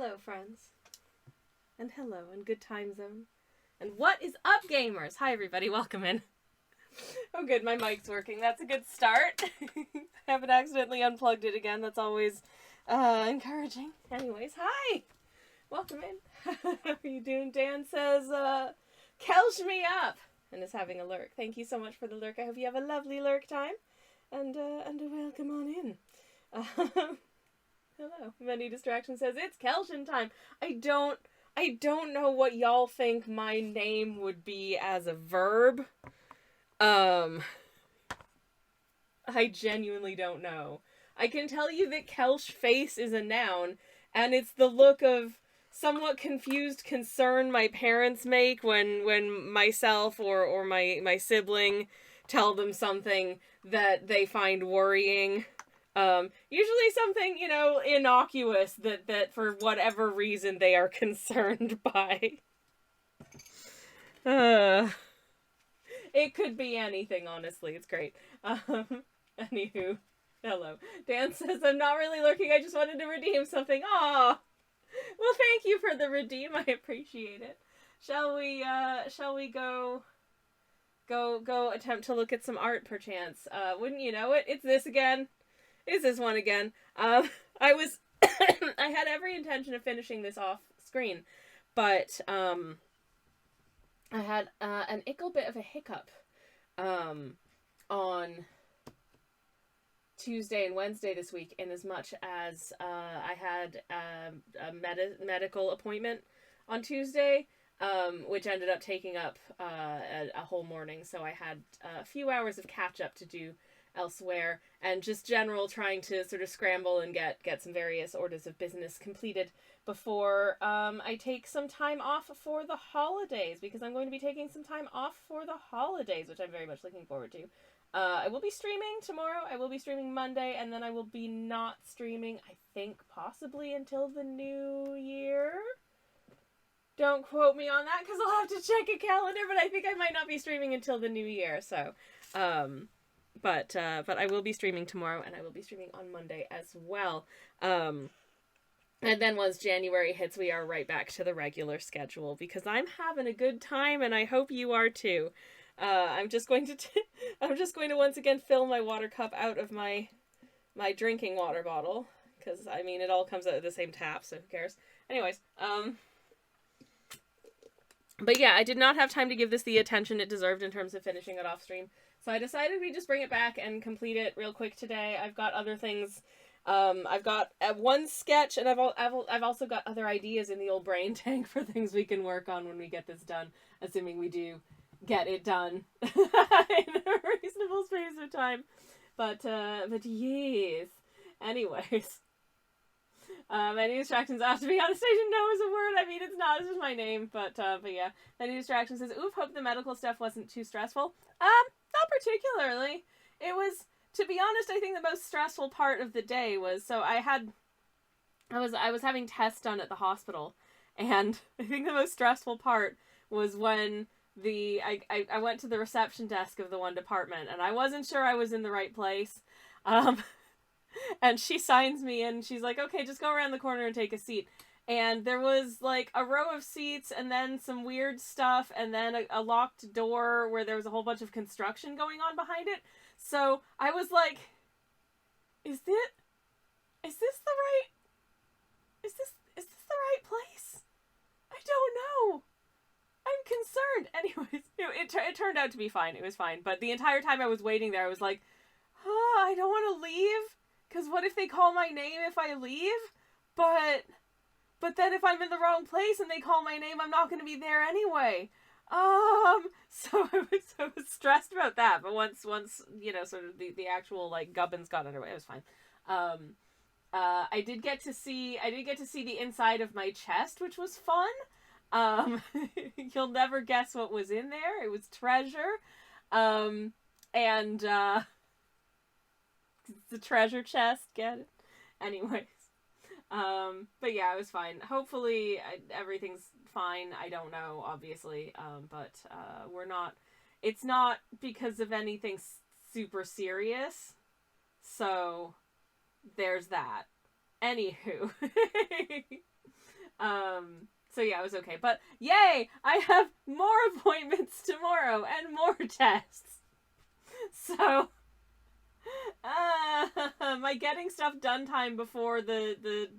Hello, friends. And hello, and good time zone. And what is up, gamers? Hi, everybody. Welcome in. Oh, good. My mic's working. That's a good start. I haven't accidentally unplugged it again. That's always encouraging. Anyways, hi. Welcome in. How are you doing? Dan says, Kelsh me up, and is having a lurk. Thank you so much for the lurk. I hope you have a lovely lurk time. And welcome on in. Hello. Many Distractions says, it's Kelshin time. I don't know what y'all think my name would be as a verb. I genuinely don't know. I can tell you that Kelsh face is a noun, and it's the look of somewhat confused concern my parents make when myself or my sibling tell them something that they find worrying. Usually something, innocuous that for whatever reason they are concerned by. It could be anything, honestly. It's great. Anywho, hello. Dan says, I'm not really lurking, I just wanted to redeem something. Aw! Well, thank you for the redeem, I appreciate it. Shall we go attempt to look at some art, perchance? Wouldn't you know it? It's this again. Is this one again? I had every intention of finishing this off screen, but, I had, an ickle bit of a hiccup, on Tuesday and Wednesday this week, in as much as, I had, a medical appointment on Tuesday, which ended up taking up, a whole morning, so I had a few hours of catch-up to do elsewhere, and just general trying to sort of scramble and get some various orders of business completed before I take some time off for the holidays, because I'm going to be taking some time off for the holidays, which I'm very much looking forward to. I will be streaming tomorrow, I will be streaming Monday, and then I will be not streaming, I think, possibly until the new year. Don't quote me on that, because I'll have to check a calendar, but I think I might not be streaming until the new year, so, But I will be streaming tomorrow, and I will be streaming on Monday as well. And then once January hits, we are right back to the regular schedule, because I'm having a good time, and I hope you are too. I'm just going to once again fill my water cup out of my drinking water bottle, because, I mean, it all comes out of the same tap, so who cares? Anyways, but yeah, I did not have time to give this the attention it deserved in terms of finishing it off stream. So I decided we just bring it back and complete it real quick today. I've got other things. I've got one sketch, and I've also got other ideas in the old brain tank for things we can work on when we get this done, assuming we do get it done in a reasonable space of time. But yes. Anyways. Many Distractions have to be on station. No is a word. I mean, it's not. It's just my name. But yeah. Many Distractions says, oof, hope the medical stuff wasn't too stressful. Not particularly. It was, to be honest, I think the most stressful part of the day was, so I was having tests done at the hospital, and I think the most stressful part was when I went to the reception desk of the one department, and I wasn't sure I was in the right place. And she signs me in, she's like, okay, just go around the corner and take a seat. And there was, like, a row of seats, and then some weird stuff, and then a locked door where there was a whole bunch of construction going on behind it. So I was like, is this the right place? I don't know. I'm concerned. Anyways, it turned out to be fine. It was fine. But the entire time I was waiting there, I was like, I don't want to leave, because what if they call my name if I leave? But then if I'm in the wrong place and they call my name, I'm not going to be there anyway. So I was stressed about that. But once sort of the actual, like, gubbins got underway, it was fine. I did get to see the inside of my chest, which was fun. You'll never guess what was in there. It was treasure. And, the treasure chest, get it? Anyways. But yeah, it was fine. Hopefully everything's fine. I don't know, obviously. But it's not because of anything super serious. So there's that. Anywho. So yeah, it was okay. But yay! I have more appointments tomorrow and more tests. So, my getting stuff done time before the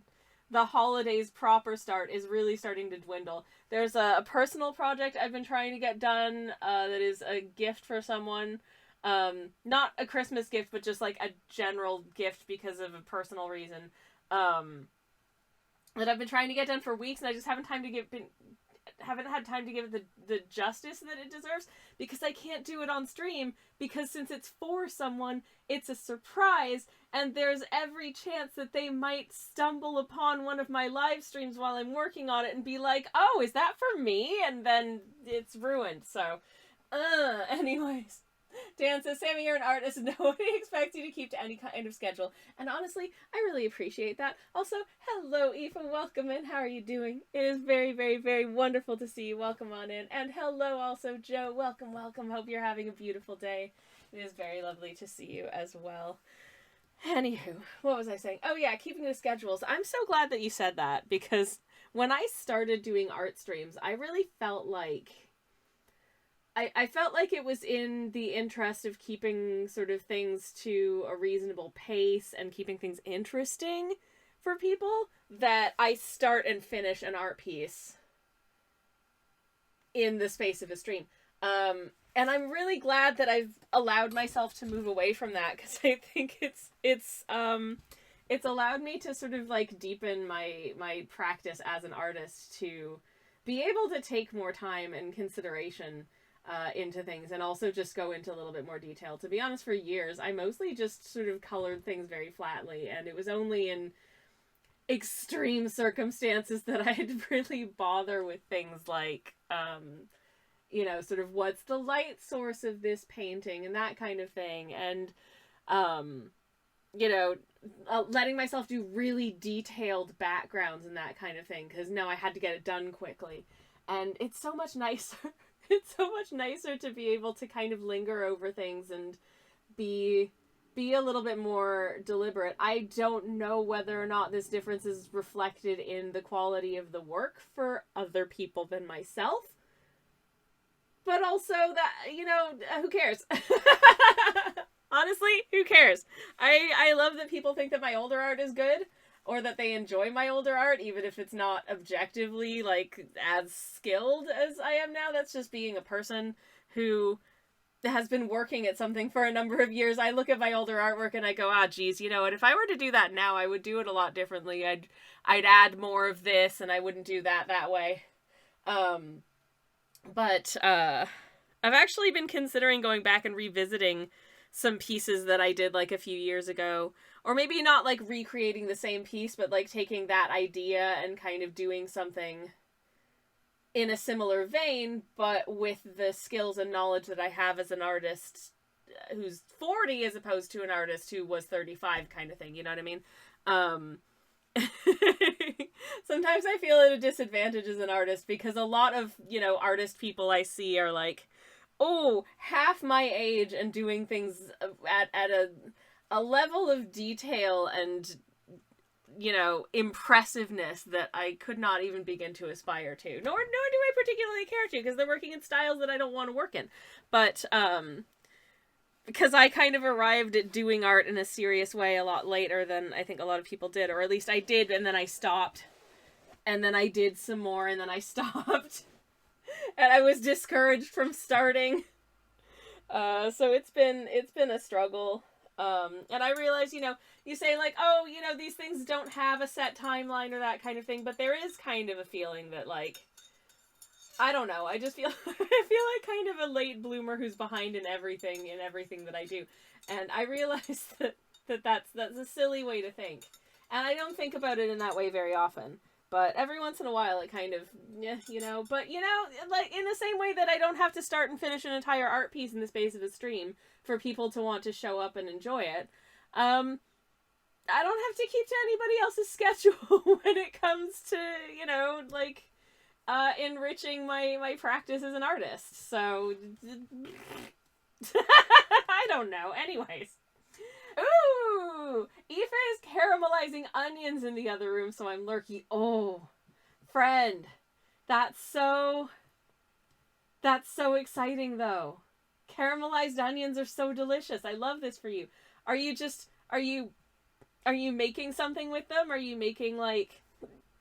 holidays proper start is really starting to dwindle. There's a personal project I've been trying to get done that is a gift for someone. Not a Christmas gift, but just like a general gift because of a personal reason. That I've been trying to get done for weeks, and I just haven't had time to give it the justice that it deserves, because I can't do it on stream, because since it's for someone, it's a surprise, and there's every chance that they might stumble upon one of my live streams while I'm working on it and be like, oh, is that for me? And then it's ruined. So, anyways. Dan says, Sammy, you're an artist. Nobody expects you to keep to any kind of schedule. And honestly, I really appreciate that. Also, hello, Aoife. Welcome in. How are you doing? It is very, very, very wonderful to see you. Welcome on in. And hello also, Joe. Welcome, welcome. Hope you're having a beautiful day. It is very lovely to see you as well. Anywho, what was I saying? Oh yeah, keeping the schedules. I'm so glad that you said that, because when I started doing art streams, I really felt like I felt like it was in the interest of keeping sort of things to a reasonable pace and keeping things interesting for people that I start and finish an art piece in the space of a stream. And I'm really glad that I've allowed myself to move away from that, because I think it's allowed me to sort of like deepen my practice as an artist, to be able to take more time and consideration into things, and also just go into a little bit more detail. To be honest, for years, I mostly just sort of colored things very flatly, and it was only in extreme circumstances that I'd really bother with things like, you know, sort of what's the light source of this painting and that kind of thing, and, you know, letting myself do really detailed backgrounds and that kind of thing, because no, I had to get it done quickly. And it's so much nicer. It's so much nicer to be able to kind of linger over things and be a little bit more deliberate. I don't know whether or not this difference is reflected in the quality of the work for other people than myself. But also that, you know, who cares? Honestly, who cares? I love that people think that my older art is good, or that they enjoy my older art, even if it's not objectively, like, as skilled as I am now. That's just being a person who has been working at something for a number of years. I look at my older artwork and I go, geez, you know what, if I were to do that now, I would do it a lot differently. I'd add more of this, and I wouldn't do that way. But I've actually been considering going back and revisiting some pieces that I did, like, a few years ago. Or maybe not, like, recreating the same piece, but, like, taking that idea and kind of doing something in a similar vein, but with the skills and knowledge that I have as an artist who's 40 as opposed to an artist who was 35, kind of thing, you know what I mean? Sometimes I feel at a disadvantage as an artist, because a lot of, you know, artist people I see are like, oh, half my age and doing things at a level of detail and, you know, impressiveness that I could not even begin to aspire to. Nor do I particularly care to, because they're working in styles that I don't want to work in. But, because I kind of arrived at doing art in a serious way a lot later than I think a lot of people did, or at least I did, and then I stopped. And then I did some more, and then I stopped. And I was discouraged from starting. So it's been a struggle. And I realize, you know, you say like, oh, you know, these things don't have a set timeline or that kind of thing, but there is kind of a feeling that, like, I don't know, I just feel, I feel like kind of a late bloomer who's behind in everything that I do. And I realize that's a silly way to think. And I don't think about it in that way very often. But every once in a while, it kind of, yeah, you know, but, you know, like, in the same way that I don't have to start and finish an entire art piece in the space of a stream for people to want to show up and enjoy it, I don't have to keep to anybody else's schedule when it comes to, you know, like, enriching my practice as an artist. So, I don't know. Anyways. Ooh! Aoife is caramelizing onions in the other room, so I'm lurky. Oh, friend, That's so exciting, though. Caramelized onions are so delicious. I love this for you. Are you making something with them? Are you making like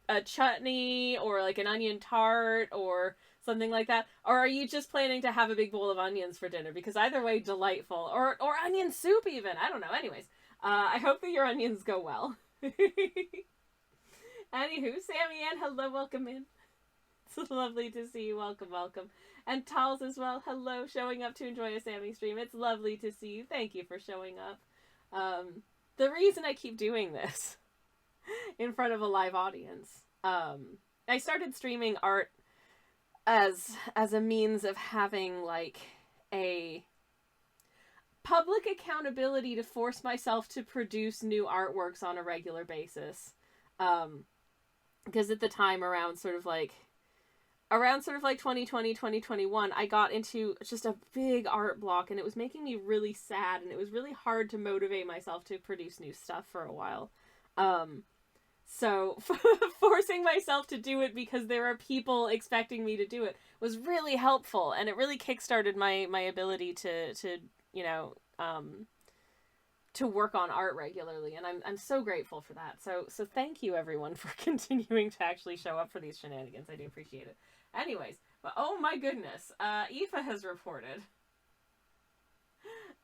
a chutney or like an onion tart or something like that? Or are you just planning to have a big bowl of onions for dinner? Because either way, delightful. Or onion soup even. I don't know. Anyways, I hope that your onions go well. Anywho, Sammy Ann, hello, welcome in. It's lovely to see you. Welcome, welcome. And Tals as well. Hello, showing up to enjoy a Sammy stream. It's lovely to see you. Thank you for showing up. The reason I keep doing this in front of a live audience, I started streaming art as a means of having like a public accountability to force myself to produce new artworks on a regular basis. Because at the time around sort of like 2020, 2021, I got into just a big art block, and it was making me really sad, and it was really hard to motivate myself to produce new stuff for a while. So forcing myself to do it because there are people expecting me to do it was really helpful, and it really kickstarted my ability to you know, to work on art regularly, and I'm so grateful for that. So thank you everyone for continuing to actually show up for these shenanigans. I do appreciate it. Anyways, but oh my goodness, Aoife has reported.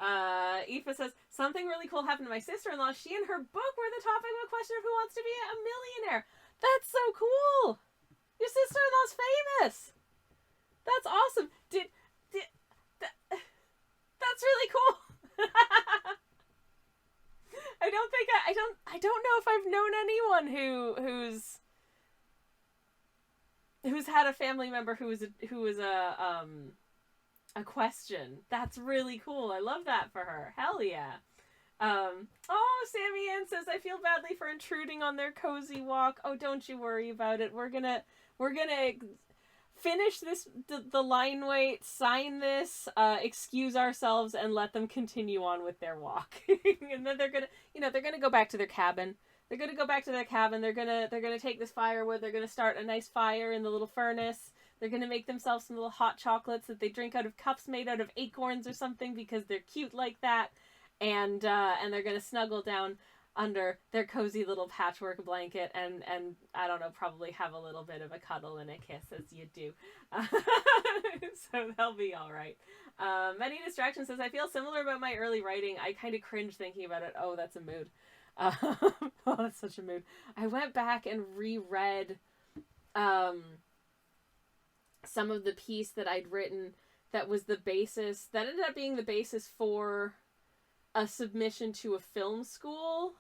Aoife says, something really cool happened to my sister-in-law. She and her book were the topic of a question of who wants to be a millionaire. That's so cool! Your sister-in-law's famous! That's awesome! That's really cool! I don't know if I've known anyone who's had a family member who was a question. That's really cool. I love that for her. Hell yeah. Oh, Sammy Ann says, I feel badly for intruding on their cozy walk. Oh, don't you worry about it. We're gonna finish this, the line weight, sign this, excuse ourselves, and let them continue on with their walk. And then they're gonna go back to their cabin. They're gonna go back to their cabin. They're gonna take this firewood. They're gonna start a nice fire in the little furnace. They're gonna make themselves some little hot chocolates that they drink out of cups made out of acorns or something because they're cute like that. And they're gonna snuggle down under their cozy little patchwork blanket and I don't know, probably have a little bit of a cuddle and a kiss as you do. So they'll be all right. Many Distractions says, I feel similar about my early writing. I kind of cringe thinking about it. Oh, that's a mood. Oh, that's such a mood. I went back and reread some of the piece that I'd written that was the basis, that ended up being the basis for a submission to a film school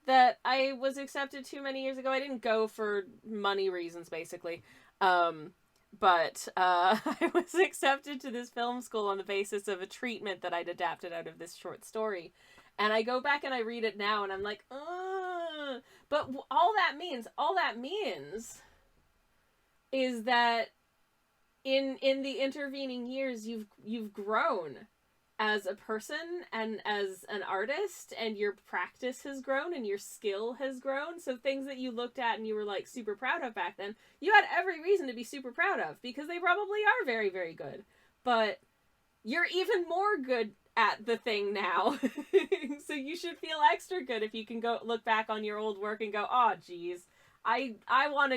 that I was accepted to many years ago. I didn't go for money reasons, basically. But I was accepted to this film school on the basis of a treatment that I'd adapted out of this short story. And I go back and I read it now and I'm like, ugh. But all that means is that in the intervening years, you've grown as a person and as an artist, and your practice has grown and your skill has grown. So things that you looked at and you were like super proud of back then, you had every reason to be super proud of because they probably are very, very good. But you're even more good at the thing now. So you should feel extra good if you can go look back on your old work and go, oh geez, I want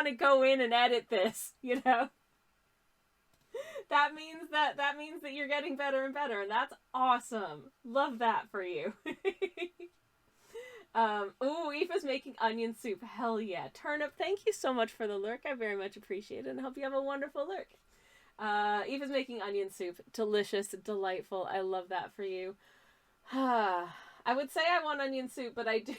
to go in and edit this, you know? That means that you're getting better and better, and that's awesome. Love that for you. Ooh, Aoife's making onion soup. Hell yeah. Turnip, thank you so much for the lurk. I very much appreciate it, and I hope you have a wonderful lurk. Aoife's making onion soup. Delicious, delightful. I love that for you. I would say I want onion soup, but I do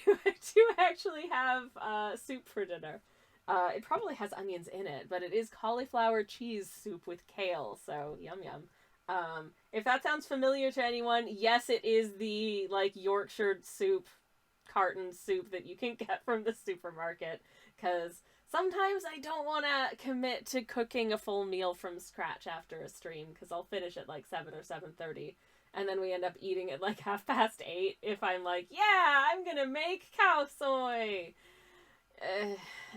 actually have soup for dinner. It probably has onions in it, but it is cauliflower cheese soup with kale, so yum yum. If that sounds familiar to anyone, yes, it is the, like, Yorkshire soup, carton soup that you can get from the supermarket, because sometimes I don't want to commit to cooking a full meal from scratch after a stream, because I'll finish at, like, 7 or 7:30, and then we end up eating at, like, 8:30 if I'm like, yeah, I'm gonna make cow soy!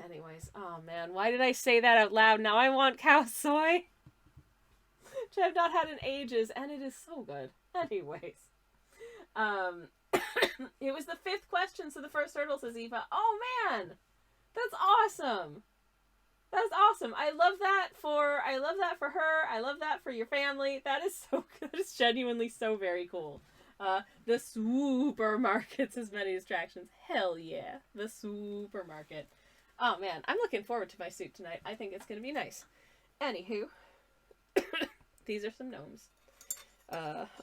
Anyways, oh man, why did I say that out loud? Now I want cow soy, which I've not had in ages, and it is so good. Anyways, um, it was the fifth question, so the first hurdle, says Eva. Oh man, that's awesome. That's awesome. I love that for her. I love that for your family. That is so good. It's genuinely so very cool. The supermarket's as many attractions. Hell yeah. The supermarket. Oh man, I'm looking forward to my suit tonight. I think it's gonna be nice. Anywho, these are some gnomes.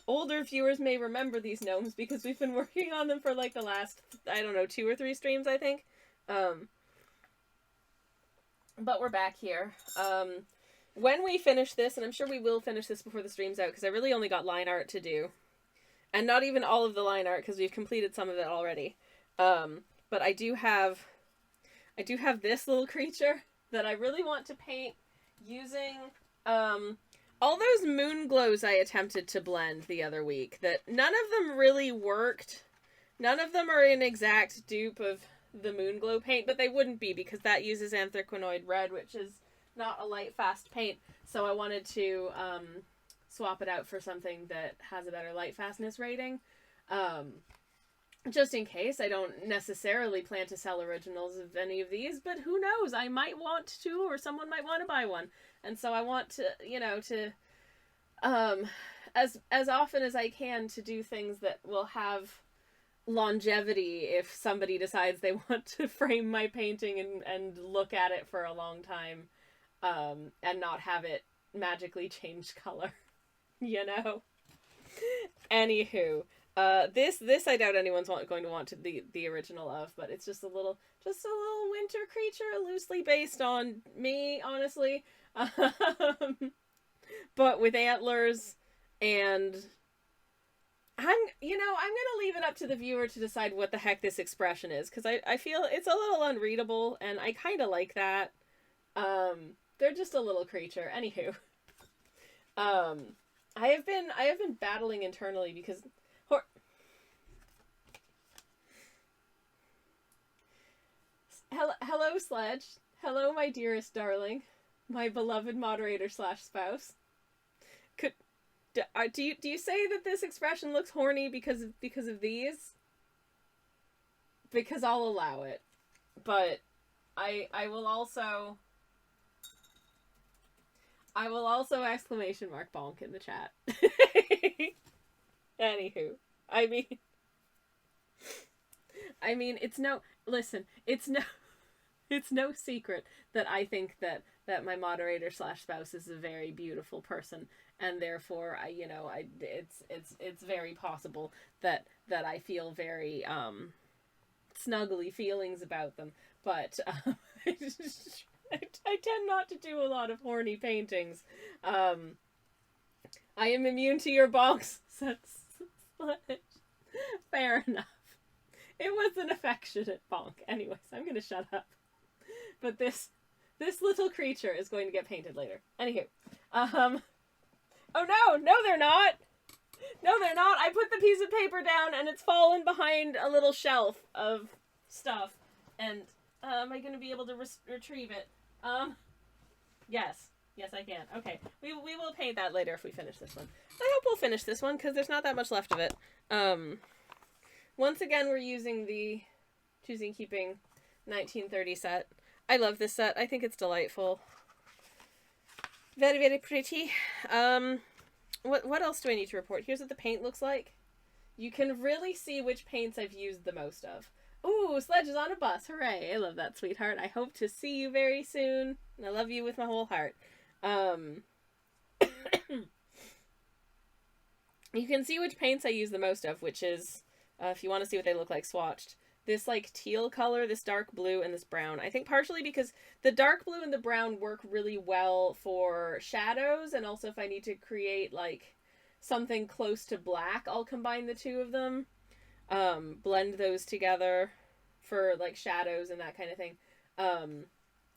Older viewers may remember these gnomes because we've been working on them for like the last, I don't know, 2 or 3 streams, I think. But we're back here. When we finish this, and I'm sure we will finish this before the stream's out, because I really only got line art to do. And not even all of the line art, because we've completed some of it already. But I do have this little creature that I really want to paint using, all those moon glows I attempted to blend the other week, that none of them really worked. None of them are an exact dupe of the moon glow paint, but they wouldn't be because that uses anthraquinoid red, which is not a light fast paint. So I wanted to swap it out for something that has a better light fastness rating, just in case. I don't necessarily plan to sell originals of any of these, but who knows, I might want to, or someone might want to buy one. And so I want to, you know, to as often as I can, to do things that will have longevity if somebody decides they want to frame my painting and look at it for a long time, and not have it magically change color, you know? Anywho, this I doubt anyone's going to want the original of, but it's just a little winter creature loosely based on me, honestly. But with antlers, and I'm gonna leave it up to the viewer to decide what the heck this expression is, because I feel it's a little unreadable, and I kind of like that. They're just a little creature. Anywho, I have been battling internally because hello Sledge, hello my dearest darling, my beloved moderator / spouse. Do you say that this expression looks horny because of these? Because I'll allow it, but I will also exclamation mark bonk in the chat. Anywho, I mean it's no secret that I think that my moderator / spouse is a very beautiful person, and therefore it's very possible that I feel very snuggly feelings about them, but I tend not to do a lot of horny paintings. I am immune to your bonks. Fair enough. It was an affectionate bonk. Anyways, I'm gonna shut up. But this little creature is going to get painted later. Anywho, oh no, they're not. No, they're not. I put the piece of paper down and it's fallen behind a little shelf of stuff. And am I going to be able to retrieve it? Yes, I can. Okay, we will paint that later if we finish this one. I hope we'll finish this one because there's not that much left of it. Once again, we're using the Choosing Keeping 1930 set. I love this set. I think it's delightful. Very, very pretty. What else do I need to report? Here's what the paint looks like. You can really see which paints I've used the most of. Ooh, Sledge is on a bus. Hooray. I love that, sweetheart. I hope to see you very soon. And I love you with my whole heart. You can see which paints I use the most of, which is, if you want to see what they look like swatched, this like teal color, this dark blue, and this brown. I think partially because the dark blue and the brown work really well for shadows, and also if I need to create like something close to black, I'll combine the two of them. Blend those together for like shadows and that kind of thing.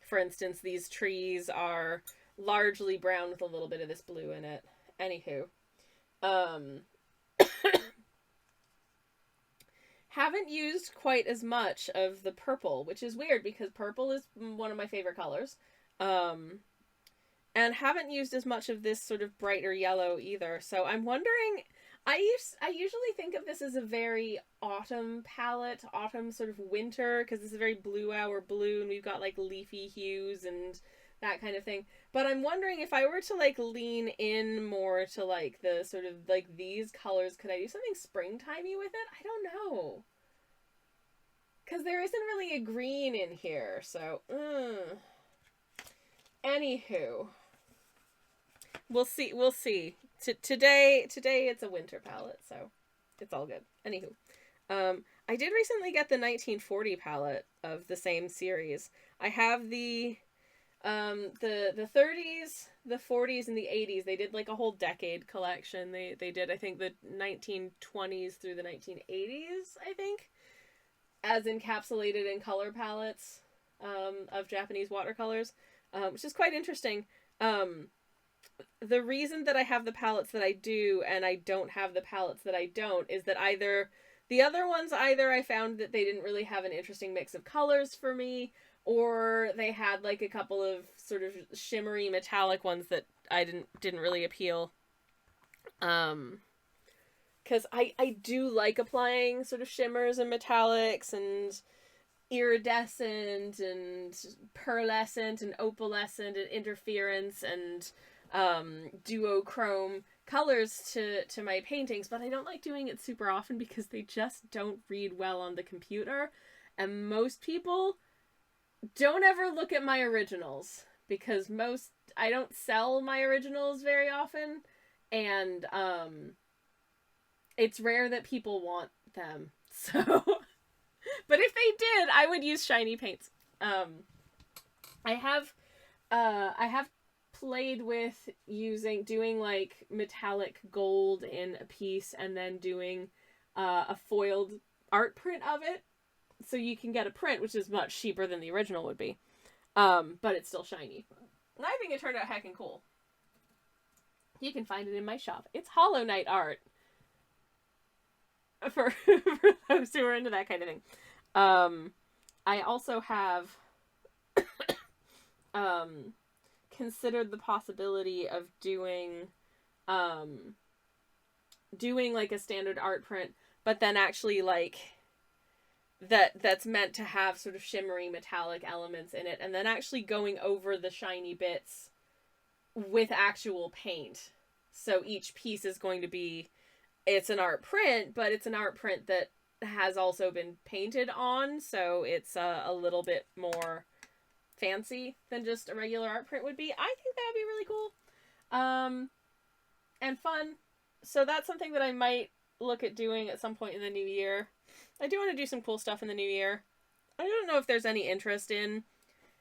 For instance, these trees are largely brown with a little bit of this blue in it. Anywho. haven't used quite as much of the purple, which is weird because purple is one of my favorite colors. And haven't used as much of this sort of brighter yellow either. So I'm wondering, I usually think of this as a very autumn palette, autumn sort of winter, because this is very blue hour blue, and we've got like leafy hues and that kind of thing. But I'm wondering if I were to like lean in more to like the sort of like these colors, could I do something springtimey with it? I don't know. Because there isn't really a green in here, so... Anywho. We'll see. Today it's a winter palette, so it's all good. Anywho. I did recently get the 1940 palette of the same series. I have the 30s, the 40s, and the 80s. They did like a whole decade collection. They did, I think, the 1920s through the 1980s, I think, as encapsulated in color palettes of Japanese watercolors, which is quite interesting. The reason that I have the palettes that I do and I don't have the palettes that I don't is that either the other ones, either I found that they didn't really have an interesting mix of colors for me, or they had like a couple of sort of shimmery metallic ones that I didn't really appeal. Because I do like applying sort of shimmers and metallics and iridescent and pearlescent and opalescent and interference and duochrome colors to my paintings, but I don't like doing it super often because they just don't read well on the computer, and most people don't ever look at my originals because I don't sell my originals very often, and it's rare that people want them, so but if they did, I would use shiny paints. I have played with doing like metallic gold in a piece and then doing a foiled art print of it, so you can get a print which is much cheaper than the original would be, but it's still shiny, and I think it turned out heckin' cool. You can find it in my shop. It's Hollow Knight art for those who are into that kind of thing. I also have considered the possibility of doing like a standard art print, but then actually like that's meant to have sort of shimmery metallic elements in it, and then actually going over the shiny bits with actual paint. So each piece is going to be, it's an art print, but it's an art print that has also been painted on, so it's a little bit more fancy than just a regular art print would be. I think that would be really cool and fun, so that's something that I might look at doing at some point in the new year. I do want to do some cool stuff in the new year. I don't know if there's any interest in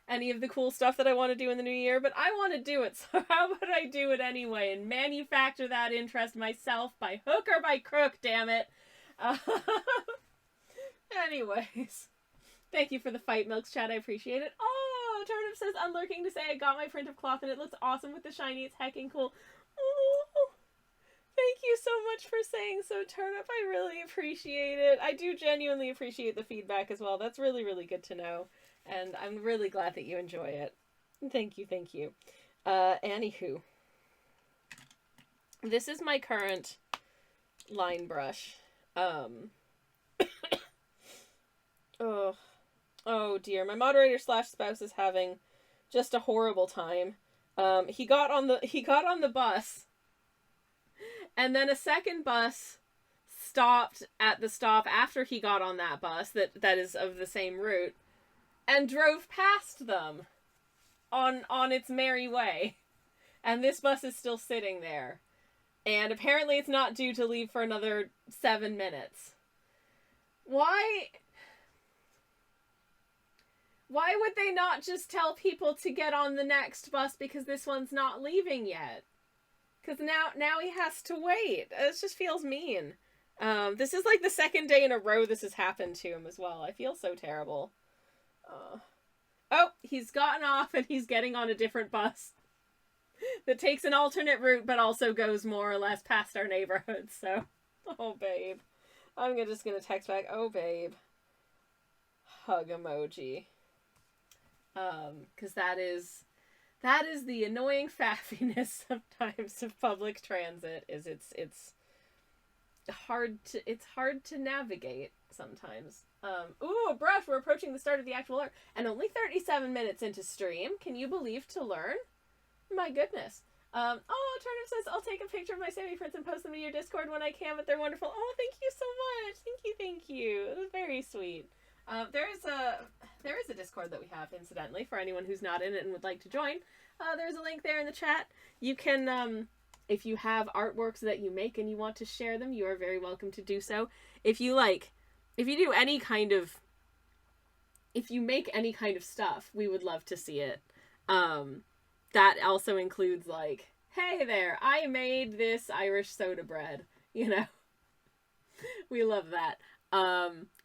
any of the cool stuff that I want to do in the new year, but I want to do it, so how about I do it anyway and manufacture that interest myself by hook or by crook, damn it. Anyways, thank you for the fight, Milks chat. I appreciate it. Oh, Turnip says, I'm lurking to say I got my print of cloth and it looks awesome with the shiny. It's hecking cool. Oh, thank you so much for saying so, Turnip. I really appreciate it. I do genuinely appreciate the feedback as well. That's really, really good to know. And I'm really glad that you enjoy it. Thank you, thank you. Anywho. This is my current line brush. Oh dear, my moderator / spouse is having just a horrible time. He got on the bus, and then a second bus stopped at the stop after he got on that bus that is of the same route, and drove past them on its merry way. And this bus is still sitting there. And apparently it's not due to leave for another 7 minutes. Why would they not just tell people to get on the next bus because this one's not leaving yet? Because now he has to wait. It just feels mean. This is like the second day in a row this has happened to him as well. I feel so terrible. Oh, he's gotten off and he's getting on a different bus that takes an alternate route but also goes more or less past our neighborhood, so... Oh, babe. I'm just gonna text back, oh babe. Hug emoji. Because that is the annoying faffiness sometimes of public transit, is it's hard to navigate sometimes. Ooh, brush, we're approaching the start of the actual art, and only 37 minutes into stream. Can you believe to learn? My goodness. Oh, Turnip says, I'll take a picture of my Sammy prints and post them in your Discord when I can, but they're wonderful. Oh, thank you so much. Thank you. It was very sweet. There is a Discord that we have, incidentally, for anyone who's not in it and would like to join. There's a link there in the chat. You can, if you have artworks that you make and you want to share them, you are very welcome to do so. If you make any kind of stuff, we would love to see it. That also includes, like, hey there, I made this Irish soda bread, you know? We love that.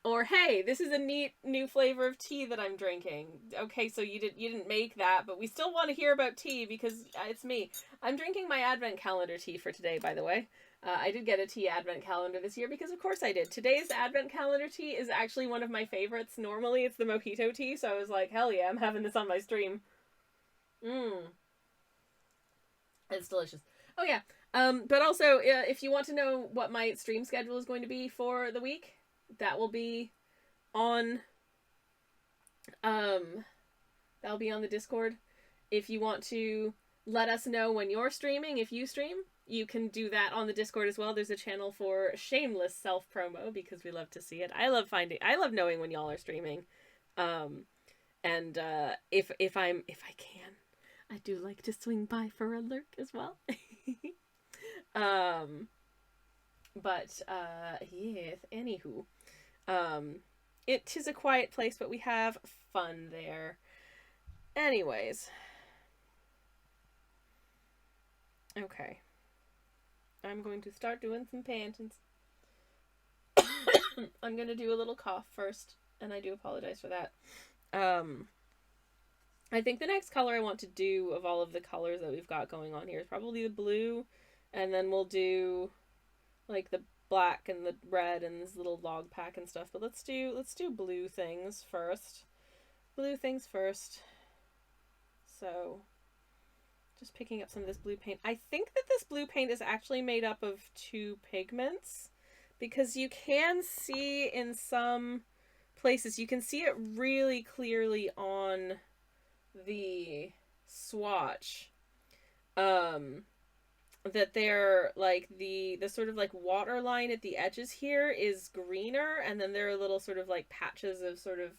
Or hey, this is a neat new flavor of tea that I'm drinking. Okay, so you didn't make that, but we still want to hear about tea because it's me. I'm drinking my advent calendar tea for today, by the way. I did get a tea advent calendar this year because of course I did. Today's advent calendar tea is actually one of my favorites. Normally it's the mojito tea, so I was like, hell yeah, I'm having this on my stream. It's delicious. Oh yeah. But also, if you want to know what my stream schedule is going to be for the week, that will be on the Discord. If you want to let us know when you're streaming, if you stream, you can do that on the Discord as well. There's a channel for shameless self-promo because we love to see it. I love knowing when y'all are streaming. And if I can, I do like to swing by for a lurk as well. Yes, anywho. It is a quiet place, but we have fun there. Anyways. Okay. I'm going to start doing some paintings. I'm going to do a little cough first, and I do apologize for that. I think the next color I want to do of all of the colors that we've got going on here is probably the blue, and then we'll do like the black and the red and this little log pack and stuff. But let's do blue things first. So just picking up some of this blue paint. I think that this blue paint is actually made up of 2 pigments, because you can see in some places, you can see it really clearly on the swatch, that they're like the sort of like water line at the edges here is greener, and then there are little sort of like patches of sort of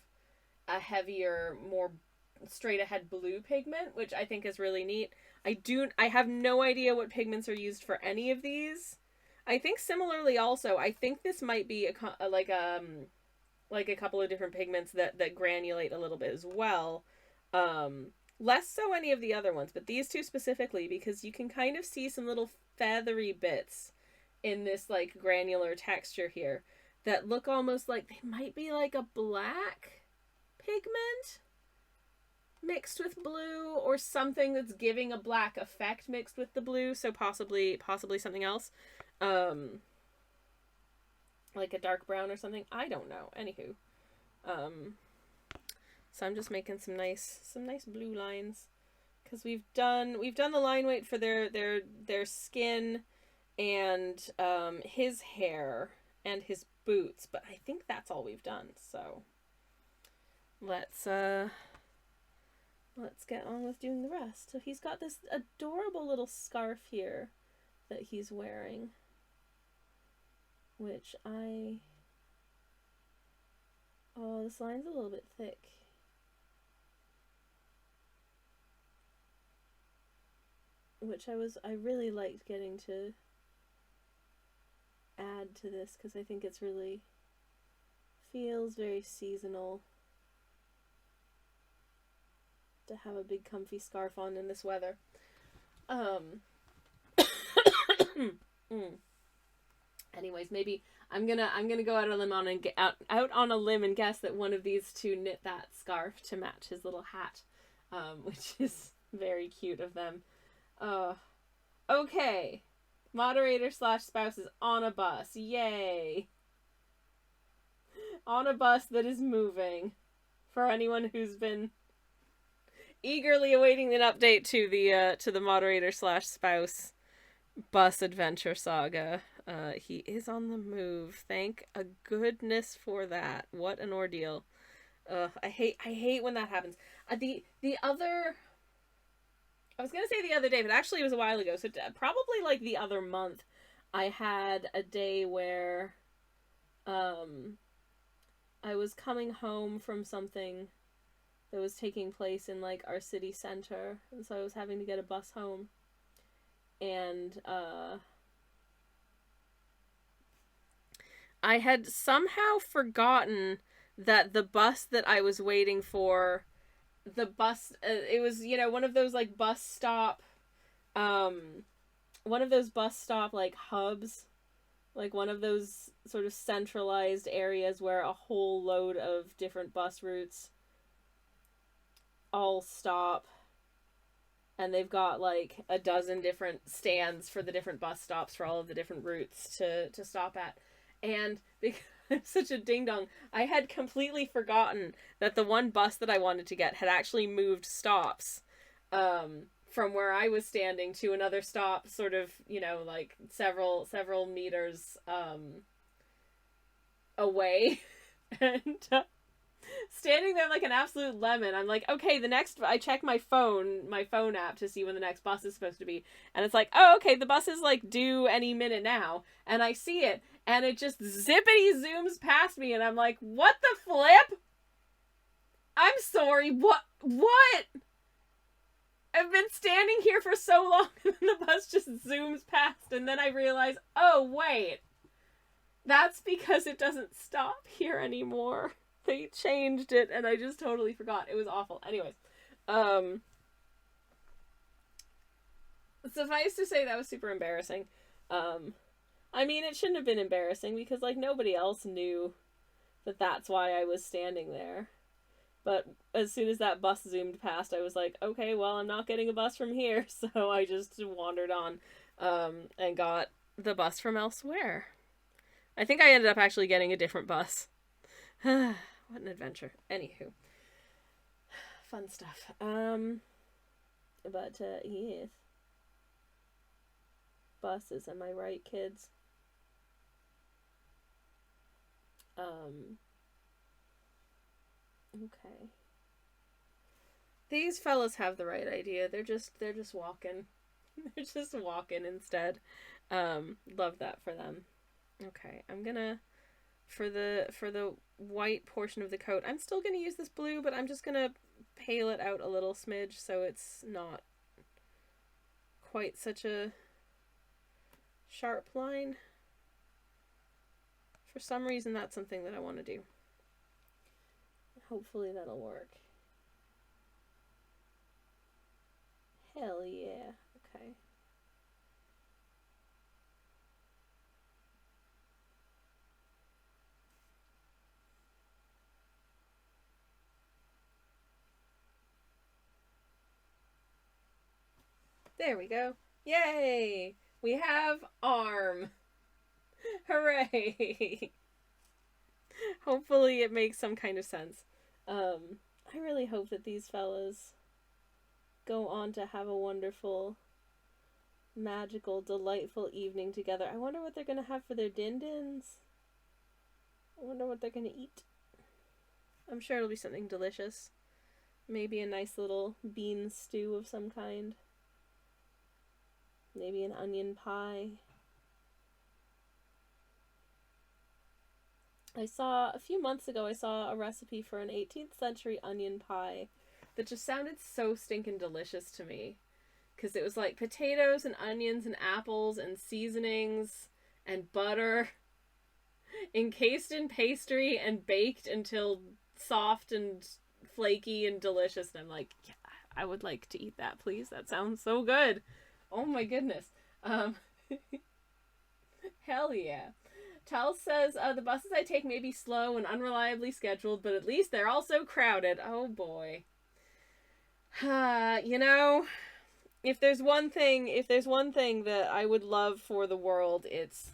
a heavier, more straight ahead blue pigment, which I think is really neat. I have no idea what pigments are used for any of these. I think similarly also, I think this might be like a couple of different pigments that granulate a little bit as well. Less so any of the other ones, but these 2 specifically, because you can kind of see some little feathery bits in this like granular texture here that look almost like they might be like a black pigment mixed with blue, or something that's giving a black effect mixed with the blue, so possibly something else. Like a dark brown or something. I don't know. Anywho. So I'm just making some nice blue lines, because we've done the line weight for their skin and his hair and his boots, but I think that's all we've done. So let's get on with doing the rest. So he's got this adorable little scarf here that he's wearing, which this line's a little bit thick. Which I really liked getting to add to this, because I think it's really feels very seasonal to have a big comfy scarf on in this weather. Anyways, maybe I'm gonna go out on a limb and guess that one of these 2 knit that scarf to match his little hat, which is very cute of them. Okay. Moderator / spouse is on a bus. Yay. on a bus that is moving. For anyone who's been eagerly awaiting an update to the moderator slash spouse bus adventure saga. He is on the move. Thank a goodness for that. What an ordeal. I hate when that happens. The other, I was gonna say the other day, but actually it was a while ago. So probably like the other month, I had a day where, I was coming home from something that was taking place in like our city center, and so I was having to get a bus home, and I had somehow forgotten that the bus that I was waiting for, the bus, it was, you know, one of those like bus stop, one of those bus stop like hubs, like one of those sort of centralized areas where a whole load of different bus routes all stop, and they've got like a dozen different stands for the different bus stops for all of the different routes to stop at. And because I'm such a ding dong, I had completely forgotten that the one bus that I wanted to get had actually moved stops from where I was standing to another stop, sort of, you know, like several meters away. And standing there like an absolute lemon, I'm like, okay, the next, I check my phone app to see when the next bus is supposed to be, and it's like, oh, okay, the bus is like due any minute now, and I see it, and it just zippity zooms past me, and I'm like, what the flip? I'm sorry, what? I've been standing here for so long, and the bus just zooms past, and then I realize, oh, wait, that's because it doesn't stop here anymore. They changed it, and I just totally forgot. It was awful. Anyways, suffice to say, that was super embarrassing. I mean, it shouldn't have been embarrassing, because, like, nobody else knew that that's why I was standing there. But as soon as that bus zoomed past, I was like, okay, well, I'm not getting a bus from here, so I just wandered on, and got the bus from elsewhere. I think I ended up actually getting a different bus. What an adventure. Anywho. Fun stuff. But, yes. Buses, am I right, kids? Okay. These fellas have the right idea. They're just walking. They're just walking instead. Love that for them. Okay, I'm gonna, for the white portion of the coat, I'm still gonna use this blue, but I'm just gonna pale it out a little smidge so it's not quite such a sharp line. For some reason, that's something that I want to do. Hopefully that'll work. Hell yeah. Okay. There we go. Yay! We have arm. Hooray! Hopefully it makes some kind of sense. I really hope that these fellas go on to have a wonderful, magical, delightful evening together. I wonder what they're gonna have for their din-dins. I wonder what they're gonna eat. I'm sure it'll be something delicious. Maybe a nice little bean stew of some kind. Maybe an onion pie. A few months ago, I saw a recipe for an 18th century onion pie that just sounded so stinking delicious to me. Because it was like potatoes and onions and apples and seasonings and butter encased in pastry and baked until soft and flaky and delicious. And I'm like, yeah, I would like to eat that, please. That sounds so good. Oh my goodness. Hell yeah. Tal says, the buses I take may be slow and unreliably scheduled, but at least they're also crowded. Oh boy. You know, if there's one thing that I would love for the world, it's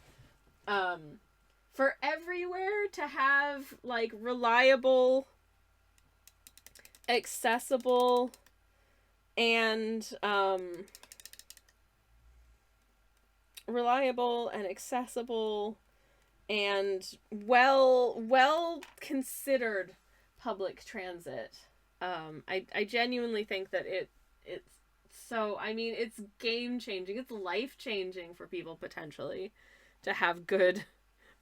for everywhere to have, like, reliable, accessible, and, well considered public transit. I genuinely think that it's so, I mean, it's game changing. It's life changing for people potentially to have good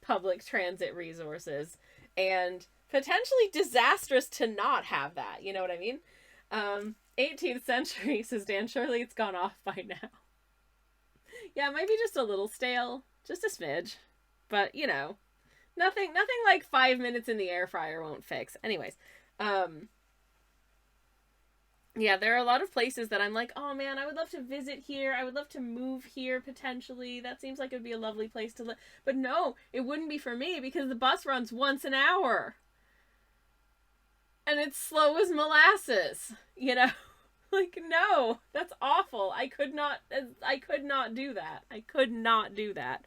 public transit resources, and potentially disastrous to not have that. You know what I mean? 18th century, says Dan. Surely it's gone off by now. Yeah, it might be just a little stale, just a smidge, but you know, nothing like 5 minutes in the air fryer won't fix. Anyways, yeah, there are a lot of places that I'm like, oh man, I would love to visit here. I would love to move here potentially. That seems like it would be a lovely place to live. But no, it wouldn't be for me because the bus runs once an hour. And it's slow as molasses, you know? Like, no, that's awful. I could not do that. I could not do that.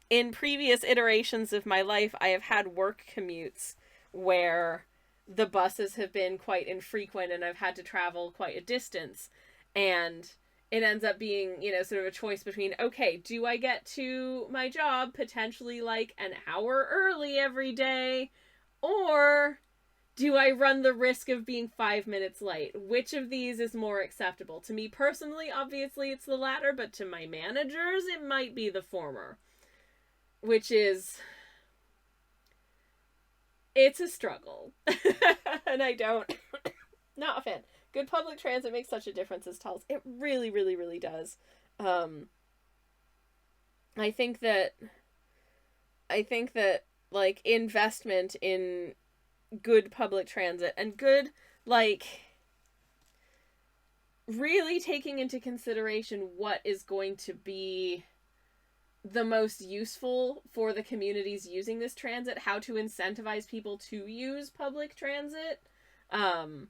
In previous iterations of my life, I have had work commutes where the buses have been quite infrequent and I've had to travel quite a distance. And it ends up being, you know, sort of a choice between, okay, do I get to my job potentially like an hour early every day? Or do I run the risk of being 5 minutes late? Which of these is more acceptable? To me personally, obviously it's the latter, but to my managers, it might be the former. Which is, it's a struggle. And I don't, not a fan. Good public transit makes such a difference, as Tulls. It really, really, really does. I think that like investment in good public transit and good, like, really taking into consideration what is going to be the most useful for the communities using this transit, how to incentivize people to use public transit. And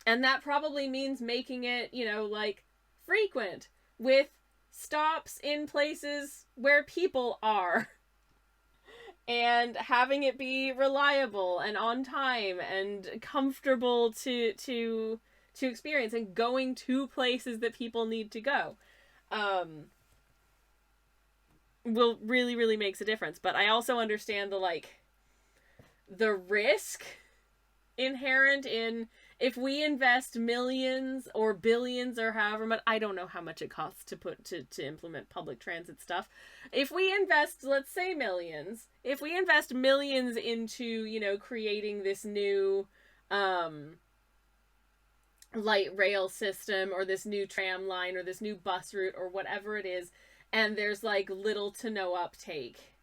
that probably means making it, you know, like, frequent, with stops in places where people are. And having it be reliable and on time and comfortable to experience, and going to places that people need to go. Will really, really makes a difference. But I also understand the risk inherent in, if we invest millions or billions or however much, I don't know how much it costs to implement public transit stuff. If we invest, let's say millions, if we invest millions into, you know, creating this new light rail system or this new tram line or this new bus route or whatever it is, and there's like little to no uptake,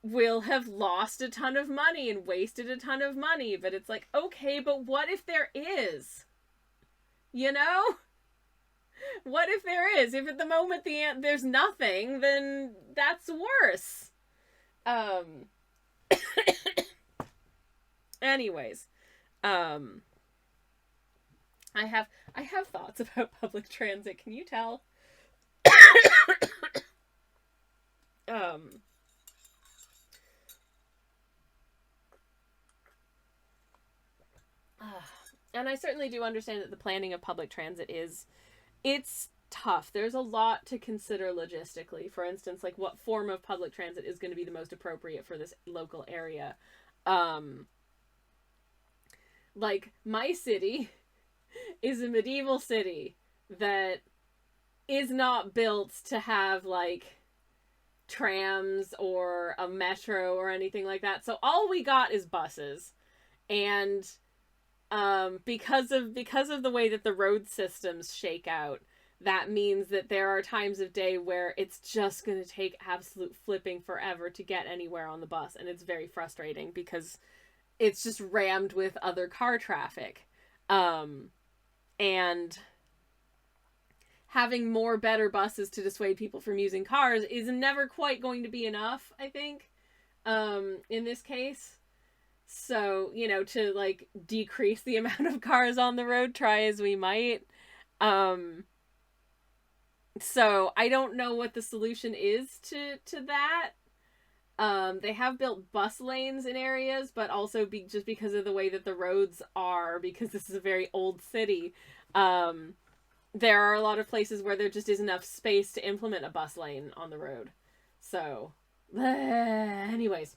we'll have lost a ton of money and wasted a ton of money. But it's like, okay, but what if there is? You know? What if there is? If at the moment there's nothing, then that's worse. Anyways, I have thoughts about public transit. Can you tell? And I certainly do understand that the planning of public transit it's tough. There's a lot to consider logistically. For instance, like, what form of public transit is going to be the most appropriate for this local area. Like, my city is a medieval city that is not built to have, like, trams or a metro or anything like that. So all we got is buses. And because of the way that the road systems shake out, that means that there are times of day where it's just going to take absolute flipping forever to get anywhere on the bus. And it's very frustrating because it's just rammed with other car traffic. And having more better buses to dissuade people from using cars is never quite going to be enough, I think, in this case. So, you know, to, like, decrease the amount of cars on the road, try as we might, So I don't know what the solution is to that. They have built bus lanes in areas, but also just because of the way that the roads are, because this is a very old city, there are a lot of places where there just isn't enough space to implement a bus lane on the road. So, anyways,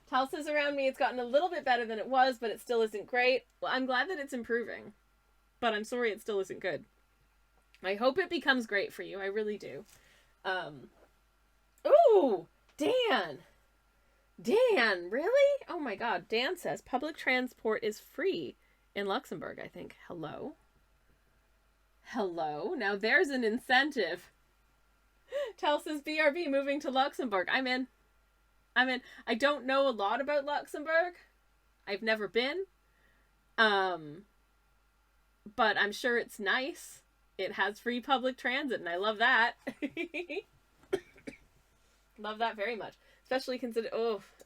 Tulsa's around me. It's gotten a little bit better than it was, but it still isn't great. Well, I'm glad that it's improving, but I'm sorry it still isn't good. I hope it becomes great for you. I really do. Ooh, Dan. Dan, really? Oh my god. Dan says public transport is free in Luxembourg, I think. Hello? Hello? Now there's an incentive. Telsa's BRB moving to Luxembourg. I'm in. I don't know a lot about Luxembourg. I've never been. But I'm sure it's nice. It has free public transit, and I love that. Love that very much. Especially consider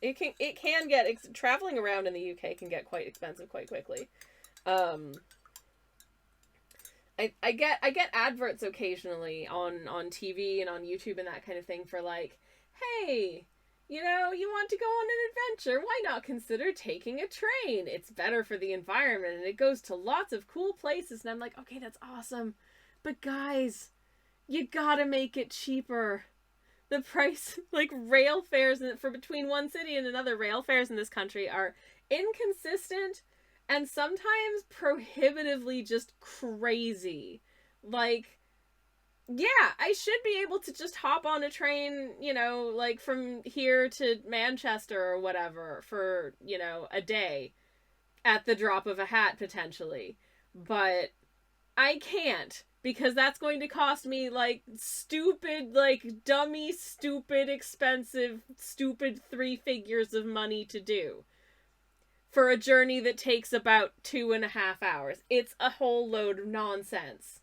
it can get traveling around in the UK can get quite expensive quite quickly. I get adverts occasionally on TV and on YouTube and that kind of thing for like, hey, you want to go on an adventure, why not consider taking a train? It's better for the environment and it goes to lots of cool places. And I'm like, okay, that's awesome. But guys, you gotta make it cheaper. The price, like rail fares for between one city and another, rail fares in this country are inconsistent and sometimes prohibitively just crazy. Like, yeah, I should be able to just hop on a train, like from here to Manchester or whatever for, a day at the drop of a hat potentially. But I can't, because that's going to cost me like stupid, like dummy, stupid, expensive, stupid 3 figures of money to do for a journey that takes about 2.5 hours. It's a whole load of nonsense.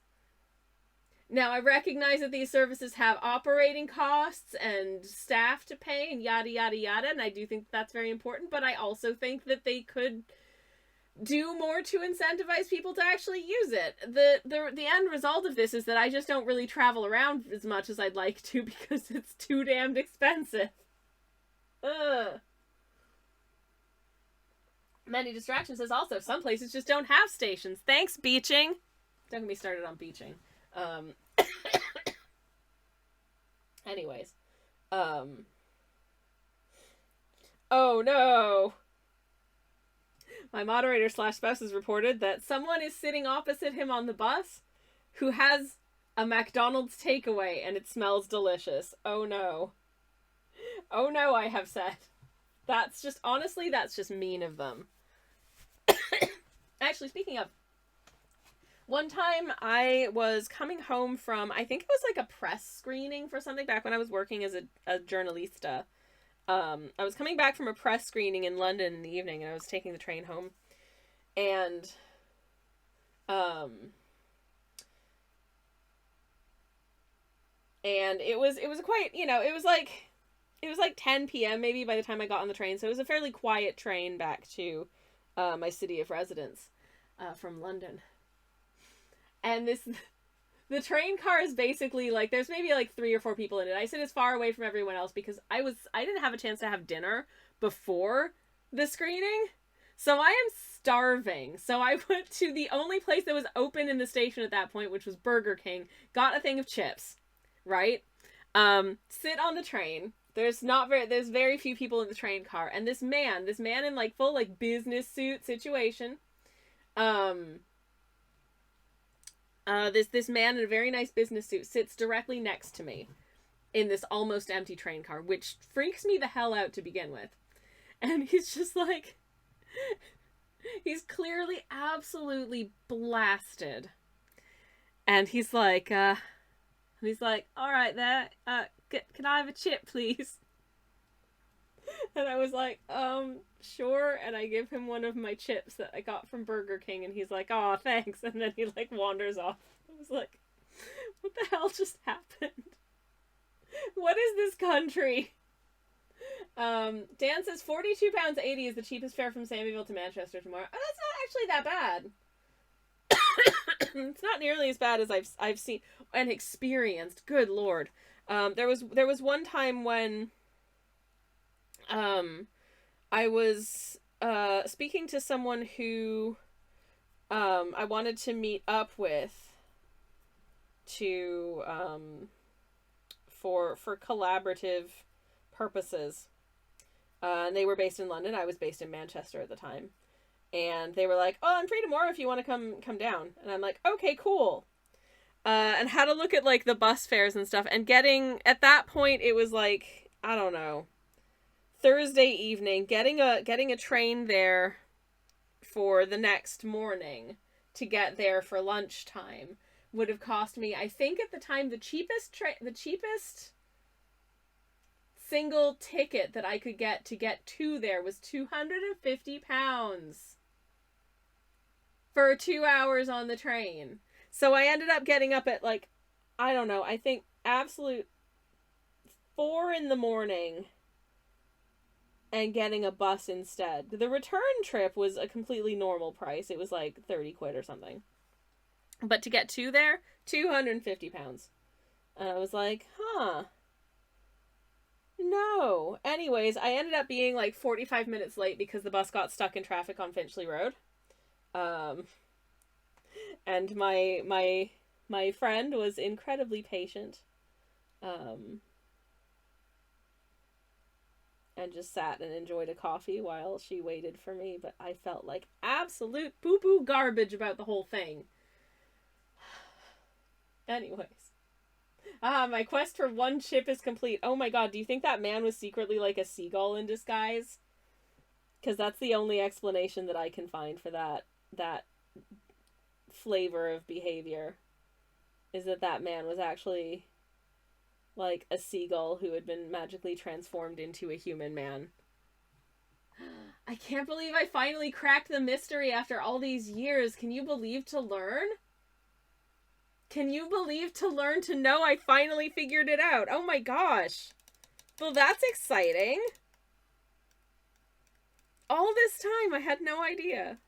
Now, I recognize that these services have operating costs and staff to pay and yada, yada, yada, and I do think that's very important, but I also think that they could do more to incentivize people to actually use it. The end result of this is that I just don't really travel around as much as I'd like to because it's too damned expensive. Ugh. Many distractions says also some places just don't have stations. Thanks, beaching. Don't get me started on beaching. Anyways. Oh no. My moderator / spouse has reported that someone is sitting opposite him on the bus who has a McDonald's takeaway and it smells delicious. Oh no. Oh no, I have said. That's just mean of them. Actually, speaking of, one time I was coming home from, I think it was like a press screening for something back when I was working as a journalista. I was coming back from a press screening in London in the evening and I was taking the train home. And it was quite, it was like 10 p.m. maybe by the time I got on the train. So it was a fairly quiet train back to my city of residence from London. And the train car is basically like, there's maybe like 3 or 4 people in it. I sit as far away from everyone else because I didn't have a chance to have dinner before the screening. So I am starving. So I went to the only place that was open in the station at that point, which was Burger King, got a thing of chips, right? Sit on the train. There's very few people in the train car. And this man in like full like business suit situation, this man in a very nice business suit sits directly next to me in this almost empty train car, which freaks me the hell out to begin with. And he's just like, he's clearly absolutely blasted. And he's like, all right there, can I have a chip, please? And I was like, sure. And I give him one of my chips that I got from Burger King, and he's like, oh, thanks. And then he like wanders off. I was like, what the hell just happened? What is this country? Dan says £42.80 is the cheapest fare from Samuelville to Manchester tomorrow. Oh, that's not actually that bad. It's not nearly as bad as I've seen and experienced. Good Lord. There was one time when I was speaking to someone who I wanted to meet up with to for collaborative purposes. And they were based in London. I was based in Manchester at the time. And they were like, "Oh, I'm free tomorrow if you want to come down." And I'm like, "Okay, cool." And had to look at like the bus fares and stuff. And getting at that point, it was like, I don't know, Thursday evening. Getting a train there for the next morning to get there for lunchtime would have cost me, I think at the time, the cheapest single ticket that I could get to there was £250 for 2 hours on the train. So I ended up getting up at like, I don't know, I think absolute 4 a.m. and getting a bus instead. The return trip was a completely normal price. It was like 30 quid or something. But to get to there, £250. And I was like, huh. No. Anyways, I ended up being like 45 minutes late because the bus got stuck in traffic on Finchley Road. And my friend was incredibly patient. And just sat and enjoyed a coffee while she waited for me, but I felt like absolute poo-poo garbage about the whole thing. Anyways. My quest for one chip is complete. Oh my god, do you think that man was secretly like a seagull in disguise? Because that's the only explanation that I can find for that flavor of behavior. Is that man was actually like a seagull who had been magically transformed into a human man. I can't believe I finally cracked the mystery after all these years. Can you believe to learn? Can you believe to learn to know I finally figured it out? Oh my gosh. Well, that's exciting. All this time I had no idea.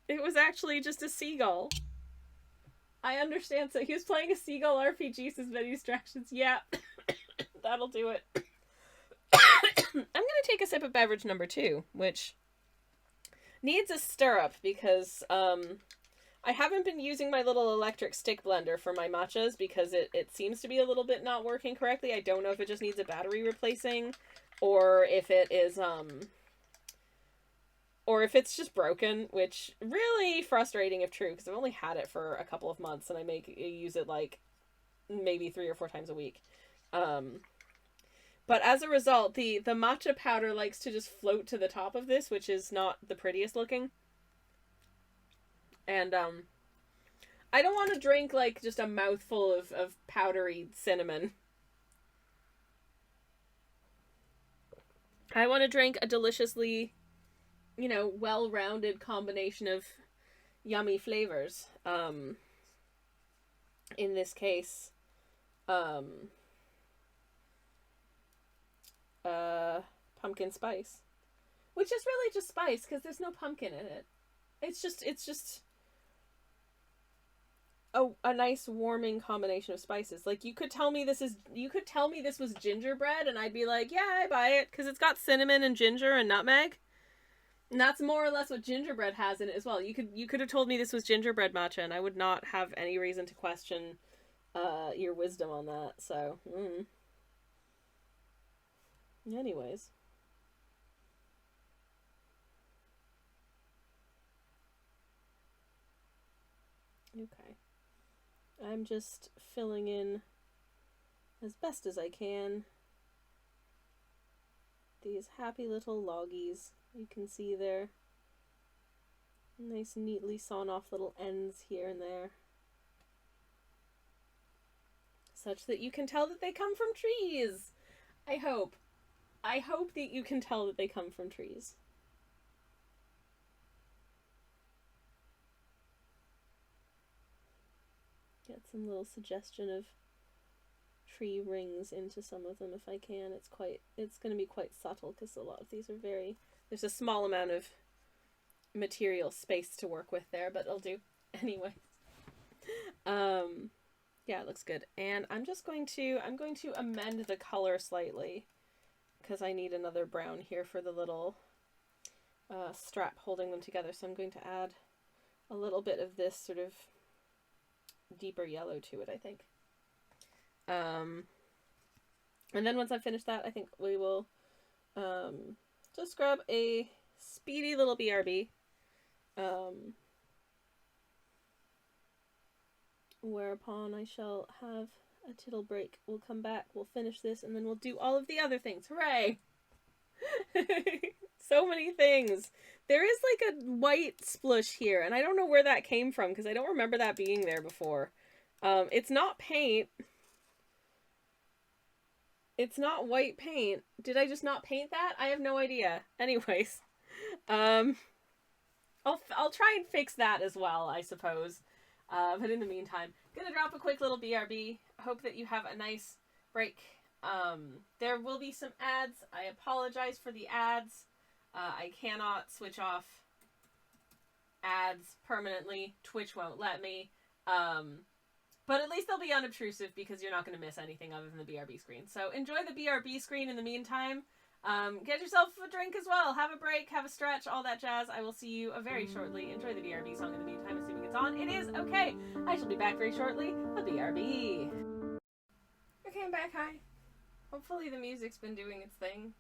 It was actually just a seagull. I understand. So he was playing a seagull RPG, says many distractions. Yeah. That'll do it. I'm going to take a sip of beverage number 2, which needs a stirrup because I haven't been using my little electric stick blender for my matchas because it seems to be a little bit not working correctly. I don't know if it just needs a battery replacing or if it is or if it's just broken, which really frustrating if true because I've only had it for a couple of months and I use it like maybe 3 or 4 times a week. But as a result, the matcha powder likes to just float to the top of this, which is not the prettiest looking. And I don't want to drink like just a mouthful of powdery cinnamon. I want to drink a deliciously, well-rounded combination of yummy flavors. In this case, pumpkin spice, which is really just spice because there's no pumpkin in it. It's just a nice warming combination of spices. Like you could tell me this was gingerbread and I'd be like, yeah, I buy it because it's got cinnamon and ginger and nutmeg. And that's more or less what gingerbread has in it as well. You could have told me this was gingerbread matcha and I would not have any reason to question your wisdom on that. So, anyways. Okay. I'm just filling in as best as I can these happy little loggies. You can see they're nice neatly sawn off little ends here and there, such that you can tell that they come from trees. I hope that you can tell that they come from trees. Get some little suggestion of tree rings into some of them if I can. It's going to be quite subtle because a lot of these are there's a small amount of material space to work with there, but it'll do. Anyway. Yeah, it looks good. And I'm going to amend the color slightly because I need another brown here for the little strap holding them together. So I'm going to add a little bit of this sort of deeper yellow to it, I think. And then once I've finished that, I think we will just grab a speedy little BRB. Whereupon I shall have a tittle break. We'll come back, we'll finish this, and then we'll do all of the other things. Hooray! So many things. There is like a white splush here, and I don't know where that came from, because I don't remember that being there before. It's not paint. It's not white paint. Did I just not paint that? I have no idea. Anyways. I'll try and fix that as well, I suppose. But in the meantime, gonna drop a quick little BRB. Hope that you have a nice break. There will be some ads. I apologize for the ads. I cannot switch off ads permanently. Twitch won't let me. But at least they'll be unobtrusive because you're not going to miss anything other than the BRB screen. So enjoy the BRB screen in the meantime. Get yourself a drink as well. Have a break, have a stretch, all that jazz. I will see you very shortly. Enjoy the BRB song in the meantime, assuming it's on. It is okay. I shall be back very shortly. A BRB. Okay, I'm back. Hi. Hopefully the music's been doing its thing.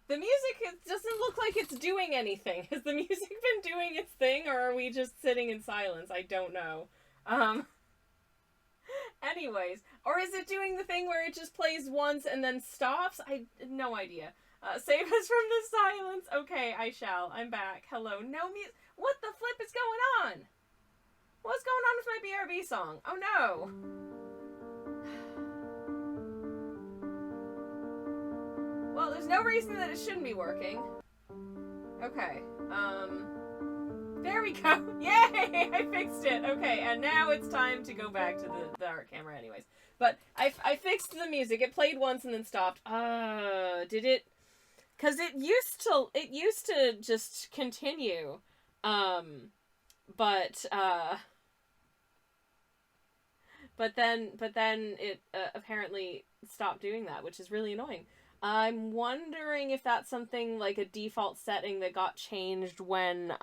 The music doesn't look like it's doing anything. Has the music been doing its thing, or are we just sitting in silence? I don't know. Anyways, or is it doing the thing where it just plays once and then stops? I no idea. Save us from the silence. Okay, I shall. I'm back. Hello. No music. What the flip is going on? What's going on with my BRB song? Oh no. Well, there's no reason that it shouldn't be working. Okay. There we go. Yay! I fixed it. Okay, and now it's time to go back to the art camera anyways. But I fixed the music. It played once and then stopped. Did it? Because it used to just continue. But then it apparently stopped doing that, which is really annoying. I'm wondering if that's something like a default setting that got changed when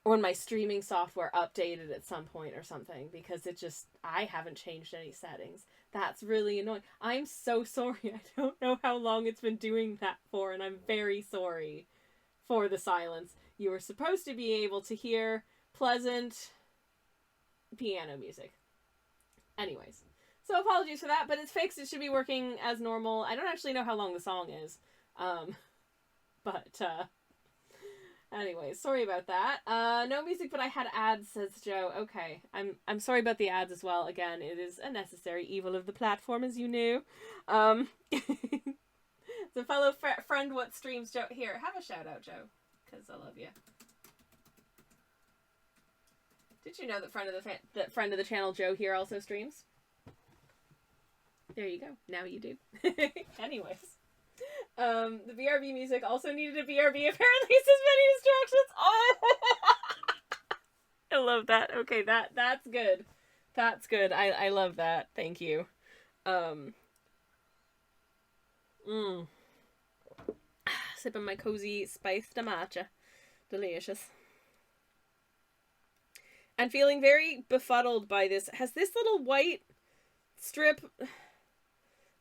my streaming software updated at some point or something, because I haven't changed any settings. That's really annoying. I'm so sorry. I don't know how long it's been doing that for, and I'm very sorry for the silence. You were supposed to be able to hear pleasant piano music. Anyways. So apologies for that, but it's fixed. It should be working as normal. I don't actually know how long the song is. Anyways, sorry about that. No music, but I had ads, says Joe. Okay. I'm sorry about the ads as well. Again, it is a necessary evil of the platform, as you knew. So fellow friend, what streams, Joe? Here, have a shout out, Joe, because I love you. Did you know that friend of the channel, Joe, here also streams? There you go. Now you do. Anyways. The BRB music also needed a BRB. Apparently suspending distractions. Oh! I love that. Okay, that's good. That's good. I love that. Thank you. Sipping my cozy spiced matcha. Delicious. And feeling very befuddled by this. Has this little white strip...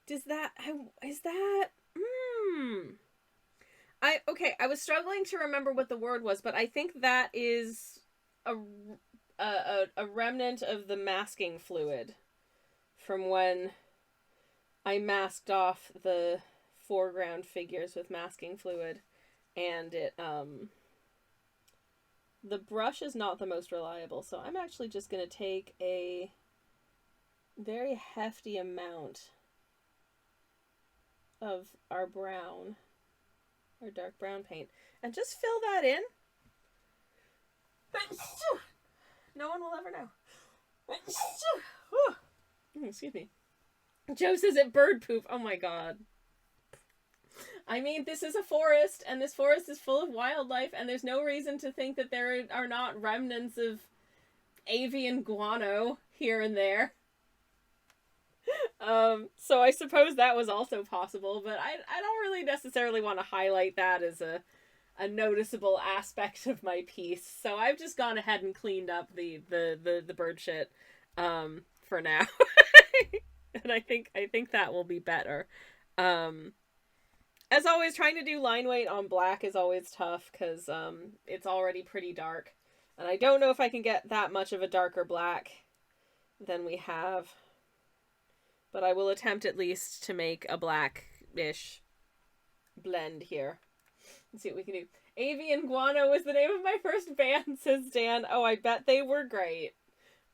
is that... I was struggling to remember what the word was, but I think that is a remnant of the masking fluid from when I masked off the foreground figures with masking fluid, and it, the brush is not the most reliable, so I'm actually just going to take a very hefty amount of our brown, our dark brown paint, and just fill that in. No one will ever know. Excuse me. Joe says it bird poop. Oh my god. I mean, this is a forest, and this forest is full of wildlife, and there's no reason to think that there are not remnants of avian guano here and there. So I suppose that was also possible, but I don't really necessarily want to highlight that as a noticeable aspect of my piece. So I've just gone ahead and cleaned up the bird shit for now. And I think that will be better. As always, trying to do line weight on black is always tough because it's already pretty dark. And I don't know if I can get that much of a darker black than we have. But I will attempt at least to make a black-ish blend here. Let's see what we can do. Avian Guano was the name of my first band, says Dan. Oh, I bet they were great.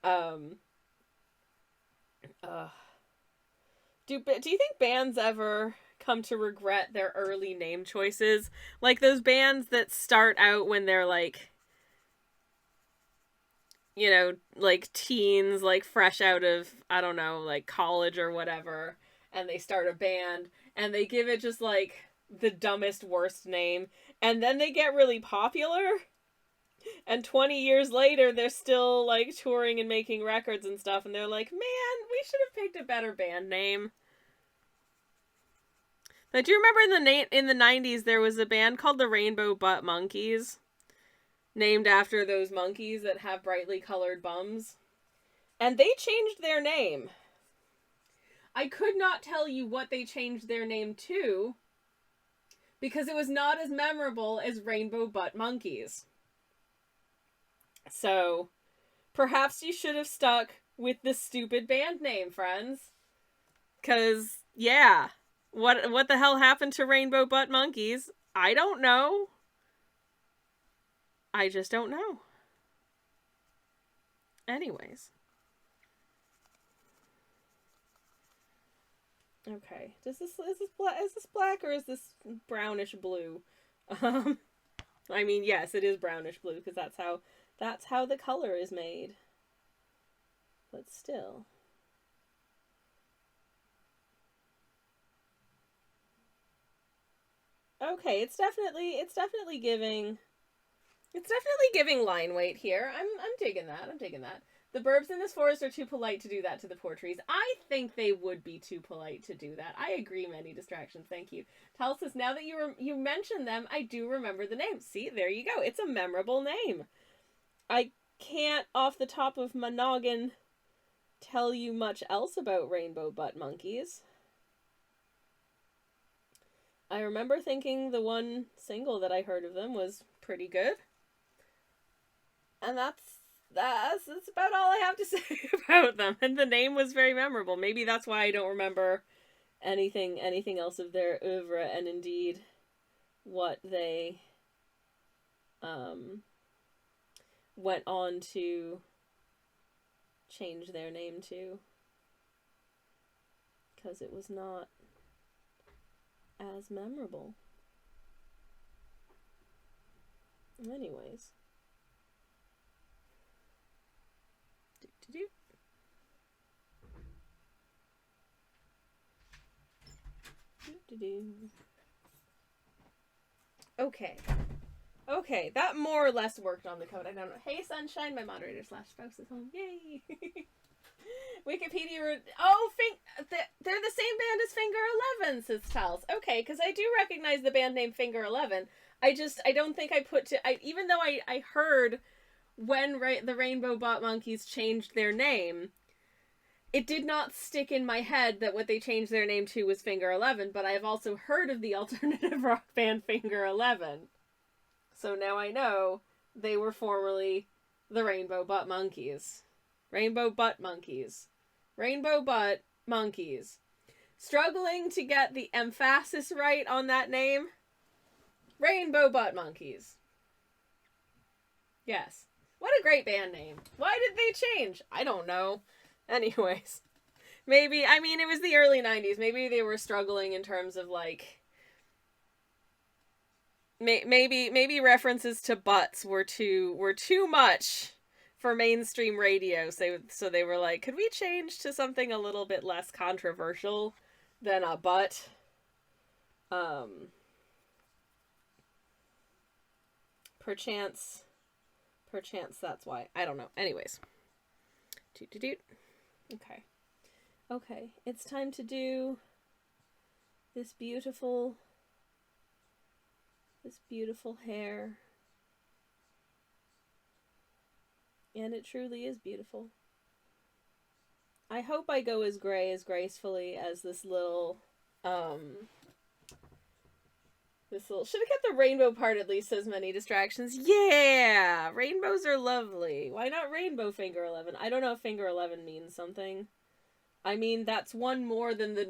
Do you think bands ever come to regret their early name choices? Like those bands that start out when they're like, you know, like teens, like fresh out of, I don't know, like college or whatever, and they start a band, and they give it just like the dumbest, worst name, and then they get really popular, and 20 years later, they're still like touring and making records and stuff, and they're like, man, we should have picked a better band name. But do you remember in the 90s, there was a band called the Rainbow Butt Monkeys? Named after those monkeys that have brightly colored bums. And they changed their name. I could not tell you what they changed their name to, because it was not as memorable as Rainbow Butt Monkeys. So, perhaps you should have stuck with the stupid band name, friends. Because, yeah, what the hell happened to Rainbow Butt Monkeys? I don't know. I just don't know. Anyways. Okay. Is this black or is this brownish blue? I mean, yes, it is brownish blue because that's how the color is made. But still. Okay, it's definitely giving line weight here. I'm digging that. The burbs in this forest are too polite to do that to the poor trees. I think they would be too polite to do that. I agree, many distractions. Thank you. Tal says, now that you mentioned them, I do remember the name. See, there you go. It's a memorable name. I can't, off the top of my noggin, tell you much else about Rainbow Butt Monkeys. I remember thinking the one single that I heard of them was pretty good. And that's about all I have to say about them. And the name was very memorable. Maybe that's why I don't remember anything else of their oeuvre, and indeed what they went on to change their name to. Because it was not as memorable. Anyways. Okay, that more or less worked on the code. I don't know. Hey, Sunshine, my moderator / spouse is home. Yay! Wikipedia. They're the same band as Finger 11, says Tals. Okay, because I do recognize the band name Finger 11. I don't think I put even though I heard when the Rainbow Butt Monkeys changed their name, it did not stick in my head that what they changed their name to was Finger 11, but I have also heard of the alternative rock band Finger 11. So now I know they were formerly the Rainbow Butt Monkeys. Rainbow Butt Monkeys. Rainbow Butt Monkeys. Struggling to get the emphasis right on that name? Rainbow Butt Monkeys. Yes. What a great band name. Why did they change? I don't know. Anyways. Maybe, I mean, it was the early 90s. Maybe they were struggling in terms of, like... Maybe references to butts were too much for mainstream radio. So they were like, could we change to something a little bit less controversial than a butt? perchance that's why. I don't know. Anyways. Doot. Okay. Okay. It's time to do this beautiful hair. And it truly is beautiful. I hope I go as gray as gracefully as this little should have kept the rainbow part at least as many distractions. Yeah! Rainbows are lovely. Why not rainbow finger 11? I don't know if finger 11 means something. I mean, that's one more than the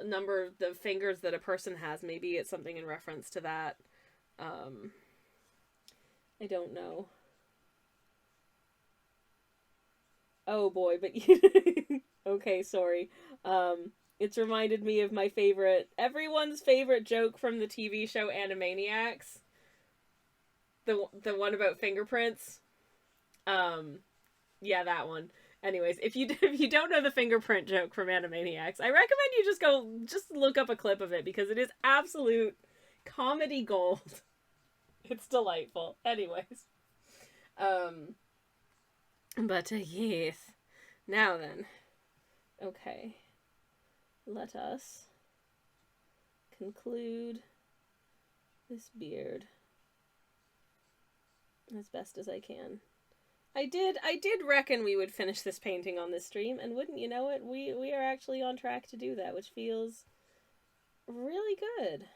number of the fingers that a person has. Maybe it's something in reference to that. I don't know. Oh boy, but okay, sorry. It's reminded me of everyone's favorite joke from the TV show Animaniacs. The one about fingerprints. Yeah, that one. Anyways, if you don't know the fingerprint joke from Animaniacs, I recommend you just look up a clip of it because it is absolute comedy gold. It's delightful. Anyways. But yes. Now then. Okay. Let us conclude this beard as best as I can. I did reckon we would finish this painting on this stream, and wouldn't you know it, we are actually on track to do that, which feels really good.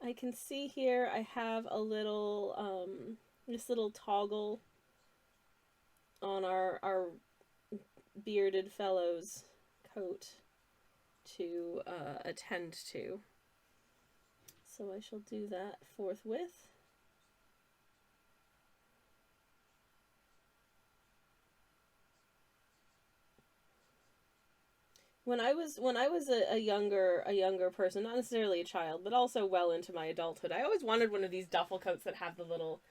I can see here I have a little, this little toggle on our bearded fellow's coat to attend to. So I shall do that forthwith. When I was a younger person, not necessarily a child, but also well into my adulthood, I always wanted one of these duffel coats that have the little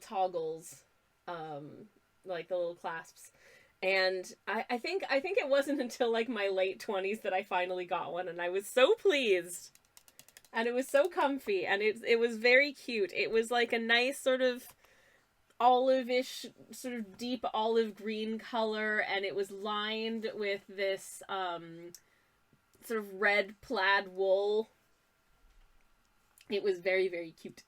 toggles, like the little clasps. And I think it wasn't until like my late 20s that I finally got one, and I was so pleased. And it was so comfy, and it was very cute. It was like a nice sort of olive-ish, sort of deep olive green color, and it was lined with this sort of red plaid wool. It was very, very cute.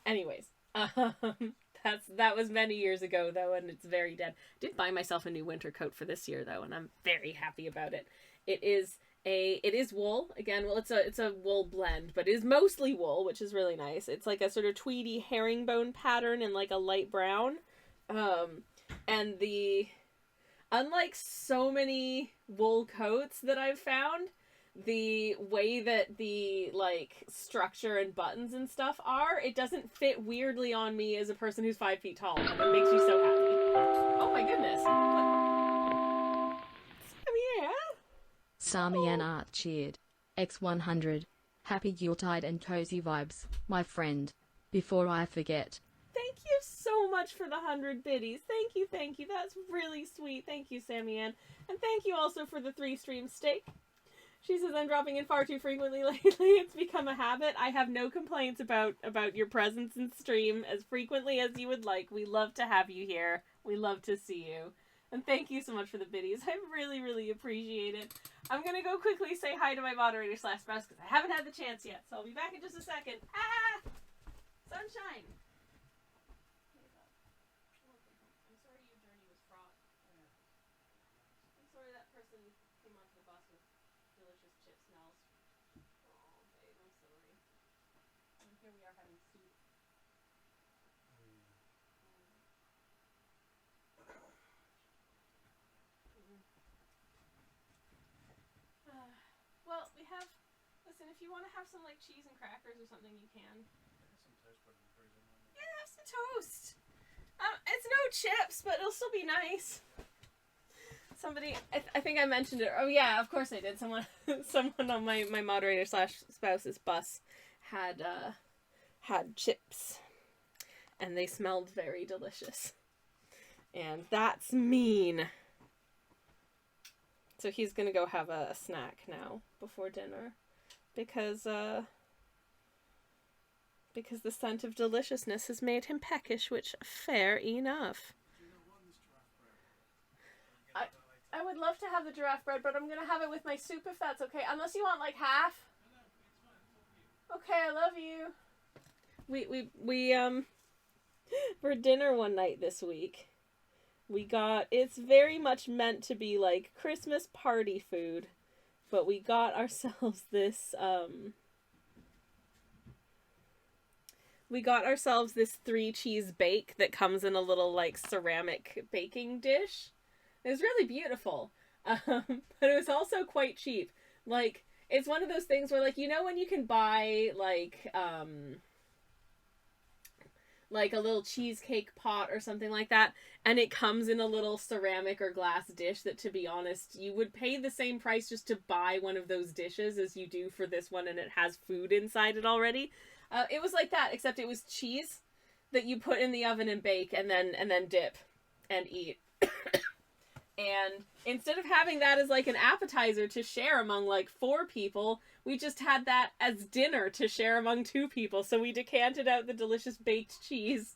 Anyways, that was many years ago though, and it's very dead. I did buy myself a new winter coat for this year though, and I'm very happy about it. It is wool again. Well, it's a wool blend, but it is mostly wool, which is really nice. It's like a sort of tweedy herringbone pattern in like a light brown, and unlike so many wool coats that I've found, the way that the like structure and buttons and stuff are, it doesn't fit weirdly on me as a person who's 5 feet tall, and it makes me so happy. Oh my goodness. Yeah. Samian Art cheered. X100. Happy Yuletide and cozy vibes, my friend. Before I forget. Thank you so much for the 100 biddies. Thank you. That's really sweet. Thank you, Sammy Ann. And thank you also for the 3-stream steak. She says, I'm dropping in far too frequently lately. It's become a habit. I have no complaints about your presence in stream as frequently as you would like. We love to have you here. We love to see you. And thank you so much for the biddies. I really, really appreciate it. I'm going to go quickly say hi to my moderator / spouse because I haven't had the chance yet. So I'll be back in just a second. Ah! Sunshine! I'm sorry your journey was fraught. I'm sorry that person came onto the bus with delicious chip smells. Oh, babe, I'm sorry. And here we are having soup. Well, we have... Listen, if you want to have some, like, cheese and crackers or something, you can. I got some toast bread in the freezer. Yeah, have some toast. It's no chips, but it'll still be nice. Somebody... I think I mentioned it. Oh, yeah, of course I did. Someone on my moderator / spouse's bus had chips. And they smelled very delicious. And that's mean. So he's gonna go have a snack now before dinner, because because the scent of deliciousness has made him peckish, which fair enough. I would love to have the giraffe bread, but I'm gonna have it with my soup if that's okay. Unless you want like half. Okay, I love you. We for dinner one night this week, it's very much meant to be like Christmas party food, but we got ourselves this 3-cheese bake that comes in a little like ceramic baking dish. It was really beautiful, but it was also quite cheap. Like, it's one of those things where, like, you know when you can buy, like a little cheesecake pot or something like that, and it comes in a little ceramic or glass dish that, to be honest, you would pay the same price just to buy one of those dishes as you do for this one, and it has food inside it already. It was like that, except it was cheese that you put in the oven and bake, and then dip and eat. And instead of having that as like an appetizer to share among like 4 people, we just had that as dinner to share among 2 people. So we decanted out the delicious baked cheese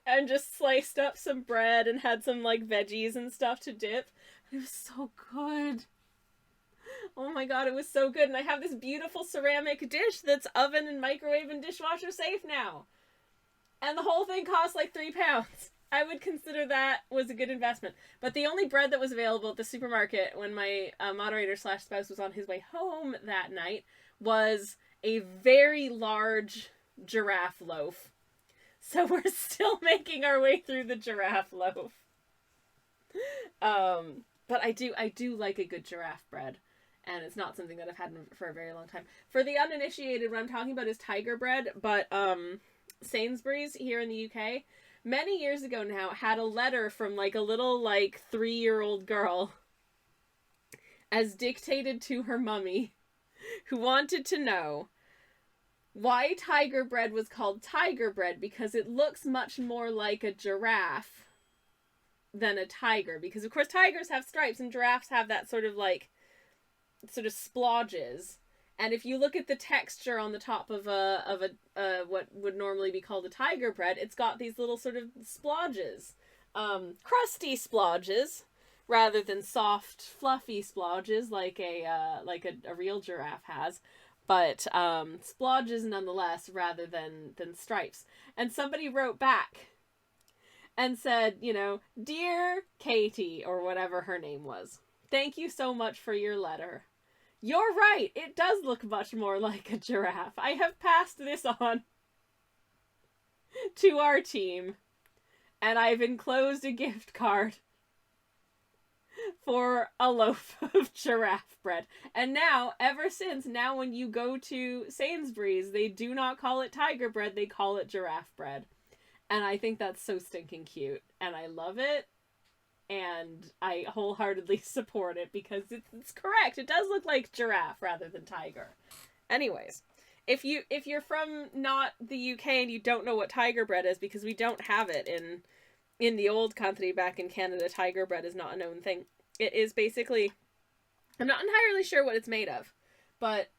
and just sliced up some bread and had some like veggies and stuff to dip. It was so good. Oh my god, it was so good. And I have this beautiful ceramic dish that's oven and microwave and dishwasher safe now. And the whole thing cost like £3. I would consider that was a good investment. But the only bread that was available at the supermarket when my moderator/spouse was on his way home that night was a very large giraffe loaf. So we're still making our way through the giraffe loaf. But I do like a good giraffe bread. And it's not something that I've had for a very long time. For the uninitiated, what I'm talking about is tiger bread. But Sainsbury's here in the UK, many years ago now, had a letter from like a little like 3-year-old girl as dictated to her mummy, who wanted to know why tiger bread was called tiger bread, because it looks much more like a giraffe than a tiger, because of course tigers have stripes and giraffes have that sort of splodges. And if you look at the texture on the top of what would normally be called a tiger bread, it's got these little sort of splodges. Crusty splodges, rather than soft, fluffy splodges like a real giraffe has. But splodges nonetheless, rather than stripes. And somebody wrote back and said, "Dear Katie," or whatever her name was, "thank you so much for your letter. You're right, it does look much more like a giraffe. I have passed this on to our team, and I've enclosed a gift card for a loaf of giraffe bread." And now, ever since, when you go to Sainsbury's, they do not call it tiger bread, they call it giraffe bread. And I think that's so stinking cute, and I love it. And I wholeheartedly support it because it's correct. It does look like giraffe rather than tiger. Anyways, if you're from not the UK and you don't know what tiger bread is, because we don't have it in the old country back in Canada, tiger bread is not a known thing. It is basically, I'm not entirely sure what it's made of, but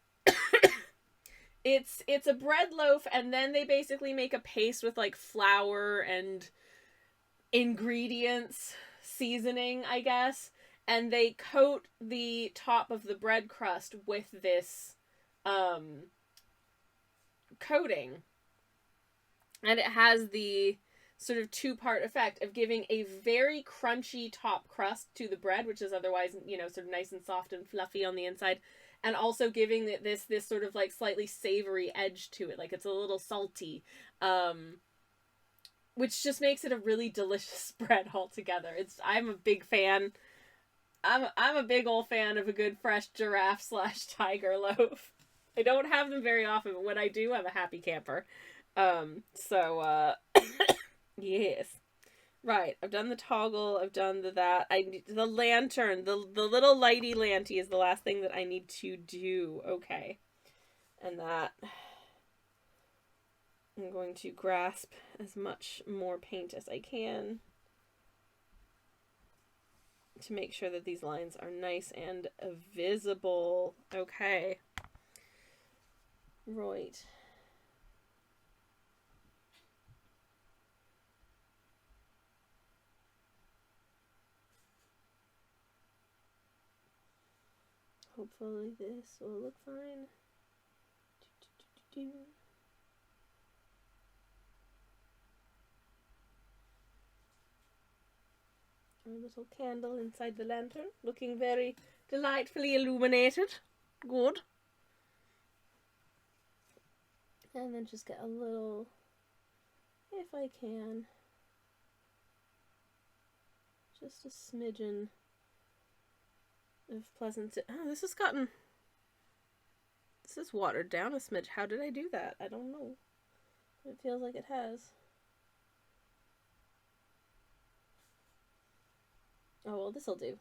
it's a bread loaf, and then they basically make a paste with like flour and ingredients, seasoning, I guess, and they coat the top of the bread crust with this coating, and it has the sort of 2-part effect of giving a very crunchy top crust to the bread, which is otherwise sort of nice and soft and fluffy on the inside, and also giving this sort of like slightly savory edge to it, like it's a little salty, which just makes it a really delicious bread altogether. I'm a big fan. I'm a big old fan of a good fresh giraffe/tiger loaf. I don't have them very often, but when I do, I'm a happy camper. Yes. Right, I've done the toggle, I've done that. I need the lantern, the little lighty lanty is the last thing that I need to do. Okay. And that, I'm going to grasp as much more paint as I can to make sure that these lines are nice and visible. Okay. Right. hopefully this will look fine. Our little candle inside the lantern, looking very delightfully illuminated. Good. And then just get a little, if I can, just a smidgen of pleasant. Oh, this has gotten. This is watered down a smidge. How did I do that? I don't know. It feels like it has. Oh, well, this'll do.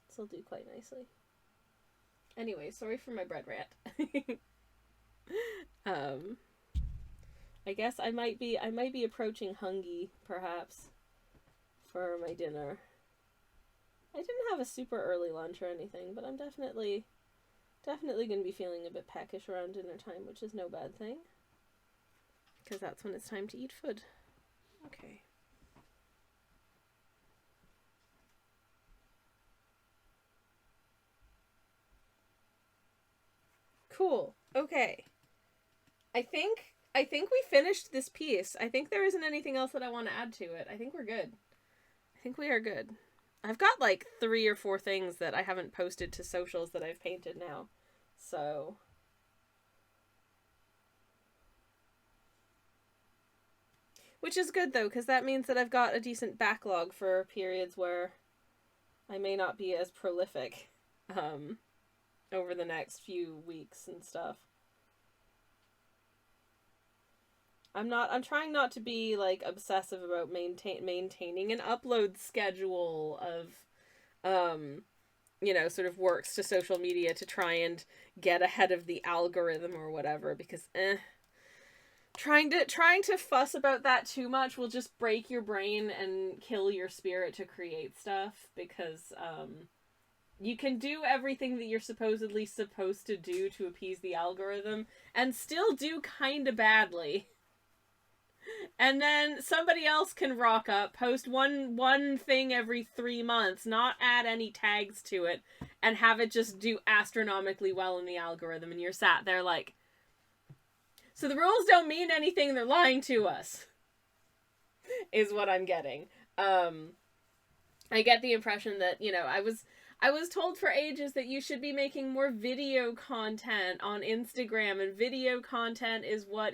This'll do quite nicely. Anyway, sorry for my bread rant. I guess I might be approaching hungry, perhaps, for my dinner. I didn't have a super early lunch or anything, but I'm definitely going to be feeling a bit peckish around dinner time, which is no bad thing. Because that's when it's time to eat food. Okay. Cool. Okay. I think we finished this piece. I think there isn't anything else that I want to add to it. I think we're good. I think we are good. I've got like 3 or 4 things that I haven't posted to socials that I've painted now. So which is good though, because that means that I've got a decent backlog for periods where I may not be as prolific over the next few weeks and stuff. I'm trying not to be like obsessive about maintaining an upload schedule of sort of works to social media to try and get ahead of the algorithm or whatever, because trying to fuss about that too much will just break your brain and kill your spirit to create stuff, because you can do everything that you're supposedly supposed to do to appease the algorithm and still do kind of badly. And then somebody else can rock up, post one thing every 3 months, not add any tags to it, and have it just do astronomically well in the algorithm, and you're sat there like, so the rules don't mean anything, they're lying to us, is what I'm getting. I get the impression that, I was told for ages that you should be making more video content on Instagram, and video content is what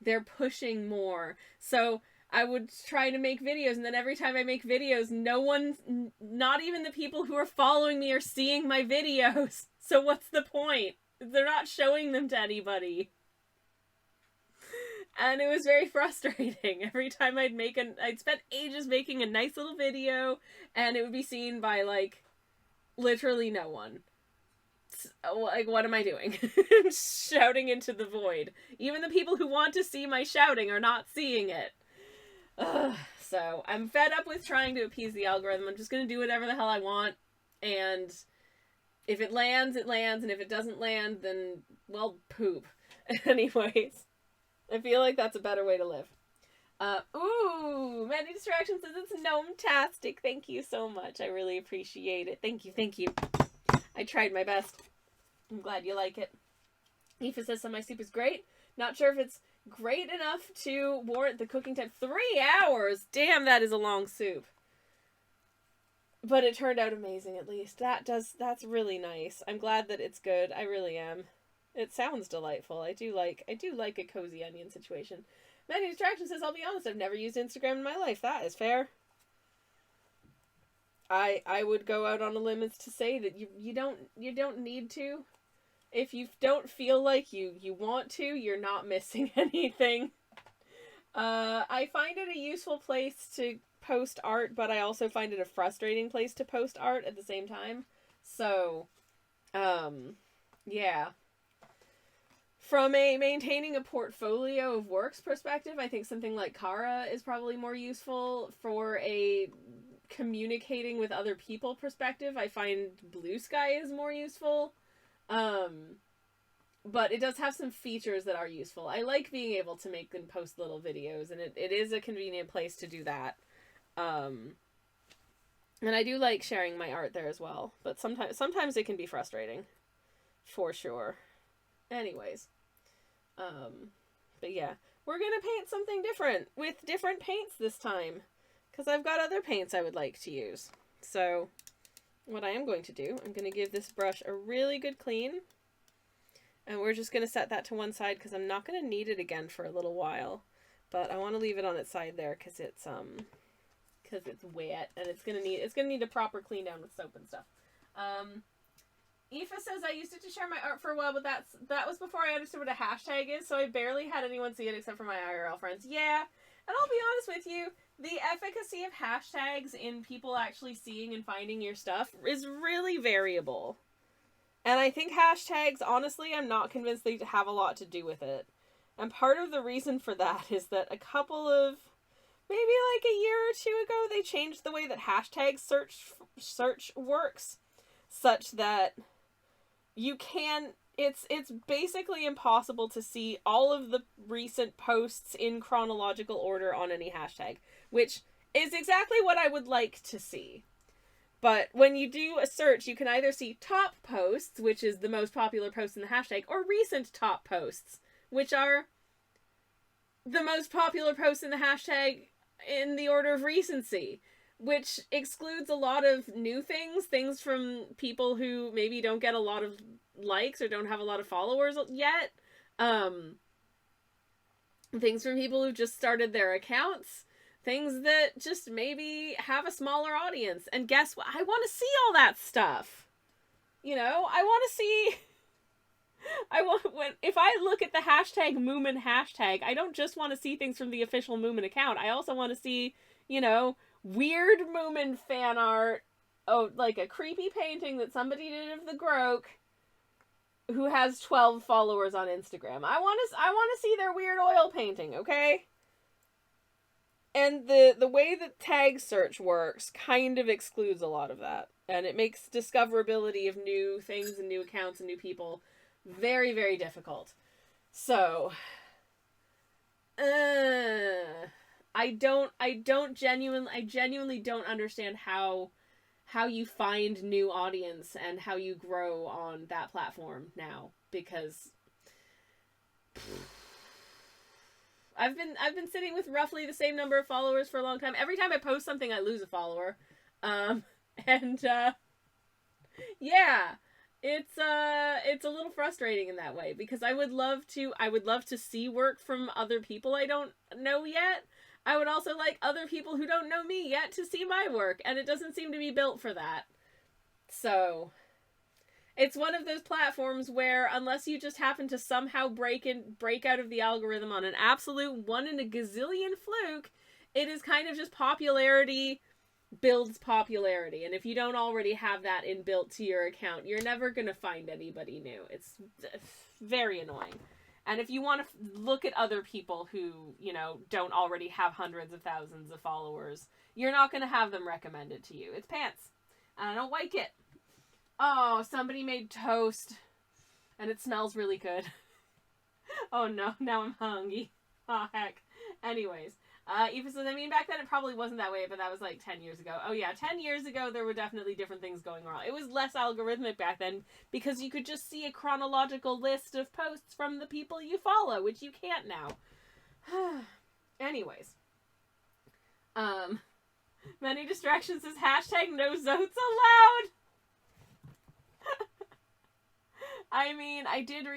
they're pushing more. So I would try to make videos, and then every time I make videos, no one, not even the people who are following me, are seeing my videos. So what's the point? They're not showing them to anybody. And it was very frustrating. Every time I'd spent ages making a nice little video, and it would be seen by, like, literally no one. Like, what am I doing? Shouting into the void. Even the people who want to see my shouting are not seeing it. So, I'm fed up with trying to appease the algorithm. I'm just gonna do whatever the hell I want. And if it lands, it lands. And if it doesn't land, then, well, poop. Anyways. I feel like that's a better way to live. Ooh, Many Distractions says it's gnome-tastic. Thank you so much. I really appreciate it. Thank you. I tried my best. I'm glad you like it. Aoife says my soup is great. Not sure if it's great enough to warrant the cooking time. 3 hours! Damn, that is a long soup. But it turned out amazing, at least. That's really nice. I'm glad that it's good. I really am. It sounds delightful. I do like a cozy onion situation. Many Distractions says, I'll be honest, I've never used Instagram in my life. That is fair. I would go out on a limb to say that you don't need to. If you don't feel like you want to, you're not missing anything. I find it a useful place to post art, but I also find it a frustrating place to post art at the same time. So, yeah. From a maintaining a portfolio of works perspective, I think something like Kara is probably more useful. For a communicating with other people perspective, I find Blue Sky is more useful. But it does have some features that are useful. I like being able to make and post little videos, and it is a convenient place to do that. And I do like sharing my art there as well, but sometimes it can be frustrating, for sure. Anyways, but yeah, we're gonna paint something different with different paints this time, because I've got other paints I would like to use. So what I am going to do, I'm going to give this brush a really good clean, and we're just going to set that to one side because I'm not going to need it again for a little while, but I want to leave it on its side there because it's wet and it's going to need a proper clean down with soap and stuff. Aoife says, I used it to share my art for a while, but that was before I understood what a hashtag is, so I barely had anyone see it except for my IRL friends. Yeah, and I'll be honest with you, the efficacy of hashtags in people actually seeing and finding your stuff is really variable. And I think hashtags, honestly, I'm not convinced they have a lot to do with it. And part of the reason for that is that a couple of, maybe like a year or two ago, they changed the way that hashtag search works, such that you can, it's basically impossible to see all of the recent posts in chronological order on any hashtag, which is exactly what I would like to see. But when you do a search, you can either see top posts, which is the most popular post in the hashtag, or recent top posts, which are the most popular posts in the hashtag in the order of recency, which excludes a lot of new things from people who maybe don't get a lot of likes or don't have a lot of followers yet. Things from people who just started their accounts. Things that just maybe have a smaller audience. And guess what? I want to see all that stuff. You know, I want to see... if I look at the hashtag Moomin hashtag, I don't just want to see things from the official Moomin account. I also want to see, you know, weird Moomin fan art. Oh, like a creepy painting that somebody did of the Groke who has 12 followers on Instagram. I want to see their weird oil painting, okay? And the way that tag search works kind of excludes a lot of that. And it makes discoverability of new things and new accounts and new people very, very difficult. So, I genuinely don't understand how you find new audience and how you grow on that platform now, because I've been sitting with roughly the same number of followers for a long time. Every time I post something, I lose a follower. Yeah, it's a little frustrating in that way, because I would love to see work from other people I don't know yet. I would also like other people who don't know me yet to see my work, and it doesn't seem to be built for that. So, it's one of those platforms where, unless you just happen to somehow break out of the algorithm on an absolute one in a gazillion fluke, it is kind of just popularity builds popularity. And if you don't already have that inbuilt to your account, you're never going to find anybody new. It's very annoying. And if you want to look at other people who, you know, don't already have hundreds of thousands of followers, you're not going to have them recommended to you. It's pants. And I don't like it. Oh, somebody made toast. And it smells really good. Oh no, now I'm hungry. Oh heck. Anyways. Eva says, I mean, back then it probably wasn't that way, but that was like 10 years ago. Oh yeah, 10 years ago there were definitely different things going on. It was less algorithmic back then, because you could just see a chronological list of posts from the people you follow, which you can't now. Anyways. Many distractions says, hashtag no zotes allowed! I mean, I did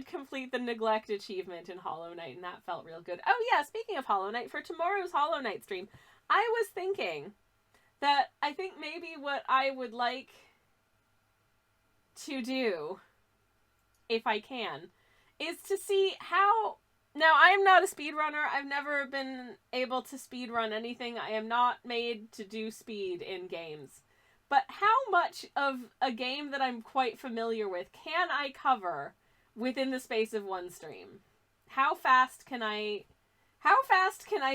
complete the neglect achievement in Hollow Knight, and that felt real good. Oh yeah, speaking of Hollow Knight, for tomorrow's Hollow Knight stream, I was thinking that I think maybe what I would like to do, if I can, is to see how... Now, I am not a speedrunner. I've never been able to speedrun anything. I am not made to do speed in games. But how much of a game that I'm quite familiar with can I cover within the space of one stream? How fast can I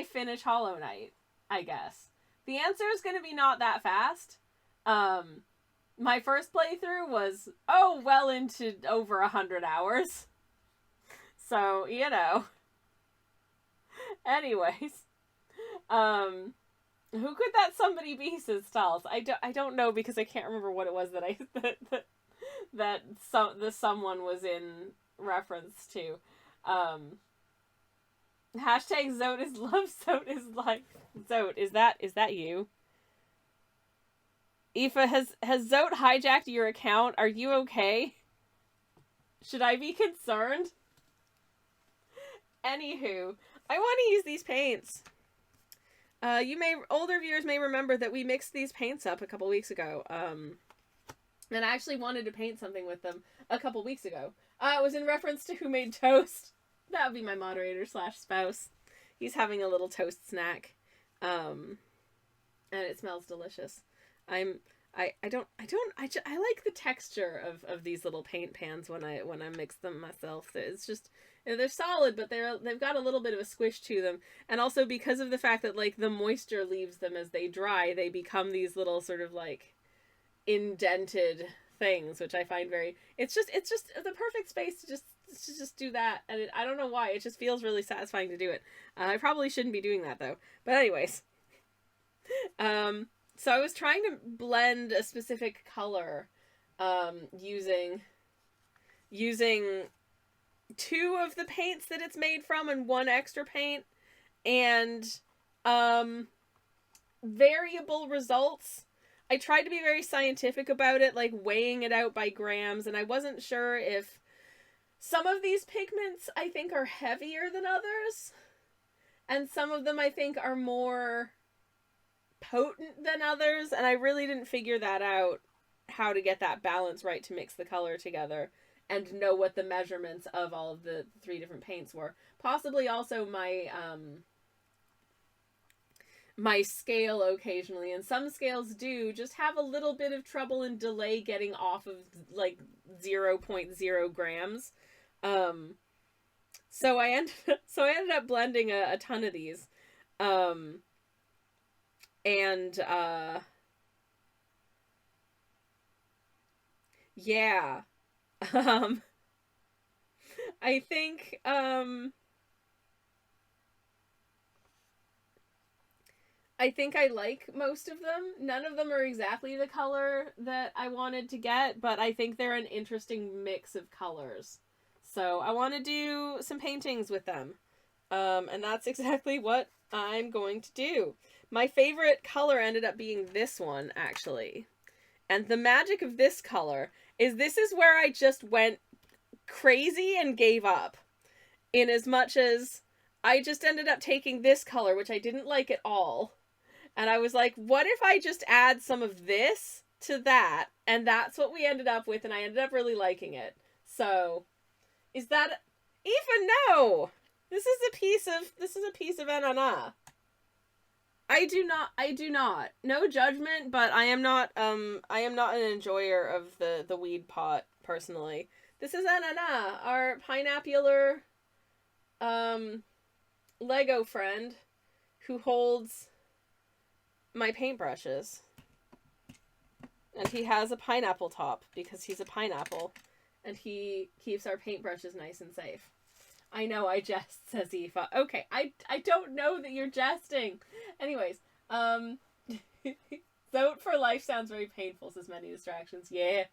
finish Hollow Knight, I guess? The answer is going to be not that fast. My first playthrough was, well into over 100 hours. So, you know. Anyways. Who could that somebody be, says Styles. I don't know because I can't remember what it was that the someone was in reference to. Hashtag Zote is love, Zote is life. Zote, is that you? Aoife, has Zote hijacked your account? Are you okay? Should I be concerned? Anywho, I want to use these paints. Older viewers may remember that we mixed these paints up a couple weeks ago. And I actually wanted to paint something with them a couple weeks ago. It was in reference to Who Made Toast. That would be my moderator / spouse. He's having a little toast snack. And it smells delicious. I like the texture of these little paint pans when I mix them myself. It's just, they're solid, but they've got a little bit of a squish to them. And also because of the fact that like the moisture leaves them as they dry, they become these little sort of like indented things, which I find it's just the perfect space to just do that. And I don't know why, it just feels really satisfying to do it. I probably shouldn't be doing that though. But anyways, so I was trying to blend a specific color, using 2 of the paints that it's made from and 1 extra paint, and variable results. I tried to be very scientific about it, like weighing it out by grams, and I wasn't sure if some of these pigments I think are heavier than others, and some of them I think are more potent than others, and I really didn't figure that out, how to get that balance right to mix the color together and know what the measurements of all of the 3 different paints were. Possibly also my scale occasionally, and some scales do just have a little bit of trouble and delay getting off of like 0.0 grams. So I ended up blending a ton of these. Yeah. I think, I like most of them. None of them are exactly the color that I wanted to get, but I think they're an interesting mix of colors. So I want to do some paintings with them. And that's exactly what I'm going to do. My favorite color ended up being this one, actually. And the magic of this color is this is where I just went crazy and gave up. In as much as I just ended up taking this color, which I didn't like at all. And I was like, what if I just add some of this to that? And that's what we ended up with, and I ended up really liking it. So, is that... Even no! This is a piece of ananas. I do not. No judgment, but I am not an enjoyer of the weed pot, personally. This is ananas, our pineappular, Lego friend, who holds my paintbrushes. And he has a pineapple top, because he's a pineapple, and he keeps our paintbrushes nice and safe. I know, I jest, says Aoife. Okay, I don't know that you're jesting. Anyways, Zote for life sounds very painful, says Many Distractions. Yeah.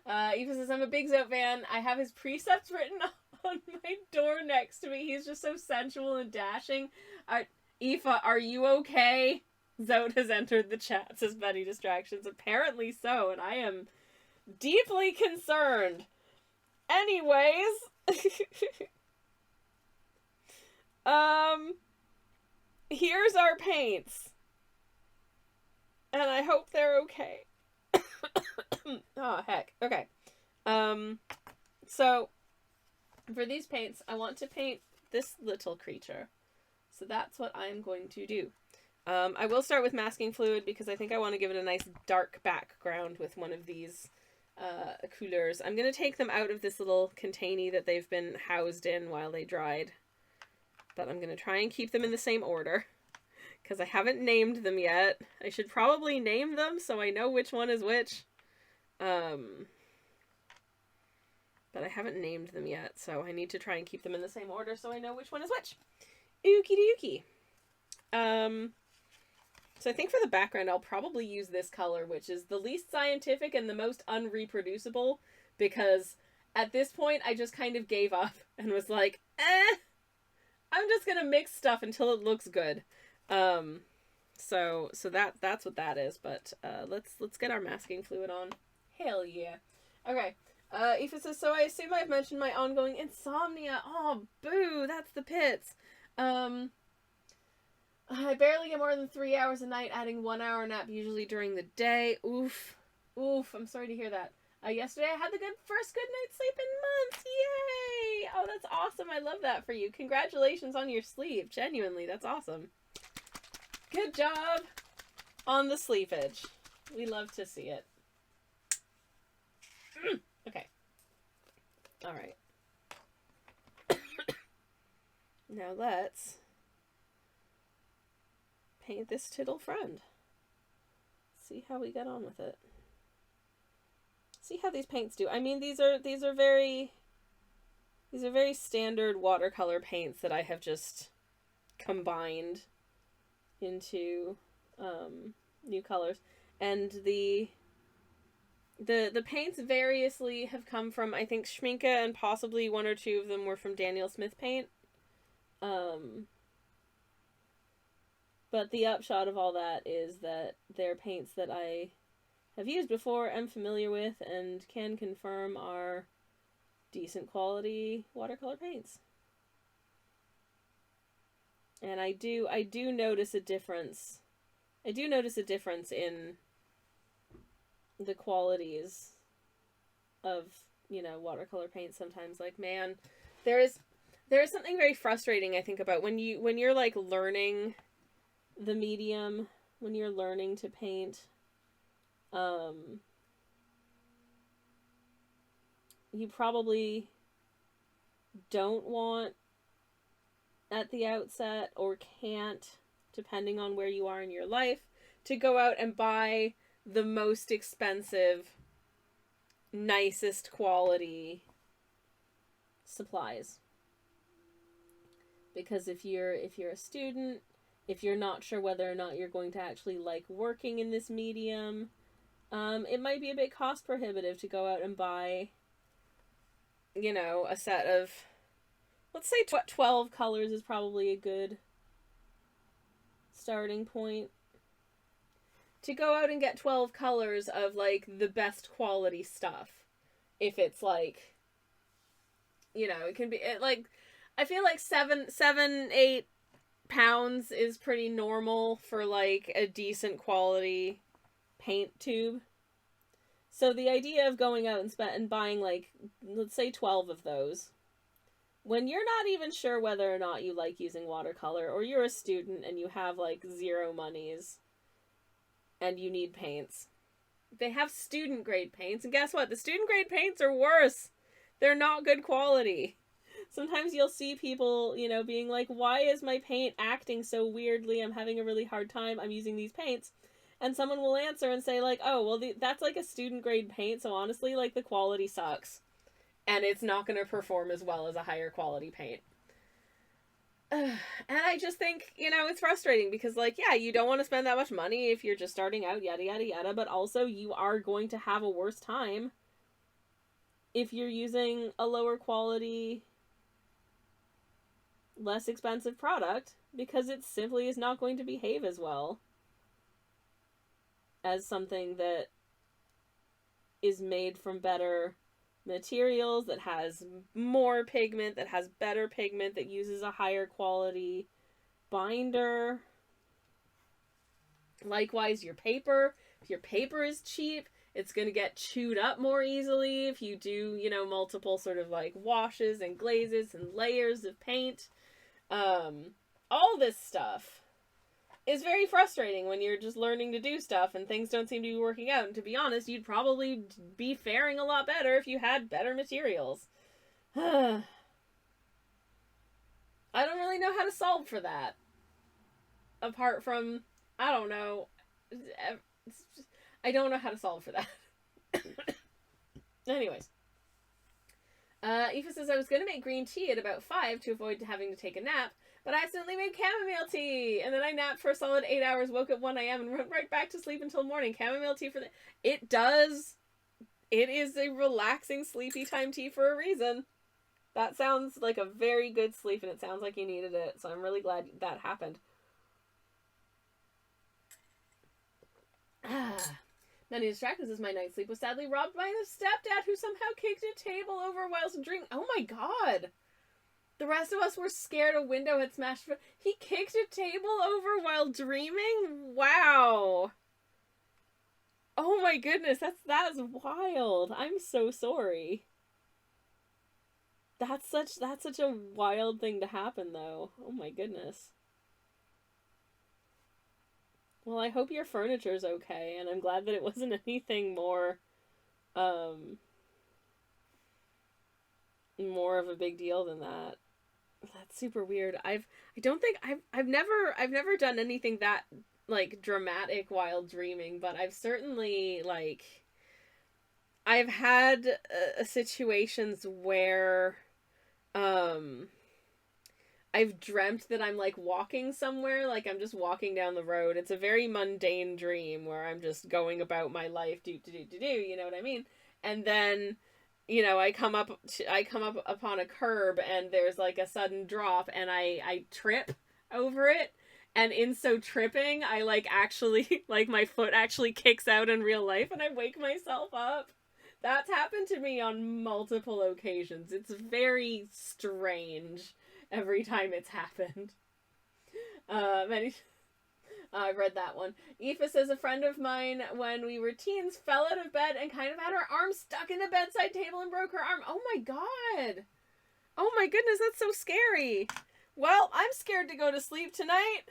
Aoife says, I'm a big Zote fan. I have his precepts written on my door next to me. He's just so sensual and dashing. Aoife, are you okay? Zote has entered the chat, says Many Distractions. Apparently so, and I am deeply concerned. Anyways... Here's our paints. And I hope they're okay. Oh, heck. Okay. So, for these paints, I want to paint this little creature. So that's what I'm going to do. I will start with masking fluid because I think I want to give it a nice dark background with one of these couleurs. I'm going to take them out of this little container that they've been housed in while they dried. But I'm going to try and keep them in the same order, because I haven't named them yet. I should probably name them so I know which one is which. But I haven't named them yet, so I need to try and keep them in the same order so I know which one is which. Okie dokie. So I think for the background, I'll probably use this color, which is the least scientific and the most unreproducible, because at this point, I just kind of gave up and was like, I'm just gonna mix stuff until it looks good. So that's what that is. But let's get our masking fluid on. Hell yeah. Okay. Aoife says, so I assume I've mentioned my ongoing insomnia. Oh, boo, that's the pits. I barely get more than 3 hours a night, adding 1 hour nap usually during the day. Oof. I'm sorry to hear that. Yesterday I had the first good night's sleep in months. Yay! Oh, that's awesome. I love that for you. Congratulations on your sleep. Genuinely, that's awesome. Good job on the sleepage. We love to see it. Okay. All right. Now let's paint this tittle friend. See how we get on with it. See how these paints do. I mean, these are very standard watercolor paints that I have just combined into new colors, and the paints variously have come from, I think, Schminke, and possibly 1 or 2 of them were from Daniel Smith Paint. But the upshot of all that is that they're paints that I have used before, am familiar with, and can confirm are decent quality watercolor paints. And I do notice a difference. I do notice a difference in the qualities of, watercolor paint sometimes. Like, man, there is something very frustrating, I think, about when you're like learning the medium, when you're learning to paint, you probably don't want at the outset, or can't, depending on where you are in your life, to go out and buy the most expensive, nicest quality supplies. Because if you're a student, if you're not sure whether or not you're going to actually like working in this medium, it might be a bit cost prohibitive to go out and buy, a set of, let's say 12 colors is probably a good starting point. To go out and get 12 colors of, like, the best quality stuff. If it's, like, it can be, I feel like 8 pounds is pretty normal for, like, a decent quality paint tube. So the idea of going out and buying, like, let's say 12 of those, when you're not even sure whether or not you like using watercolor, or you're a student and you have, like, zero monies, and you need paints, they have student grade paints, and guess what? The student grade paints are worse. They're not good quality. Sometimes you'll see people, being like, why is my paint acting so weirdly? I'm having a really hard time. I'm using these paints. And someone will answer and say, like, oh, well, that's like a student grade paint, so honestly, like, the quality sucks. And it's not going to perform as well as a higher quality paint. And I just think, it's frustrating because, like, yeah, you don't want to spend that much money if you're just starting out, yada, yada, yada, but also you are going to have a worse time if you're using a lower quality, less expensive product, because it simply is not going to behave as well as something that is made from better materials, that has more pigment, that has better pigment, that uses a higher quality binder. Likewise, your paper. If your paper is cheap, it's going to get chewed up more easily if you do, multiple sort of like washes and glazes and layers of paint. All this stuff is very frustrating when you're just learning to do stuff and things don't seem to be working out. And to be honest, you'd probably be faring a lot better if you had better materials. I don't really know how to solve for that. Apart from, I don't know. I don't know how to solve for that. Anyways. Aoife says, I was going to make green tea at about 5 to avoid having to take a nap, but I accidentally made chamomile tea, and then I napped for a solid 8 hours, woke at 1 a.m., and went right back to sleep until morning. Chamomile tea for the... It is a relaxing sleepy time tea for a reason. That sounds like a very good sleep, and it sounds like you needed it, so I'm really glad that happened. Many distractions as my night's sleep was sadly robbed by the stepdad who somehow kicked a table over whilst drinking. Oh my god! The rest of us were scared a window had smashed. He kicked a table over while dreaming? Wow. Oh my goodness, that's wild. I'm so sorry. That's such a wild thing to happen, though. Oh my goodness. Well, I hope your furniture's okay, and I'm glad that it wasn't anything more more of a big deal than that. That's super weird. I've never done anything that like dramatic while dreaming, but I've certainly like I've had situations where I've dreamt that I'm like walking somewhere, like I'm just walking down the road. It's a very mundane dream where I'm just going about my life, you know what I mean? And then I come up upon a curb and there's like a sudden drop and I trip over it, and in so tripping I like actually like my foot actually kicks out in real life and I wake myself up. That's happened to me on multiple occasions. It's very strange every time it's happened. I read that one. Aoife says, a friend of mine, when we were teens, fell out of bed and kind of had her arm stuck in the bedside table and broke her arm. Oh my god. Oh my goodness, that's so scary. Well, I'm scared to go to sleep tonight.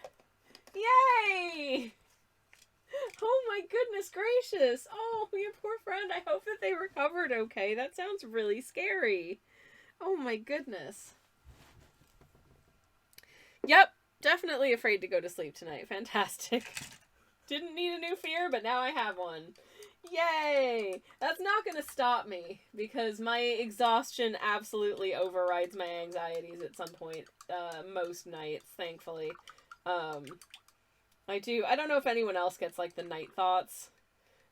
Yay! Oh my goodness gracious. Oh, your poor friend. I hope that they recovered okay. That sounds really scary. Oh my goodness. Yep, definitely afraid to go to sleep tonight. Fantastic. Didn't need a new fear, but now I have one. Yay! That's not going to stop me, because my exhaustion absolutely overrides my anxieties at some point, most nights, thankfully. I don't know if anyone else gets, like, the night thoughts,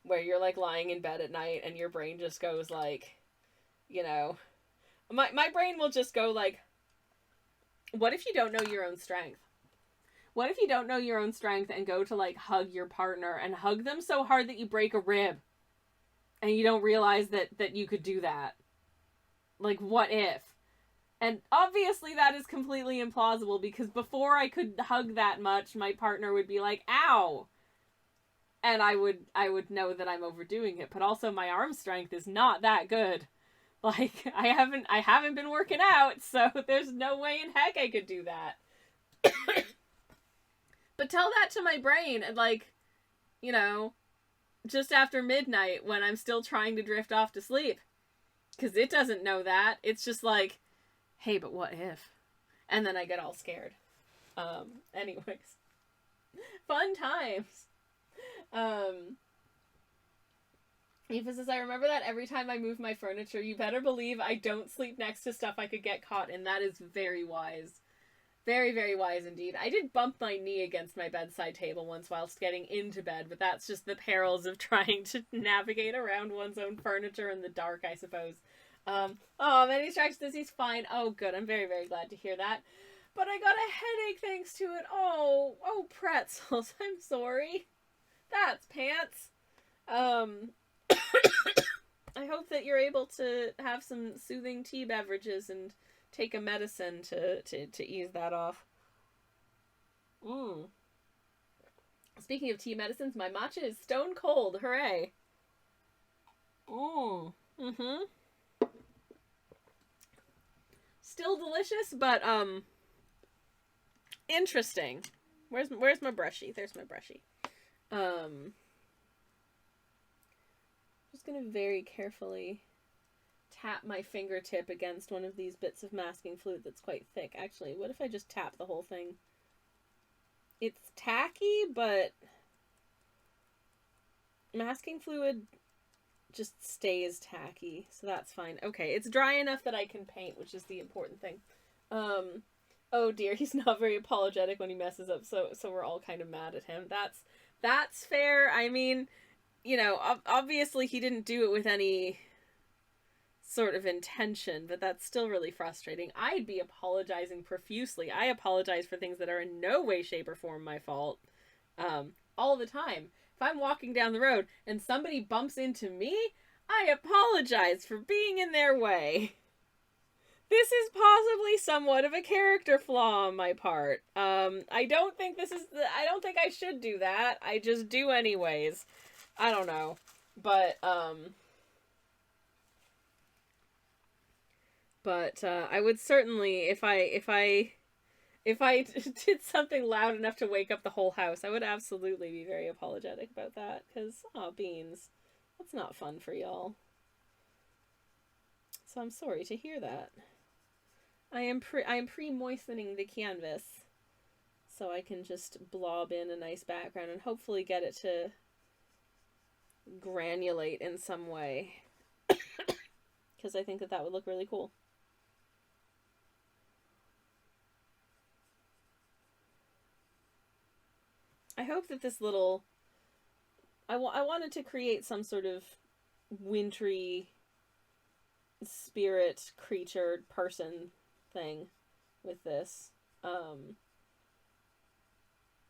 where you're, like, lying in bed at night, and your brain just goes, like, my brain will just go, like, what if you don't know your own strength? What if you don't know your own strength and go to, like, hug your partner and hug them so hard that you break a rib? And you don't realize that you could do that. Like, what if? And obviously that is completely implausible, because before I could hug that much, my partner would be like, ow! And I would know that I'm overdoing it. But also my arm strength is not that good. Like, I haven't been working out, so there's no way in heck I could do that. But tell that to my brain, and like, just after midnight when I'm still trying to drift off to sleep. Because it doesn't know that. It's just like, hey, but what if? And then I get all scared. Anyways. Fun times. Eva says, I remember that every time I move my furniture, you better believe I don't sleep next to stuff I could get caught in. That is very wise. Very, very wise indeed. I did bump my knee against my bedside table once whilst getting into bed, but that's just the perils of trying to navigate around one's own furniture in the dark, I suppose. Many strikes says he's fine. Oh, good. I'm very, very glad to hear that. But I got a headache thanks to it. Oh, pretzels. I'm sorry. That's pants. I hope that you're able to have some soothing tea beverages and take a medicine to ease that off. Speaking of tea medicines, my matcha is stone cold. Hooray. Still delicious, but interesting. Where's my brushie? There's my brushie. Just gonna very carefully tap my fingertip against one of these bits of masking fluid that's quite thick. Actually, what if I just tap the whole thing? It's tacky, but masking fluid just stays tacky, so that's fine. Okay, it's dry enough that I can paint, which is the important thing. Oh dear, he's not very apologetic when he messes up, so we're all kind of mad at him. That's fair. I mean, you know, obviously he didn't do it with any sort of intention, but that's still really frustrating. I'd be apologizing profusely. I apologize for things that are in no way, shape, or form my fault, all the time. If I'm walking down the road and somebody bumps into me, I apologize for being in their way. This is possibly somewhat of a character flaw on my part. I don't think I don't think I should do that. I just do anyways. I don't know. But I would certainly, if I did something loud enough to wake up the whole house, I would absolutely be very apologetic about that. Because, oh, beans. That's not fun for y'all. So I'm sorry to hear that. I am pre-moistening the canvas so I can just blob in a nice background and hopefully get it to granulate in some way. Because I think that would look really cool. I hope that this little... I wanted to create some sort of wintry spirit, creature, person thing with this.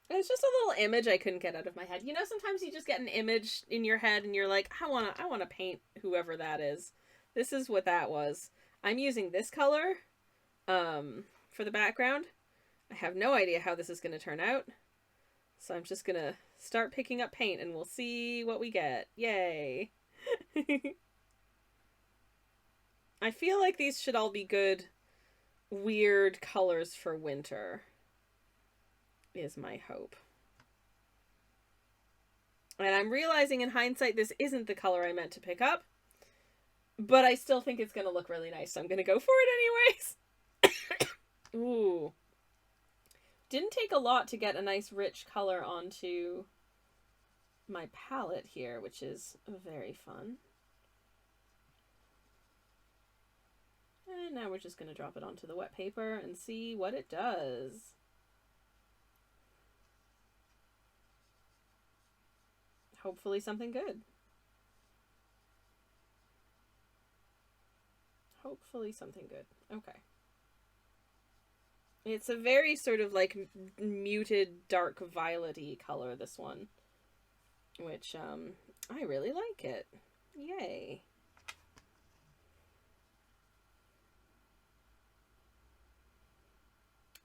It's just a little image I couldn't get out of my head. You know, sometimes you just get an image in your head and you're like, I wanna paint whoever that is. This is what that was. I'm using this color for the background. I have no idea how this is going to turn out. So I'm just going to start picking up paint and we'll see what we get. Yay! I feel like these should all be good, weird colors for winter, is my hope. And I'm realizing in hindsight this isn't the color I meant to pick up, but I still think it's going to look really nice, so I'm going to go for it anyways. Ooh. Didn't take a lot to get a nice rich color onto my palette here, which is very fun. And now we're just going to drop it onto the wet paper and see what it does. Hopefully something good. Hopefully something good. Okay. It's a very sort of like muted dark violet-y color, this one. Which, I really like it. Yay.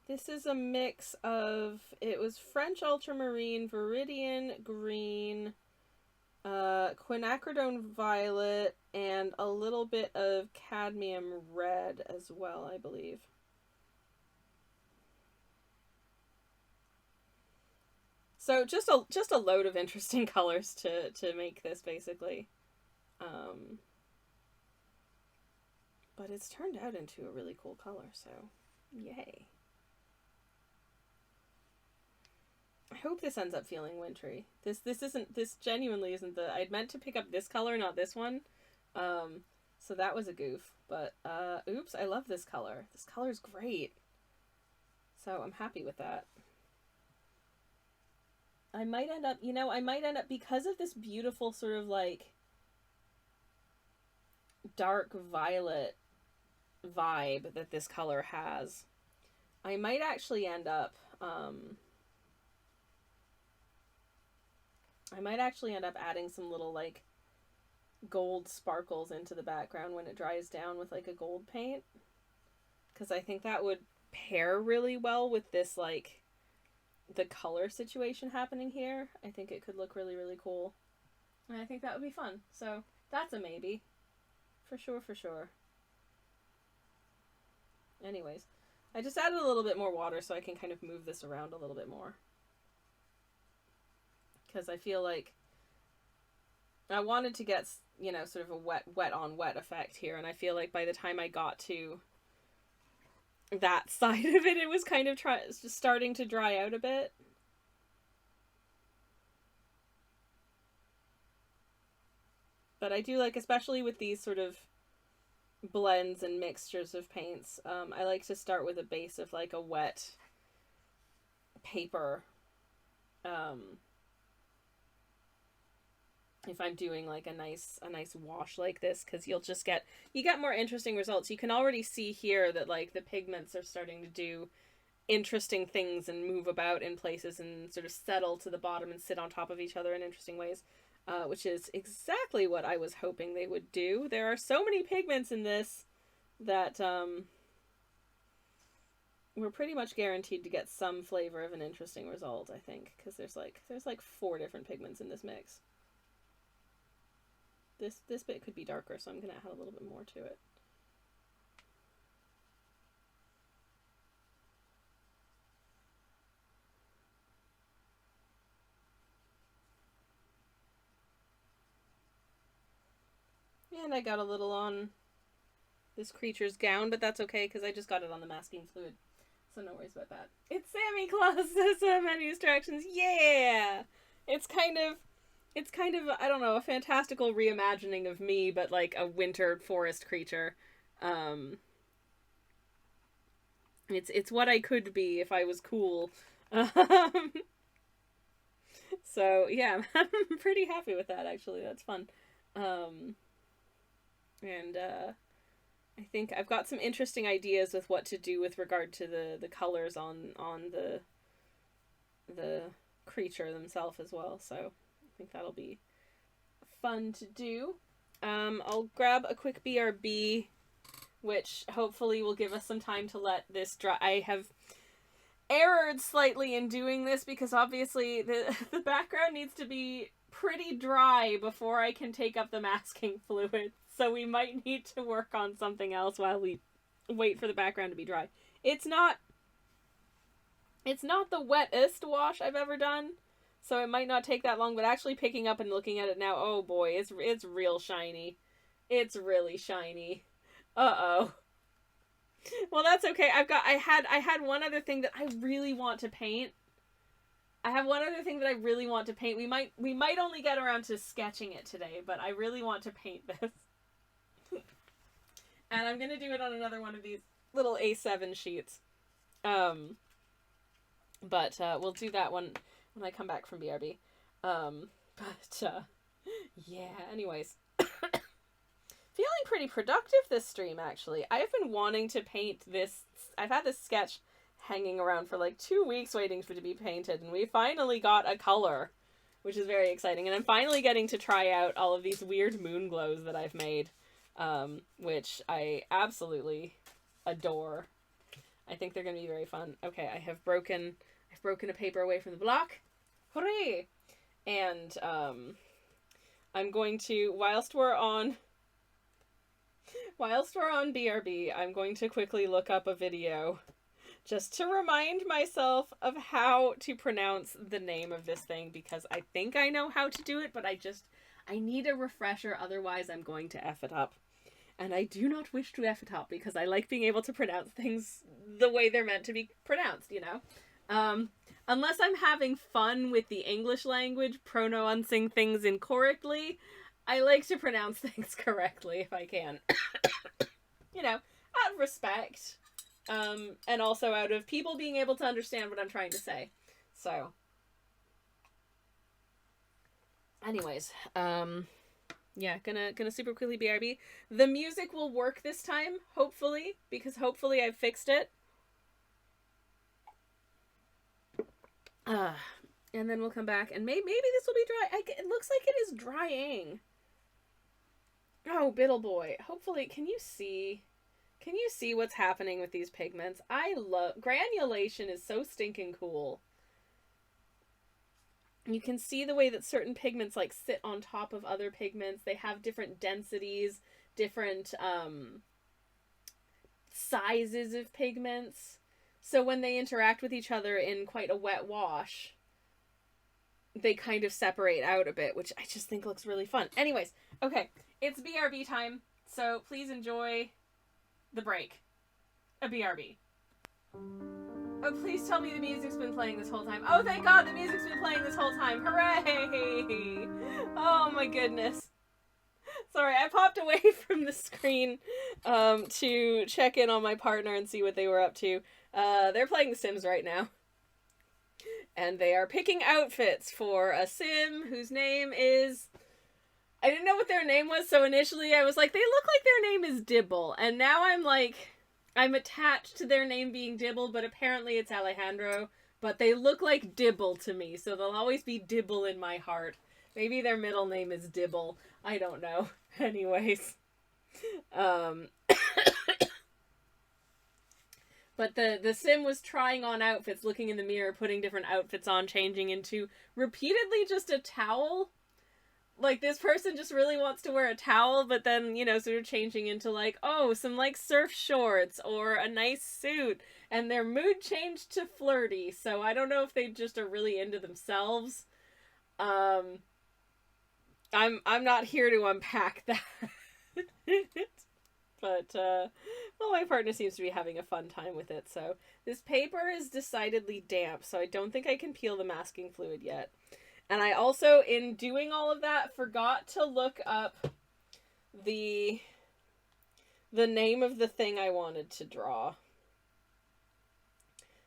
This is a mix of, it was French ultramarine, viridian green, quinacridone violet, and a little bit of cadmium red as well, I believe. So just a load of interesting colors to make this, basically. But it's turned out into a really cool color, so yay. I hope this ends up feeling wintry. This genuinely isn't the... I'd meant to pick up this color, not this one. So that was a goof. But, oops, I love this color. This color's great. So I'm happy with that. I might end up, you know, because of this beautiful sort of like dark violet vibe that this color has, I might actually end up, adding some little like gold sparkles into the background when it dries down with like a gold paint. Because I think that would pair really well with this like the color situation happening here. I think it could look really, really cool. And I think that would be fun. So that's a maybe. For sure, for sure. Anyways, I just added a little bit more water so I can kind of move this around a little bit more. Because I feel like I wanted to get, you know, sort of a wet on wet effect here. And I feel like by the time I got to that side of it, it was kind of just starting to dry out a bit. But I do like, especially with these sort of blends and mixtures of paints. I like to start with a base of like a wet paper. If I'm doing like a nice wash like this, because you get more interesting results. You can already see here that like the pigments are starting to do interesting things and move about in places and sort of settle to the bottom and sit on top of each other in interesting ways, which is exactly what I was hoping they would do. There are so many pigments in this that we're pretty much guaranteed to get some flavor of an interesting result, I think, because there's like 4 different pigments in this mix. This bit could be darker, so I'm going to add a little bit more to it. And I got a little on this creature's gown, but that's okay, because I just got it on the masking fluid. So no worries about that. It's Sammy Claus' menu directions. Yeah! It's kind of, I don't know, a fantastical reimagining of me, but like a winter forest creature. It's what I could be if I was cool. So yeah, I'm pretty happy with that, actually. That's fun. I think I've got some interesting ideas with what to do with regard to the colors on the creature themselves as well. So I think that'll be fun to do. I'll grab a quick BRB, which hopefully will give us some time to let this dry. I have erred slightly in doing this because obviously the background needs to be pretty dry before I can take up the masking fluid. So we might need to work on something else while we wait for the background to be dry. It's not the wettest wash I've ever done, so it might not take that long, but actually picking up and looking at it now, oh boy, it's real shiny. It's really shiny. Uh-oh. Well, that's okay. I had one other thing that I really want to paint. We might only get around to sketching it today, but I really want to paint this. And I'm going to do it on another one of these little A7 sheets. But we'll do that one when I come back from BRB. Yeah, anyways. Feeling pretty productive this stream, actually. I've been wanting to paint this. I've had this sketch hanging around for like 2 weeks waiting for it to be painted, and we finally got a color, which is very exciting. And I'm finally getting to try out all of these weird moon glows that I've made. Which I absolutely adore. I think they're going to be very fun. Okay, I've broken a paper away from the block. Hooray! And, I'm going to, whilst we're on BRB, I'm going to quickly look up a video just to remind myself of how to pronounce the name of this thing, because I think I know how to do it, but I need a refresher, otherwise I'm going to F it up. And I do not wish to F it up, because I like being able to pronounce things the way they're meant to be pronounced, you know? Unless I'm having fun with the English language, pronouncing things incorrectly, I like to pronounce things correctly if I can. You know, out of respect. And also out of people being able to understand what I'm trying to say. So. Anyways, yeah, gonna super quickly BRB. The music will work this time, hopefully, because hopefully I've fixed it. And then we'll come back, and maybe this will be dry. It looks like it is drying. Oh, Biddle Boy. Hopefully, can you see what's happening with these pigments? I love, granulation is so stinking cool. You can see the way that certain pigments like sit on top of other pigments. They have different densities, different sizes of pigments. So when they interact with each other in quite a wet wash, they kind of separate out a bit, which I just think looks really fun. Anyways, okay, it's BRB time, so please enjoy the break. A BRB. Oh, please tell me the music's been playing this whole time. Oh, thank God the music's been playing this whole time. Hooray! Oh my goodness. Sorry, I popped away from the screen to check in on my partner and see what they were up to. They're playing The Sims right now. And they are picking outfits for a Sim whose name is... I didn't know what their name was, so initially I was like, they look like their name is Dibble. And now I'm like, I'm attached to their name being Dibble, but apparently it's Alejandro. But they look like Dibble to me, so they'll always be Dibble in my heart. Maybe their middle name is Dibble. I don't know. Anyways. But the Sim was trying on outfits, looking in the mirror, putting different outfits on, changing into repeatedly just a towel. Like, this person just really wants to wear a towel, but then, you know, sort of changing into, like, oh, some, like, surf shorts or a nice suit. And their mood changed to flirty, so I don't know if they just are really into themselves. I'm not here to unpack that. But, well, my partner seems to be having a fun time with it, so. This paper is decidedly damp, so I don't think I can peel the masking fluid yet. And I also, in doing all of that, forgot to look up the name of the thing I wanted to draw.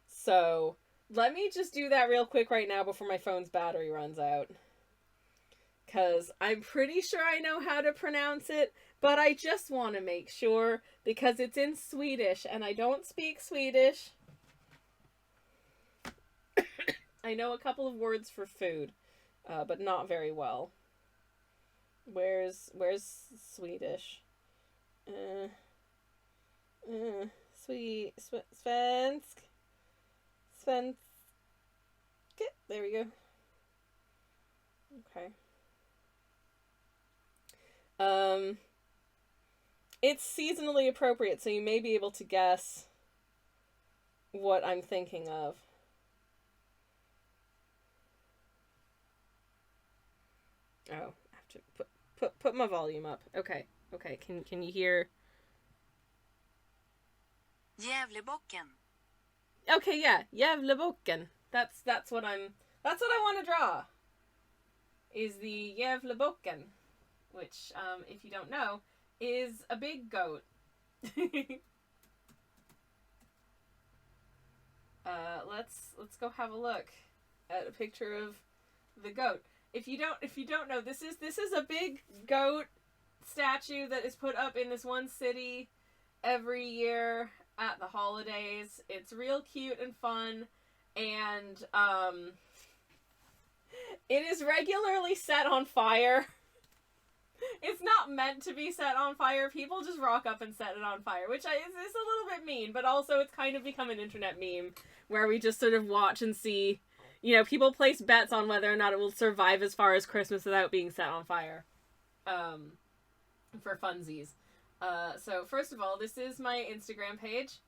So, let me just do that real quick right now before my phone's battery runs out. Because I'm pretty sure I know how to pronounce it, but I just want to make sure, because it's in Swedish, and I don't speak Swedish. I know a couple of words for food. But not very well. Where's Swedish? Svensk. There we go. Okay. It's seasonally appropriate, so you may be able to guess what I'm thinking of. Oh, I have to put my volume up. Okay. Can you hear? Gävlebocken. Okay, yeah, Gävlebocken. That's what I want to draw. Is the Gävlebocken, which, if you don't know, is a big goat. Let's go have a look at a picture of the goat. If you don't know, this is a big goat statue that is put up in this one city every year at the holidays. It's real cute and fun, and it is regularly set on fire. It's not meant to be set on fire. People just rock up and set it on fire, which is a little bit mean, but also it's kind of become an internet meme where we just sort of watch and see. You know, people place bets on whether or not it will survive as far as Christmas without being set on fire. For funsies. So, first of all, this is my Instagram page.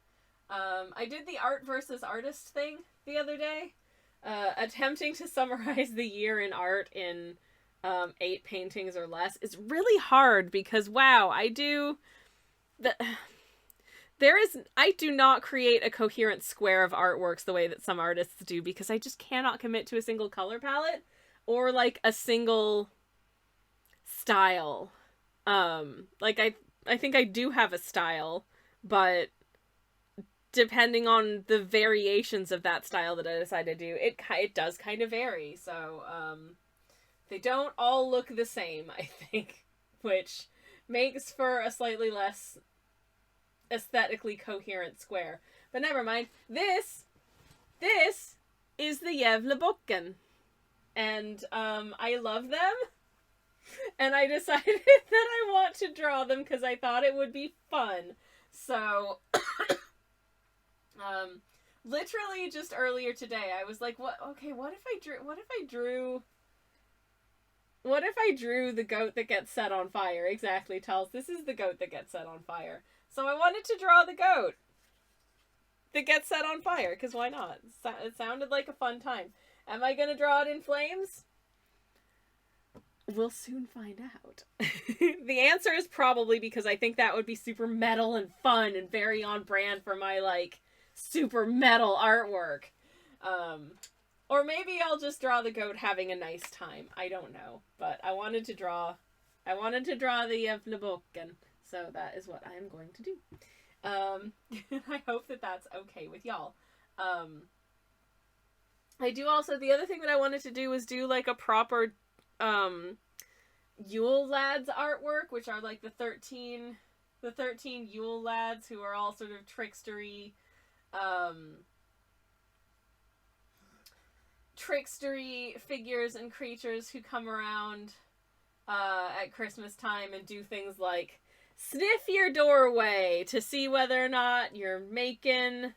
I did the art versus artist thing the other day. Attempting to summarize the year in art in 8 paintings or less. It's really hard because, wow, I do not create a coherent square of artworks the way that some artists do because I just cannot commit to a single color palette or like a single style. Like I think I do have a style, but depending on the variations of that style that I decide to do, it does kind of vary. So, they don't all look the same, I think, which makes for a slightly less aesthetically coherent square. But never mind. This is the Gävlebocken. And I love them. And I decided that I want to draw them because I thought it would be fun. So literally just earlier today I was like, what if I drew the goat that gets set on fire? Exactly, Tells. This is the goat that gets set on fire. So I wanted to draw the goat that gets set on fire, because why not? It sounded like a fun time. Am I going to draw it in flames? We'll soon find out. The answer is probably because I think that would be super metal and fun and very on brand for my, like, super metal artwork. Or maybe I'll just draw the goat having a nice time. I don't know. But I wanted to draw I wanted to draw the Jævlebokken, so that is what I am going to do. I hope that that's okay with y'all. I do also, the other thing that I wanted to do was do like a proper Yule lads artwork, which are like the 13 Yule lads who are all sort of trickstery figures and creatures who come around at Christmas time and do things like sniff your doorway to see whether or not you're making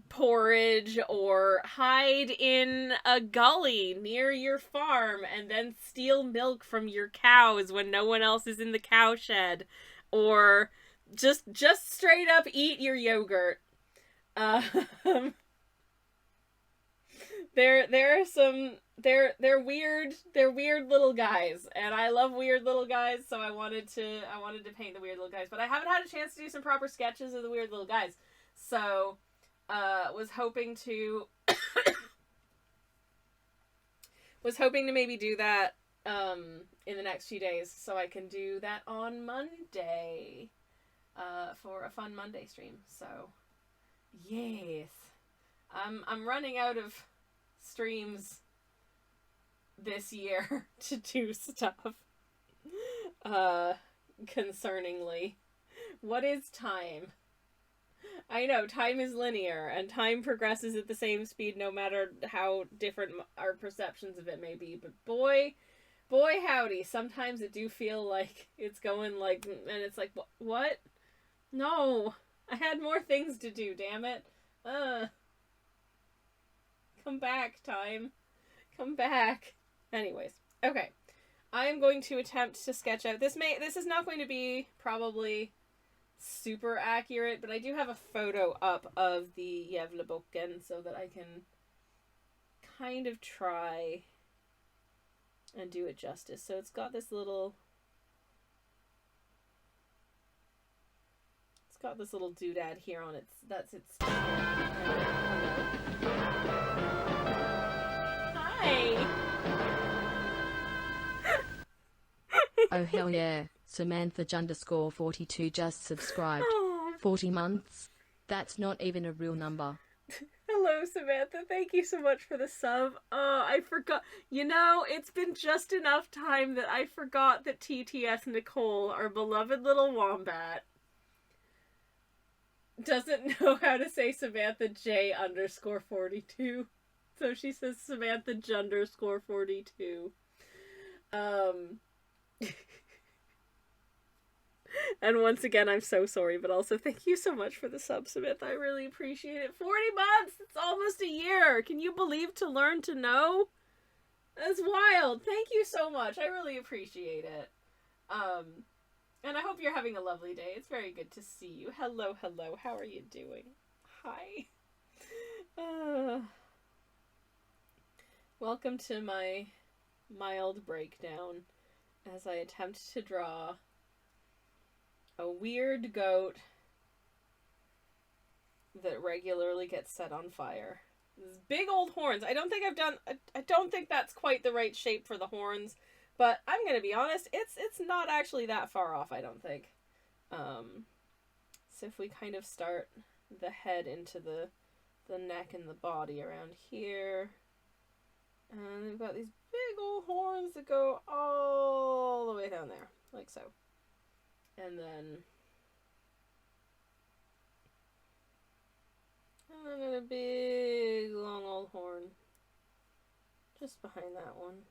porridge, or hide in a gully near your farm and then steal milk from your cows when no one else is in the cow shed, or just straight up eat your yogurt. They're weird little guys, and I love weird little guys, so I wanted to paint the weird little guys, but I haven't had a chance to do some proper sketches of the weird little guys. So was hoping to maybe do that in the next few days, so I can do that on Monday for a fun Monday stream. So yes, I'm running out of streams this year to do stuff. Concerningly, what is time? I know, time is linear, and time progresses at the same speed no matter how different our perceptions of it may be, but boy howdy, sometimes it do feel like it's going like, and it's like, what? No, I had more things to do, damn it. Come back, time. Come back. Anyways, okay. I am going to attempt to sketch out, this is not going to be probably super accurate, but I do have a photo up of the Jævlebokken so that I can kind of try and do it justice. So it's got this little doodad here on its, that's its. Hi. Oh hell yeah, Samantha_42 just subscribed. 40 months? That's not even a real number. Hello, Samantha. Thank you so much for the sub. Oh, I forgot. You know, it's been just enough time that I forgot that TTS Nicole, our beloved little wombat, doesn't know how to say Samantha J_42. So she says Samantha J_42. And once again, I'm so sorry, but also thank you so much for the sub, Samantha. I really appreciate it. 40 months! It's almost a year! Can you believe to learn to know? That's wild! Thank you so much. I really appreciate it. And I hope you're having a lovely day. It's very good to see you. Hello, hello. How are you doing? Hi. Welcome to my mild breakdown as I attempt to draw a weird goat that regularly gets set on fire. These big old horns. I don't think that's quite the right shape for the horns, but I'm gonna be honest, it's not actually that far off, I don't think. So if we kind of start the head into the neck and the body around here, and we've got these big old horns that go all the way down there, like so. And then a big long old horn just behind that one.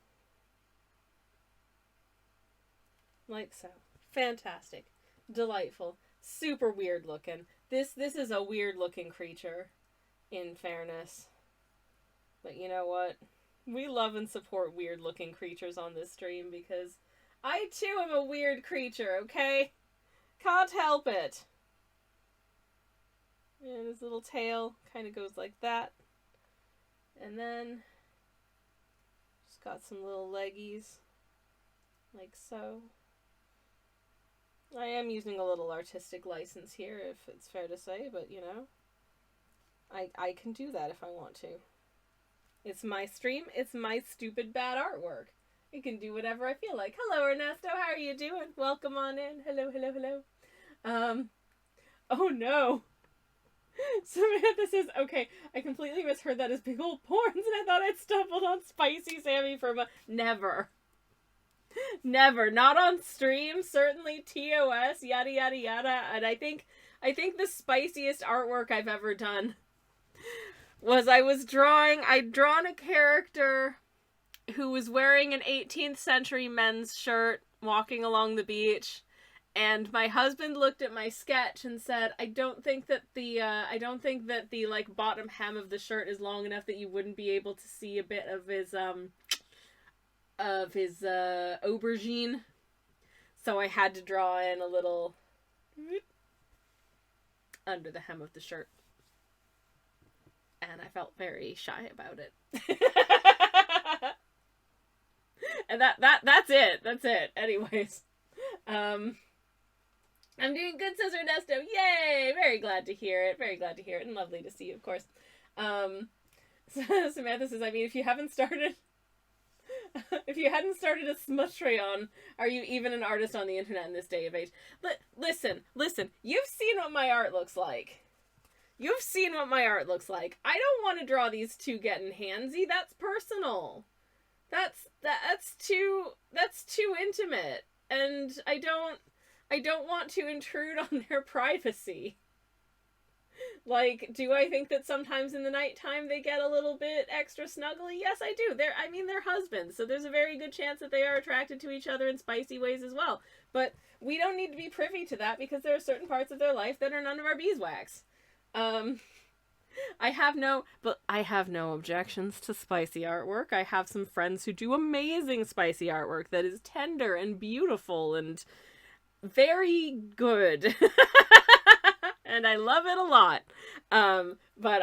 Like so. Fantastic. Delightful. Super weird looking. This is a weird looking creature, in fairness. But you know what? We love and support weird looking creatures on this stream because I too am a weird creature, okay? Can't help it. And his little tail kind of goes like that. And then just got some little leggies, like so. I am using a little artistic license here, if it's fair to say, but you know, I can do that if I want to. It's my stream, it's my stupid bad artwork. I can do whatever I feel like. Hello, Ernesto. How are you doing? Welcome on in. Hello, hello, hello. Oh no. Samantha says, okay, I completely misheard that as big old porns and I thought I'd stumbled on Spicy Sammy for Never. Never. Not on stream. Certainly TOS, yada, yada, yada. And I think the spiciest artwork I've ever done was I'd drawn a character who was wearing an 18th century men's shirt walking along the beach. And my husband looked at my sketch and said, I don't think that the like bottom hem of the shirt is long enough that you wouldn't be able to see a bit of his aubergine. So I had to draw in a little under the hem of the shirt. And I felt very shy about it. And that's it. That's it. Anyways. I'm doing good, says Ernesto. Yay! Very glad to hear it. Very glad to hear it. And lovely to see you, of course. Samantha says, I mean, if you hadn't started a Smutreon, are you even an artist on the internet in this day of age? Listen. You've seen what my art looks like. I don't want to draw these two getting handsy. That's personal. That's too intimate. And I don't want to intrude on their privacy. Like, do I think that sometimes in the nighttime they get a little bit extra snuggly? Yes, I do. They're husbands, so there's a very good chance that they are attracted to each other in spicy ways as well. But we don't need to be privy to that because there are certain parts of their life that are none of our beeswax. I have no objections to spicy artwork. I have some friends who do amazing spicy artwork that is tender and beautiful and very good. And I love it a lot. But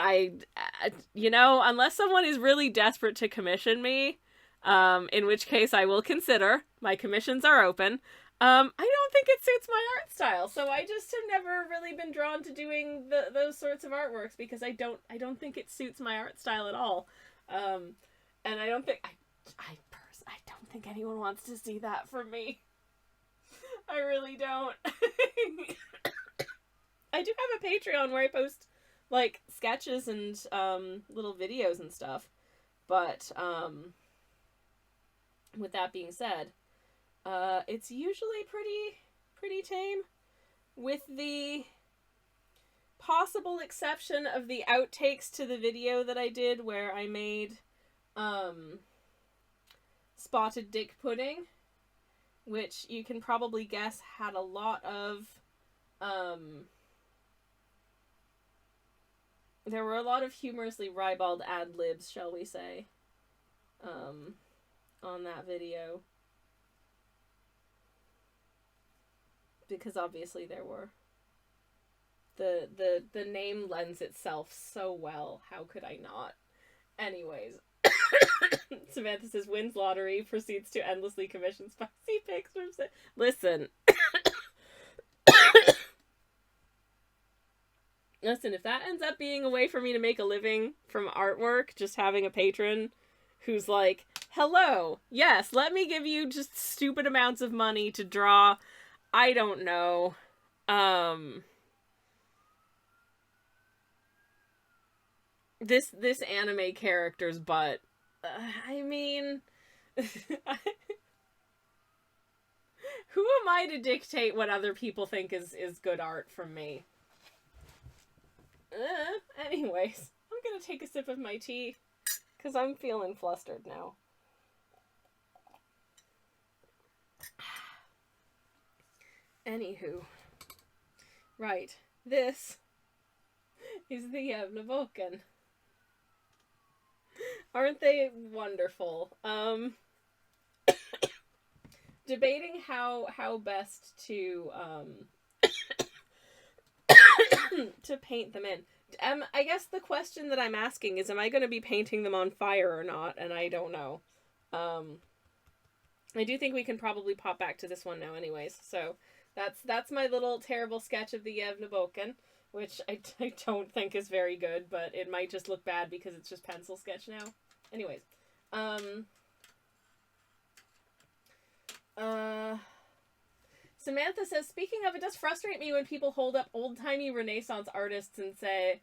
unless someone is really desperate to commission me, in which case I will consider. My commissions are open. I don't think it suits my art style, so I just have never really been drawn to doing those sorts of artworks because I don't think it suits my art style at all. And I don't think I don't think anyone wants to see that from me. I really don't. I do have a Patreon where I post like sketches and little videos and stuff, but with that being said, it's usually pretty tame, with the possible exception of the outtakes to the video that I did where I made spotted dick pudding, which you can probably guess had a lot of there were a lot of humorously ribald ad-libs, shall we say, on that video. Because obviously there were. The name lends itself so well. How could I not? Anyways. Samantha says, wins lottery, proceeds to endlessly commission spicy pics from... Listen. Listen, if that ends up being a way for me to make a living from artwork, just having a patron who's like, hello, yes, let me give you just stupid amounts of money to draw, I don't know, this anime character's butt. I mean, who am I to dictate what other people think is good art from me? Anyways, I'm gonna take a sip of my tea, because I'm feeling flustered now. Anywho. Right. This is the Yevlevoken. Aren't they wonderful? Debating how best to to paint them in. I guess the question that I'm asking is, am I going to be painting them on fire or not? And I don't know. I do think we can probably pop back to this one now anyways. So that's my little terrible sketch of the Yevlevoken, which I don't think is very good, but it might just look bad because it's just pencil sketch now. Anyways. Samantha says, speaking of, it does frustrate me when people hold up old-timey Renaissance artists and say,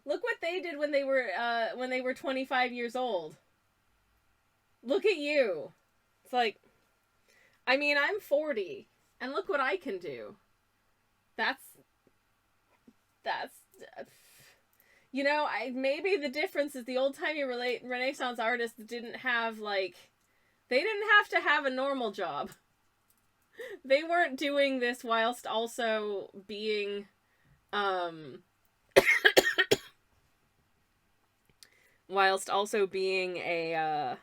look what they did when they were 25 years old. Look at you. It's like, I mean, I'm 40, and look what I can do. That's, you know, maybe the difference is the old-timey Renaissance artists didn't have, like, they didn't have to have a normal job. They weren't doing this whilst also being, whilst also being a,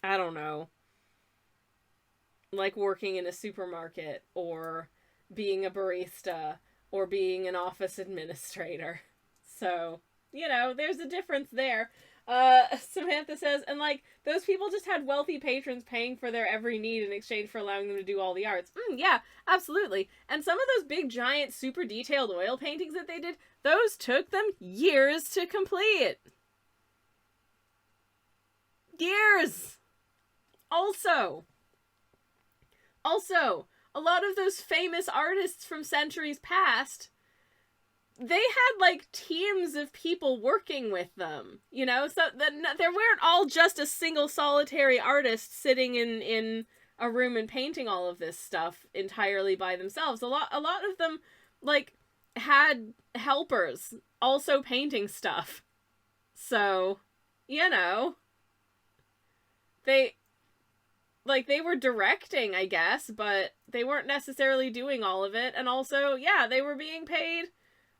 I don't know, like working in a supermarket, or being a barista, or being an office administrator. So, you know, there's a difference there. Samantha says, and like, those people just had wealthy patrons paying for their every need in exchange for allowing them to do all the arts. Yeah, absolutely. And some of those big, giant, super detailed oil paintings that they did, those took them years to complete. Years! Also, a lot of those famous artists from centuries past, they had, like, teams of people working with them, you know? So that they weren't all just a single solitary artist sitting in a room and painting all of this stuff entirely by themselves. A lot of them, like, had helpers also painting stuff. So, you know, they were directing, I guess, but they weren't necessarily doing all of it. And also, yeah, they were being paid,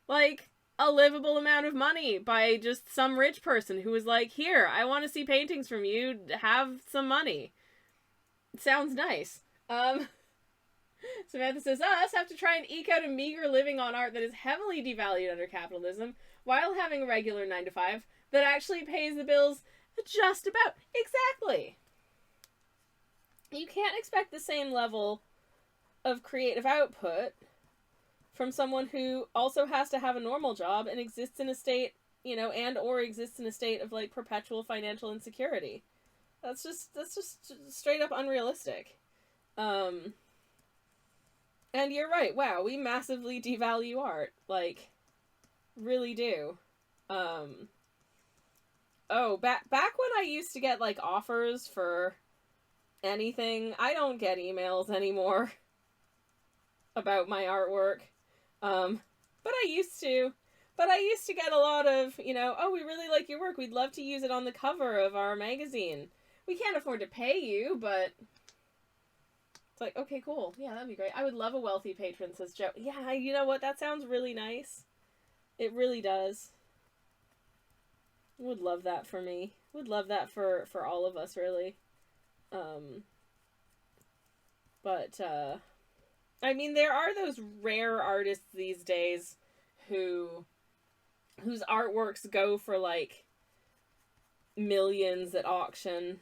like, a livable amount of money by just some rich person who was like, here, I want to see paintings from you, have some money. It sounds nice. Samantha says, us have to try and eke out a meager living on art that is heavily devalued under capitalism, while having a regular 9-to-5 that actually pays the bills just about. Exactly. You can't expect the same level of creative output from someone who also has to have a normal job and exists in a state, you know, and or exists in a state of, like, perpetual financial insecurity. That's just straight up unrealistic. And you're right. Wow, we massively devalue art. Like, really do. Oh, back when I used to get, like, offers for anything, I don't get emails anymore about my artwork. But I used to. But I used to get a lot of, you know, oh, we really like your work. We'd love to use it on the cover of our magazine. We can't afford to pay you, but it's like, okay, cool. Yeah, that'd be great. I would love a wealthy patron, says Joe. Yeah, you know what? That sounds really nice. It really does. Would love that for me. Would love that for all of us, really. But, I mean, there are those rare artists these days whose artworks go for, like, millions at auction.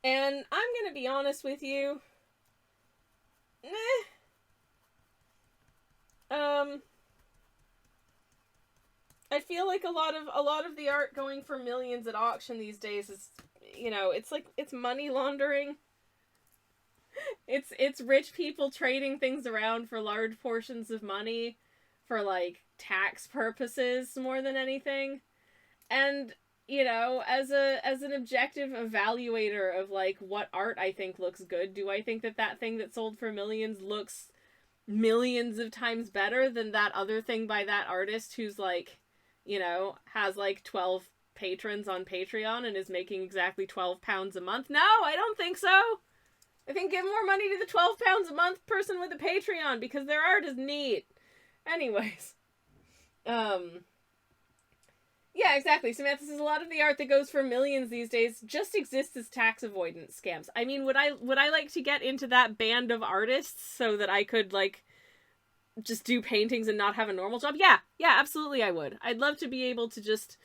And I'm gonna be honest with you. I feel like a lot of the art going for millions at auction these days is, you know, it's like, it's money laundering. It's rich people trading things around for large portions of money for, like, tax purposes more than anything. And, you know, as an objective evaluator of, like, what art I think looks good, do I think that thing that sold for millions looks millions of times better than that other thing by that artist who's, like, you know, has, like, 12 patrons on Patreon and is making exactly £12 a month? No, I don't think so. I think give more money to the £12 a month person with a Patreon because their art is neat. Anyways. Yeah, exactly. Samantha says a lot of the art that goes for millions these days just exists as tax avoidance scams. I mean, would I like to get into that band of artists so that I could, like, just do paintings and not have a normal job? Yeah, absolutely I would. I'd love to be able to just,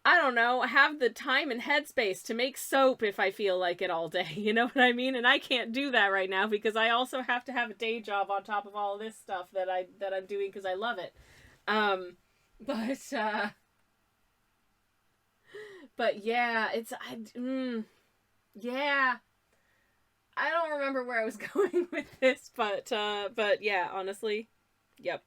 I don't know, have the time and headspace to make soap if I feel like it all day. You know what I mean? And I can't do that right now because I also have to have a day job on top of all this stuff that I'm doing because I love it. But yeah, Yeah. I don't remember where I was going with this, but yeah, honestly, yep.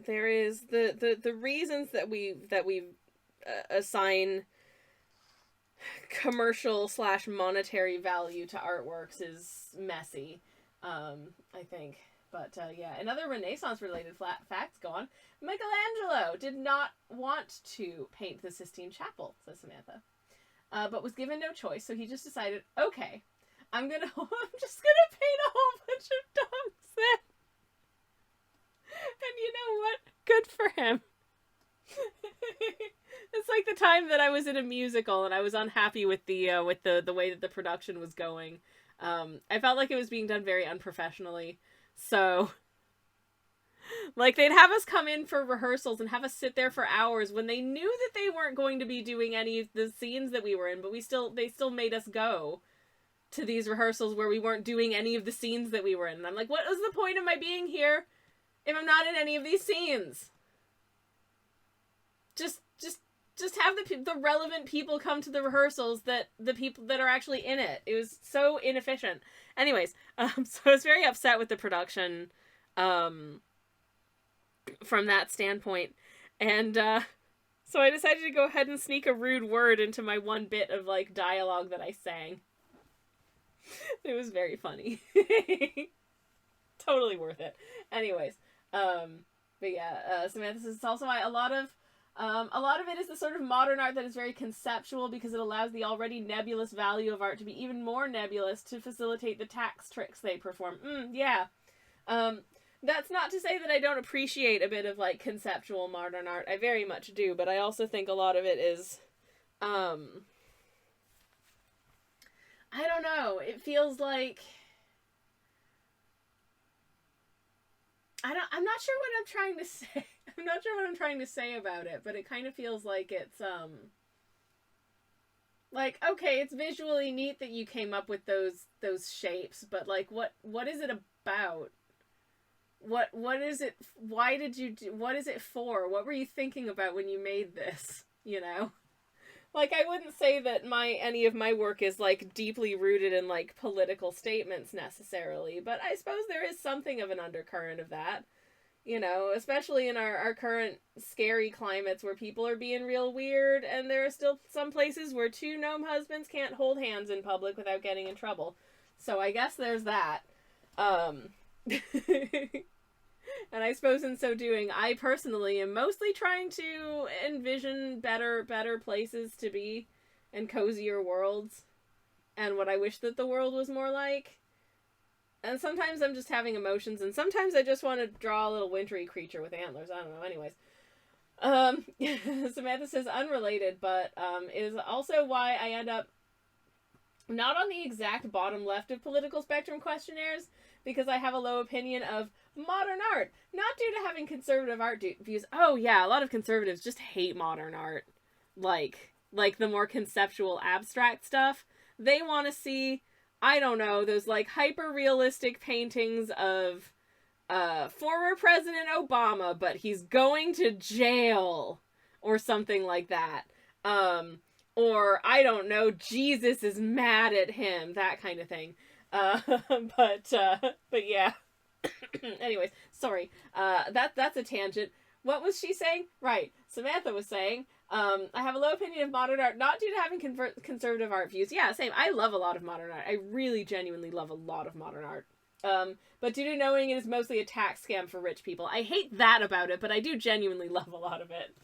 There is the reasons that we assign commercial / monetary value to artworks is messy, I think. But yeah, another Renaissance related facts go on. Michelangelo did not want to paint the Sistine Chapel, says Samantha, but was given no choice, so he just decided, okay, I'm just gonna paint a whole bunch of dogs then. And you know what? Good for him. It's like the time that I was in a musical and I was unhappy with the way that the production was going. I felt like it was being done very unprofessionally. So, like, they'd have us come in for rehearsals and have us sit there for hours when they knew that they weren't going to be doing any of the scenes that we were in, but they still made us go to these rehearsals where we weren't doing any of the scenes that we were in. And I'm like, what was the point of my being here if I'm not in any of these scenes? Just have the relevant people come to the rehearsals, that the people that are actually in it. It was so inefficient. Anyways, so I was very upset with the production, from that standpoint, and so I decided to go ahead and sneak a rude word into my one bit of like dialogue that I sang. It was very funny. Totally worth it. Anyways, but yeah, Samantha says it's also why a lot of it is the sort of modern art that is very conceptual because it allows the already nebulous value of art to be even more nebulous to facilitate the tax tricks they perform. Yeah. That's not to say that I don't appreciate a bit of, like, conceptual modern art. I very much do, but I also think a lot of it is, I don't know. It feels like... I'm not sure what I'm trying to say. I'm not sure what I'm trying to say about it, but it kind of feels like it's, like, okay, it's visually neat that you came up with those shapes, but, like, what is it about? What is it? Why did you do? What is it for? What were you thinking about when you made this? You know, like, I wouldn't say that any of my work is like deeply rooted in like political statements necessarily, but I suppose there is something of an undercurrent of that. You know, especially in our current scary climates where people are being real weird, and there are still some places where two gnome husbands can't hold hands in public without getting in trouble. So I guess there's that. And I suppose in so doing, I personally am mostly trying to envision better places to be and cozier worlds and what I wish that the world was more like. And sometimes I'm just having emotions, and sometimes I just want to draw a little wintry creature with antlers. I don't know. Anyways. Samantha says unrelated, but is also why I end up not on the exact bottom left of political spectrum questionnaires, because I have a low opinion of modern art, not due to having conservative art views. Oh yeah, a lot of conservatives just hate modern art, like the more conceptual abstract stuff. They want to see, I don't know, those like hyper realistic paintings of former President Obama, but he's going to jail or something like that. Or I don't know, Jesus is mad at him, that kind of thing. But yeah. Anyways, sorry. That's a tangent. What was she saying? Right. Samantha was saying, I have a low opinion of modern art, not due to having conservative art views. Yeah, same. I love a lot of modern art. I really genuinely love a lot of modern art. But due to knowing it is mostly a tax scam for rich people. I hate that about it, but I do genuinely love a lot of it.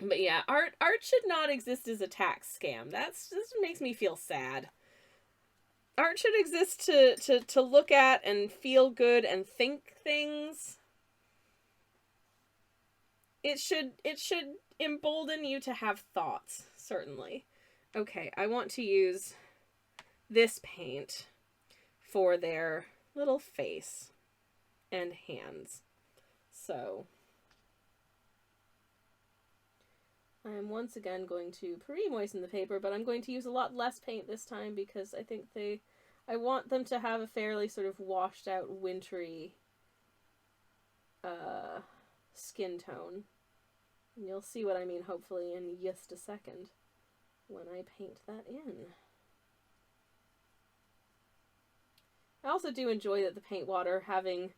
But yeah, art should not exist as a tax scam. This makes me feel sad. Art should exist to look at and feel good and think things. It should embolden you to have thoughts, certainly. Okay, I want to use this paint for their little face and hands. So I'm once again going to pre-moisten the paper, but I'm going to use a lot less paint this time because I think I want them to have a fairly sort of washed out wintry skin tone. And you'll see what I mean, hopefully, in just a second when I paint that in. I also do enjoy that the paint water, having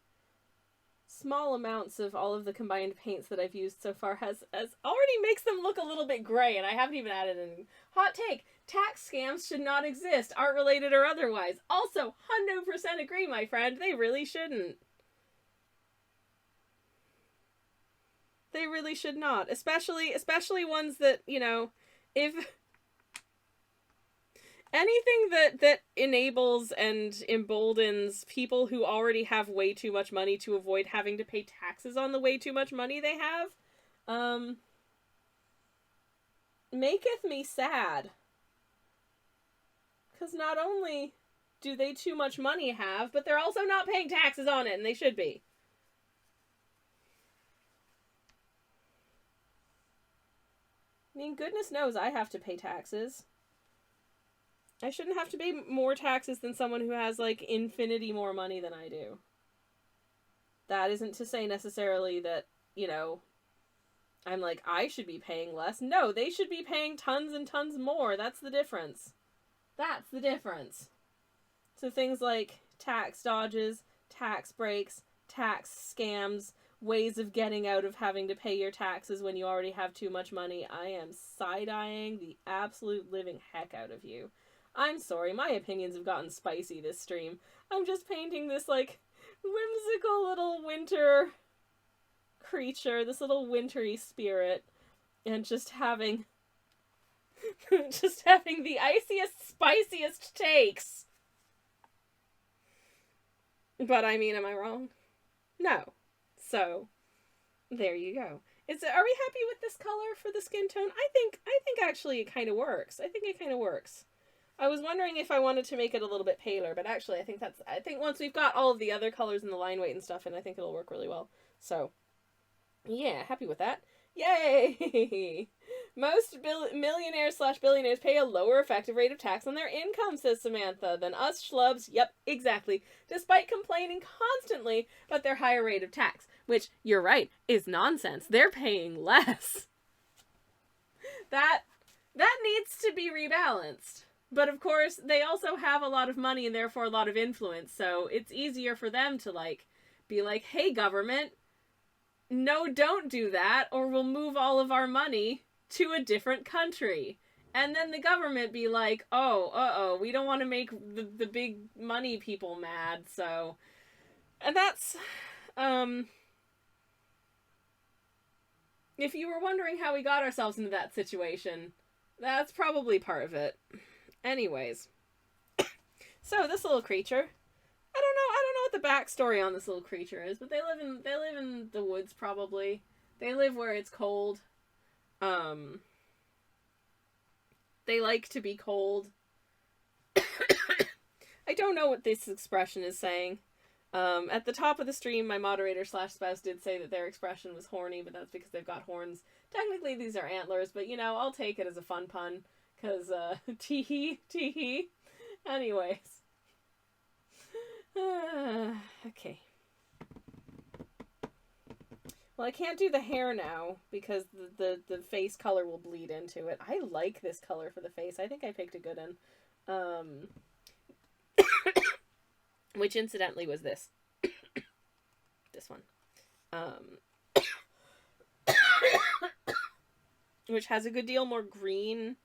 small amounts of all of the combined paints that I've used so far, has already makes them look a little bit gray, and I haven't even added any. Hot take, tax scams should not exist, art-related or otherwise. Also, 100% agree, my friend, they really shouldn't. They really should not, especially ones that, you know, if anything that enables and emboldens people who already have way too much money to avoid having to pay taxes on the way too much money they have, maketh me sad. 'Cause not only do they too much money have, but they're also not paying taxes on it, and they should be. I mean, goodness knows I have to pay taxes. I shouldn't have to pay more taxes than someone who has, like, infinity more money than I do. That isn't to say necessarily that, you know, I'm like, I should be paying less. No, they should be paying tons and tons more. That's the difference. That's the difference. So things like tax dodges, tax breaks, tax scams, ways of getting out of having to pay your taxes when you already have too much money, I am side-eyeing the absolute living heck out of you. I'm sorry, my opinions have gotten spicy this stream. I'm just painting this, like, whimsical little winter creature, this little wintry spirit, and just having the iciest, spiciest takes. But I mean, am I wrong? No. So, there you go. Are we happy with this color for the skin tone? I think actually it kind of works. I think it kind of works. I was wondering if I wanted to make it a little bit paler, but actually I think once we've got all of the other colors and the line weight and stuff, and I think it'll work really well. So, yeah, happy with that. Yay! Most millionaires/billionaires pay a lower effective rate of tax on their income, says Samantha, than us schlubs. Yep, exactly. Despite complaining constantly about their higher rate of tax, which, you're right, is nonsense. They're paying less. That needs to be rebalanced. But of course, they also have a lot of money and therefore a lot of influence, so it's easier for them to, like, be like, hey, government, no, don't do that, or we'll move all of our money to a different country. And then the government be like, oh, we don't want to make the big money people mad, so... And that's, if you were wondering how we got ourselves into that situation, that's probably part of it. Anyways. So, this little creature... I don't know what the backstory on this little creature is, but they live in the woods, probably. They live where it's cold. They like to be cold. I don't know what this expression is saying. At the top of the stream, my moderator/spouse did say that their expression was horny, but that's because they've got horns. Technically, these are antlers, but, you know, I'll take it as a fun pun, because, tee-hee, tee-hee. Anyways. Okay. Well, I can't do the hair now because the face color will bleed into it. I like this color for the face. I think I picked a good one. Which incidentally was this. This one. Which has a good deal more green,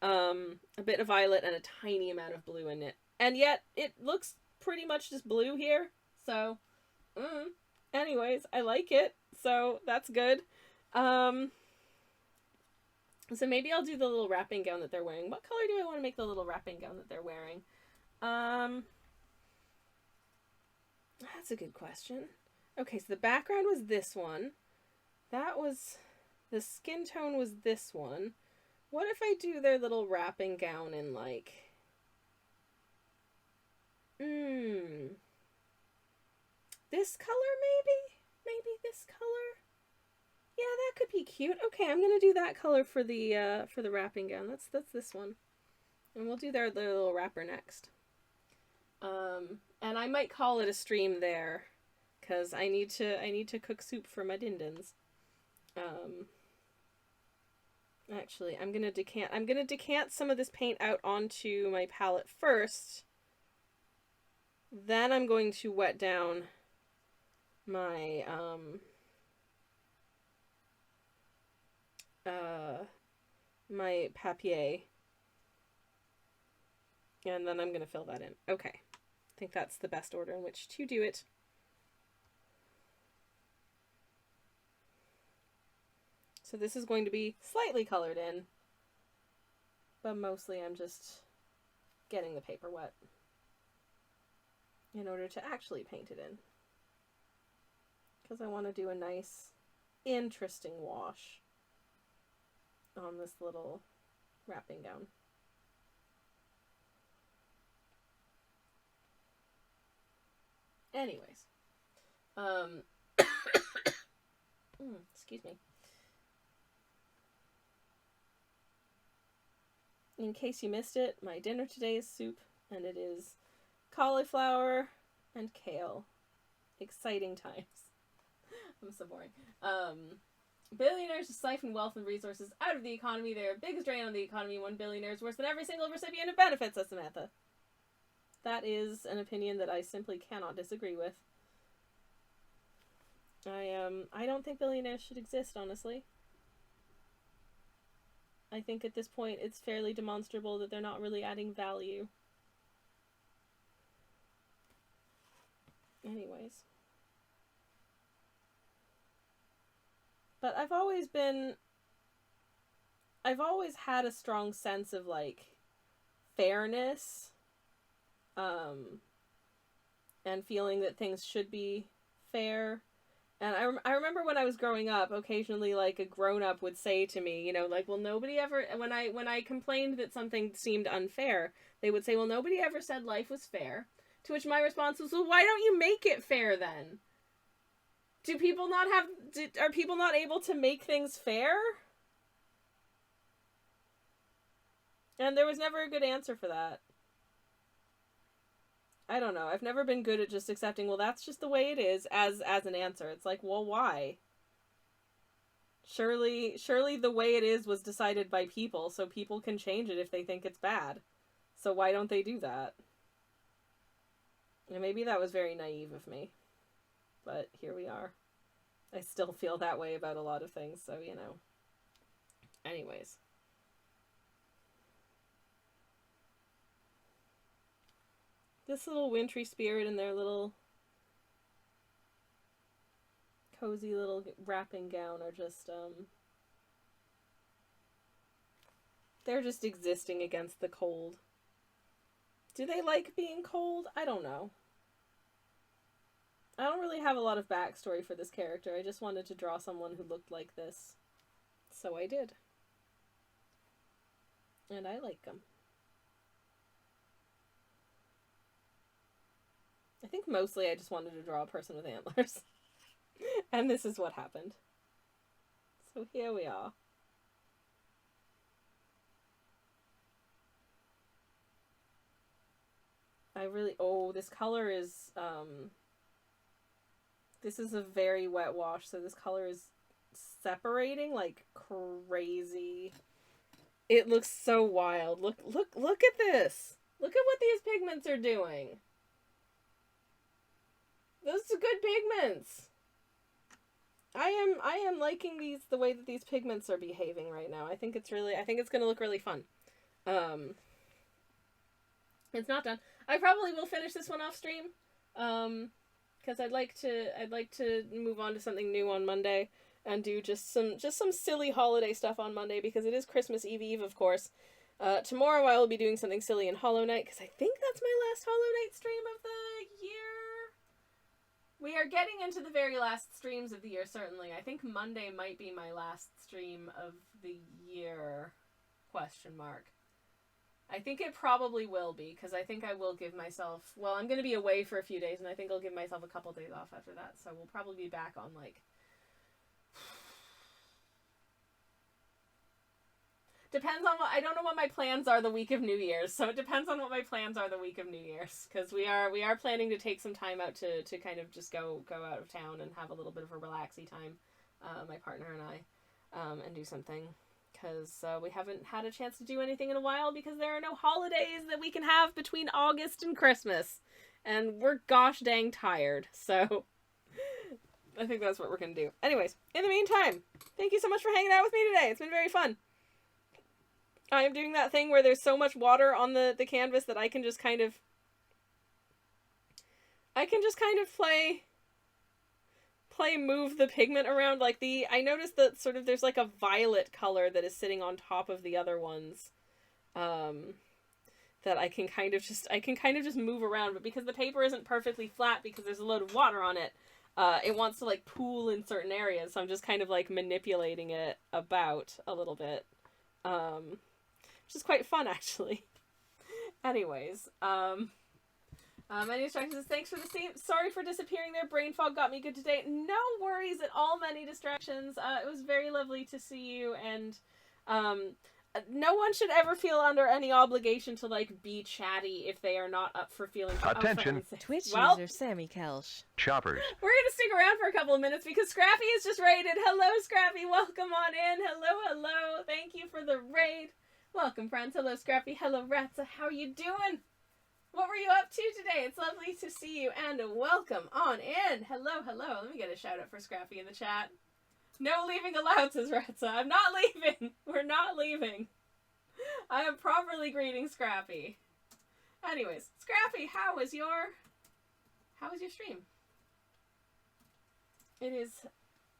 a bit of violet, and a tiny amount of blue in it. And yet, it looks pretty much just blue here, so anyways, I like it, so that's good. So maybe I'll do the little wrapping gown that they're wearing. What color do I want to make the little wrapping gown that they're wearing? That's a good question. Okay, so the background was this one. That was... The skin tone was this one. What if I do their little wrapping gown in, like... This color, maybe? Maybe this color? Yeah, that could be cute. Okay, I'm gonna do that color for the wrapping gown. That's this one. And we'll do their little wrapper next. And I might call it a stream there. because I need to cook soup for my dindins. Actually, I'm gonna decant some of this paint out onto my palette first. Then I'm going to wet down my my papier. And then I'm gonna fill that in. Okay. I think that's the best order in which to do it. So this is going to be slightly colored in, but mostly I'm just getting the paper wet in order to actually paint it in. Because I want to do a nice, interesting wash on this little wrapping gown. Anyways, excuse me. In case you missed it, my dinner today is soup, and it is cauliflower and kale. Exciting times. I'm so boring. Billionaires just siphon wealth and resources out of the economy. They are a biggest drain on the economy. One billionaire is worse than every single recipient of benefits, says Samantha. That is an opinion that I simply cannot disagree with. I don't think billionaires should exist, honestly. I think at this point it's fairly demonstrable that they're not really adding value. Anyways. But I've always had a strong sense of, like, fairness, and feeling that things should be fair. And I remember when I was growing up, occasionally, like, a grown-up would say to me, you know, like, well, nobody ever, when I complained that something seemed unfair, they would say, well, nobody ever said life was fair. To which my response was, well, why don't you make it fair then? Are people not able to make things fair? And there was never a good answer for that. I don't know. I've never been good at just accepting, well, that's just the way it is, as an answer. It's like, well, why? Surely the way it is was decided by people, so people can change it if they think it's bad. So why don't they do that? And maybe that was very naive of me. But here we are. I still feel that way about a lot of things, so, you know. Anyways. This little wintry spirit in their little cozy little wrapping gown are just, they're just existing against the cold. Do they like being cold? I don't know. I don't really have a lot of backstory for this character. I just wanted to draw someone who looked like this. So I did. And I like them. I think mostly I just wanted to draw a person with antlers. And this is what happened. So here we are. This color is, this is a very wet wash, so this color is separating like crazy. It looks so wild. Look at this. Look at what these pigments are doing. Those are good pigments. I am liking the way that these pigments are behaving right now. I think it's going to look really fun. It's not done. I probably will finish this one off stream. Because I'd like to move on to something new on Monday and do just some silly holiday stuff on Monday, because it is Christmas Eve, of course. Tomorrow I will be doing something silly in Hollow Knight, because I think that's my last Hollow Knight stream of the year. We are getting into the very last streams of the year, certainly. I think Monday might be my last stream of the year, ? I think it probably will be, because I think I will give myself, well, I'm going to be away for a few days, and I think I'll give myself a couple days off after that, so we'll probably be back on, like... Depends on what, I don't know what my plans are the week of New Year's, so it depends on what my plans are the week of New Year's, because we are planning to take some time out to kind of just go out of town and have a little bit of a relaxy time, my partner and I, and do something, because we haven't had a chance to do anything in a while because there are no holidays that we can have between August and Christmas, and we're gosh dang tired, so I think that's what we're going to do. Anyways, in the meantime, thank you so much for hanging out with me today. It's been very fun. I am doing that thing where there's so much water on the canvas that I can just kind of move the pigment around. Like I noticed that sort of there's like a violet color that is sitting on top of the other ones. That I can kind of just move around, but because the paper isn't perfectly flat because there's a load of water on it, it wants to like pool in certain areas, so I'm just kind of like manipulating it about a little bit. Which is quite fun, actually. Anyways, Many distractions. Thanks for the same. Sorry for disappearing there. Brain fog got me good today. No worries at all, Many distractions. It was very lovely to see you, and no one should ever feel under any obligation to like be chatty if they are not up for feeling. Attention. Twitch well, user Sammy Kelsch. Choppers. We're gonna stick around for a couple of minutes because Scrappy is just raided. Hello, Scrappy. Welcome on in. Hello, hello. Thank you for the raid. Welcome, friends. Hello, Scrappy. Hello, Ratsa. How are you doing? What were you up to today? It's lovely to see you, and welcome on in. Hello, hello. Let me get a shout out for Scrappy in the chat. No leaving allowed, says Ratsa. I'm not leaving. We're not leaving. I am properly greeting Scrappy. Anyways, Scrappy, how was your stream? It is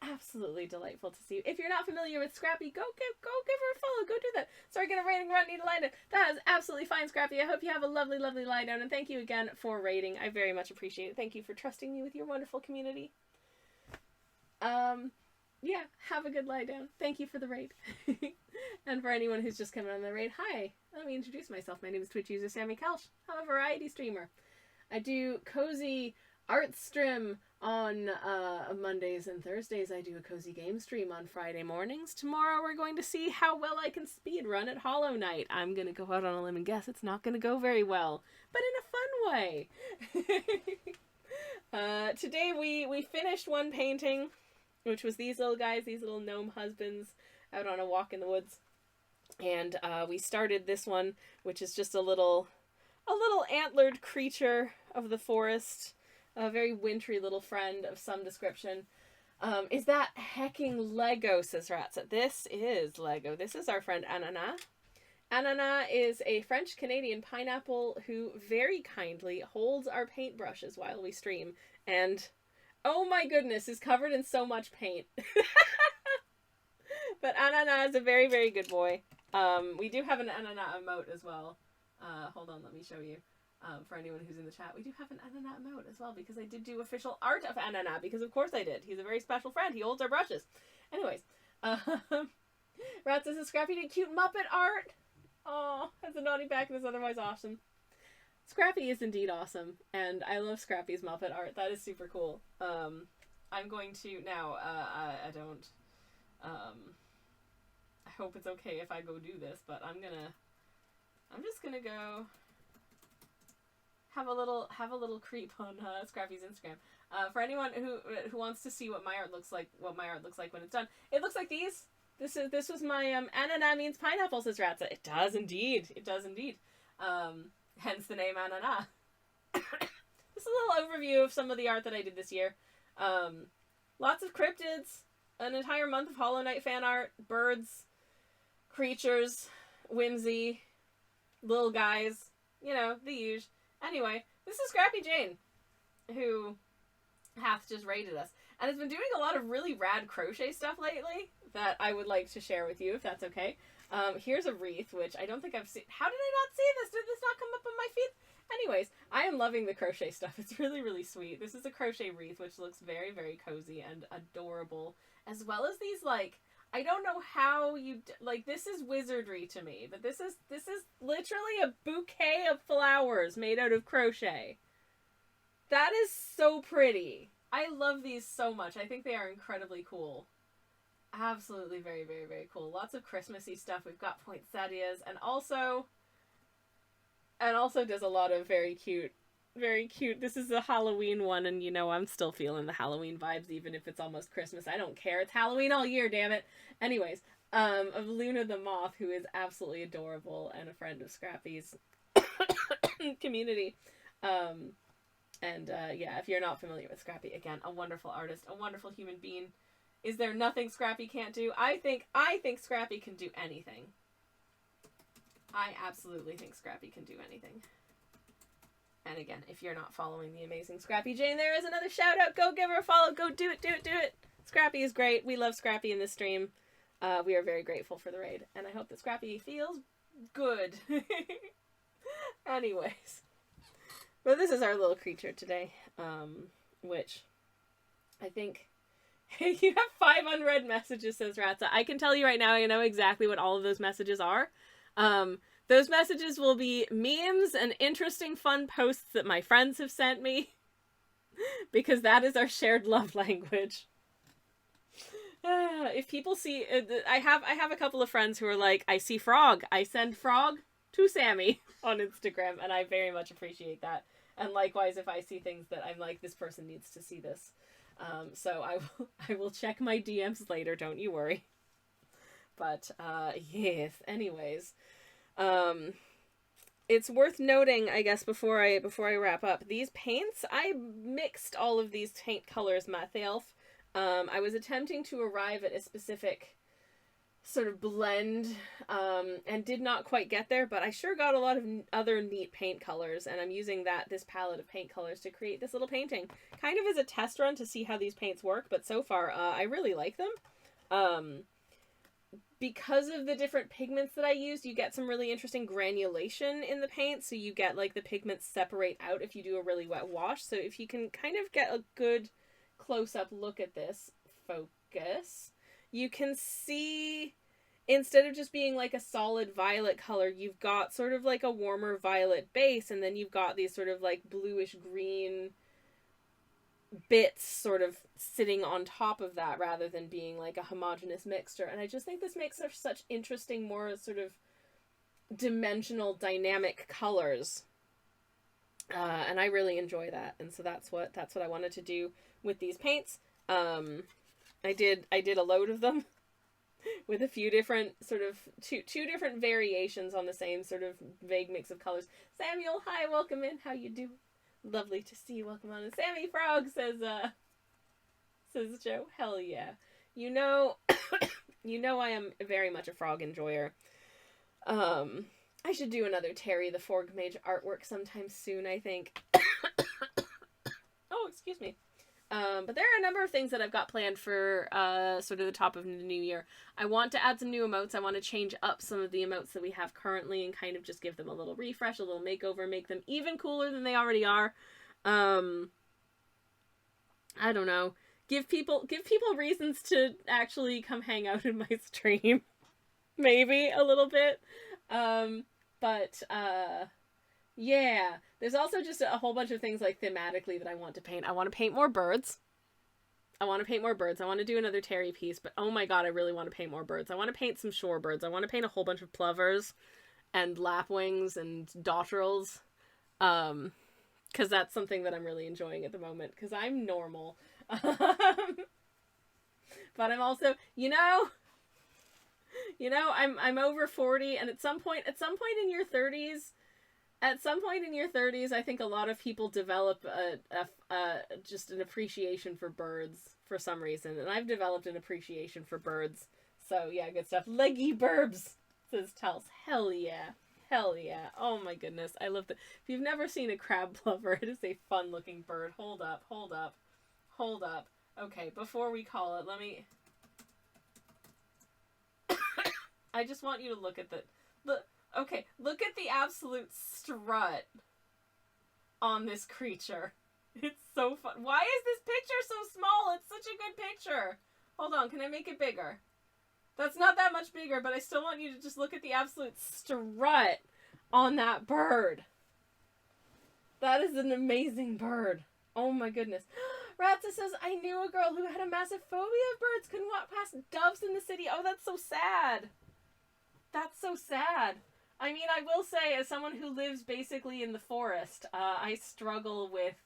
absolutely delightful to see you. If you're not familiar with Scrappy, go give her a follow. Go do that. Sorry, get a rating run, need a lie down. That is absolutely fine, Scrappy. I hope you have a lovely, lovely lie down, and thank you again for rating. I very much appreciate it. Thank you for trusting me with your wonderful community. Yeah, have a good lie down. Thank you for the raid. And for anyone who's just coming on the raid, hi. Let me introduce myself. My name is Twitch user Sammy Kelsch. I'm a variety streamer. I do cozy art stream on Mondays and Thursdays. I do a cozy game stream on Friday mornings. Tomorrow we're going to see how well I can speed run at Hollow Knight. I'm going to go out on a limb and guess it's not going to go very well, but in a fun way. Today we finished one painting, which was these little guys, these little gnome husbands out on a walk in the woods. And we started this one, which is just a little antlered creature of the forest, a very wintry little friend of some description. Is that hecking Lego, says Ratsa. This is Lego. This is our friend Anana. Anana is a French-Canadian pineapple who very kindly holds our paintbrushes while we stream. And, oh my goodness, is covered in so much paint. But Anana is a very, very good boy. We do have an Anana emote as well. Hold on, let me show you. For anyone who's in the chat, we do have an Anana emote as well, because I did do official art of Anana, because of course I did. He's a very special friend. He holds our brushes. Anyways, Rat says, is Scrappy did cute Muppet art? Oh, has a naughty back and is otherwise awesome. Scrappy is indeed awesome, and I love Scrappy's Muppet art. That is super cool. I'm going to, now, I don't, I hope it's okay if I go do this, but I'm just gonna go have a little creep on Scrappy's Instagram. For anyone who wants to see what my art looks like when it's done, it looks like these. This was my Anana means pineapple, says Ratsa. It does indeed. It does indeed. Hence the name Anana. Just a little overview of some of the art that I did this year. Lots of cryptids, an entire month of Hollow Knight fan art, birds, creatures, whimsy, little guys, you know, the usual. Anyway, this is Scrappy Jane, who hath just raided us, and has been doing a lot of really rad crochet stuff lately that I would like to share with you, if that's okay. Here's a wreath, which I don't think I've seen. How did I not see this? Did this not come up on my feed? Anyways, I am loving the crochet stuff. It's really, really sweet. This is a crochet wreath, which looks very, very cozy and adorable, as well as these, like, I don't know how you, like, this is wizardry to me, but this is literally a bouquet of flowers made out of crochet. That is so pretty. I love these so much. I think they are incredibly cool. Absolutely very, very, very cool. Lots of Christmassy stuff. We've got poinsettias, and also does a lot of very cute. This is a Halloween one, and I'm still feeling the Halloween vibes, even if it's almost Christmas. I don't care. It's Halloween all year, damn it. Anyways, of Luna the Moth, who is absolutely adorable and a friend of Scrappy's community. If you're not familiar with Scrappy, again, a wonderful artist, a wonderful human being. Is there nothing Scrappy can't do? I think Scrappy can do anything. I absolutely think Scrappy can do anything. And again, if you're not following the amazing Scrappy Jane, there is another shout out. Go give her a follow. Go do it. Scrappy is great. We love Scrappy in this stream. We are very grateful for the raid. And I hope that Scrappy feels good. Anyways. But this is our little creature today. Which I think... You have 5 unread messages, says Ratza. I can tell you right now, I know exactly what all of those messages are. Those messages will be memes and interesting fun posts that my friends have sent me. Because that is our shared love language. If people see... I have a couple of friends who are like, I see frog. I send frog to Sammy on Instagram. And I very much appreciate that. And likewise, if I see things that I'm like, this person needs to see this. So I will check my DMs later, don't you worry. But, yes, anyways. It's worth noting, I guess, before I wrap up, these paints, I mixed all of these paint colors myself. I was attempting to arrive at a specific sort of blend, and did not quite get there, but I sure got a lot of other neat paint colors, and I'm using this palette of paint colors to create this little painting, kind of as a test run to see how these paints work, but so far, I really like them. Because of the different pigments that I used, you get some really interesting granulation in the paint, so you get, like, the pigments separate out if you do a really wet wash, so if you can kind of get a good close-up look at this, focus... You can see, instead of just being like a solid violet color, you've got sort of like a warmer violet base, and then you've got these sort of like bluish green bits sort of sitting on top of that rather than being like a homogeneous mixture. And I just think this makes for such interesting, more sort of dimensional, dynamic colors. And I really enjoy that. And so that's what I wanted to do with these paints. I did a load of them with a few different sort of two different variations on the same sort of vague mix of colors. Samuel, hi, welcome in. How you do? Lovely to see you. Welcome on. And Sammy Frog says Joe, hell yeah. You know I am very much a frog enjoyer. I should do another Terry the Forg Mage artwork sometime soon, I think. Oh, excuse me. But there are a number of things that I've got planned for sort of the top of the new year. I want to add some new emotes. I want to change up some of the emotes that we have currently and kind of just give them a little refresh, a little makeover, make them even cooler than they already are. I don't know. Give people reasons to actually come hang out in my stream. Maybe a little bit. Yeah, there's also just a whole bunch of things like thematically that I want to paint. I want to paint more birds. I want to do another Terry piece, but oh my god, I really want to paint more birds. I want to paint some shorebirds. I want to paint a whole bunch of plovers and lapwings and dotterels. Because that's something that I'm really enjoying at the moment, because I'm normal. But I'm also, I'm over 40, and at some point in your 30s, I think a lot of people develop just an appreciation for birds for some reason, and I've developed an appreciation for birds. So yeah, good stuff. Leggy burbs, says Tels. Hell yeah. Oh my goodness, I love that. If you've never seen a crab plover, it is a fun looking bird. Hold up. Okay, before we call it, let me... I just want you to look at look at the absolute strut on this creature. It's so fun. Why is this picture so small? It's such a good picture. Hold on, can I make it bigger? That's not that much bigger, but I still want you to just look at the absolute strut on that bird. That is an amazing bird. Oh my goodness. Ratza says, I knew a girl who had a massive phobia of birds, couldn't walk past doves in the city. Oh, that's so sad. That's so sad. I mean, I will say, as someone who lives basically in the forest, I struggle with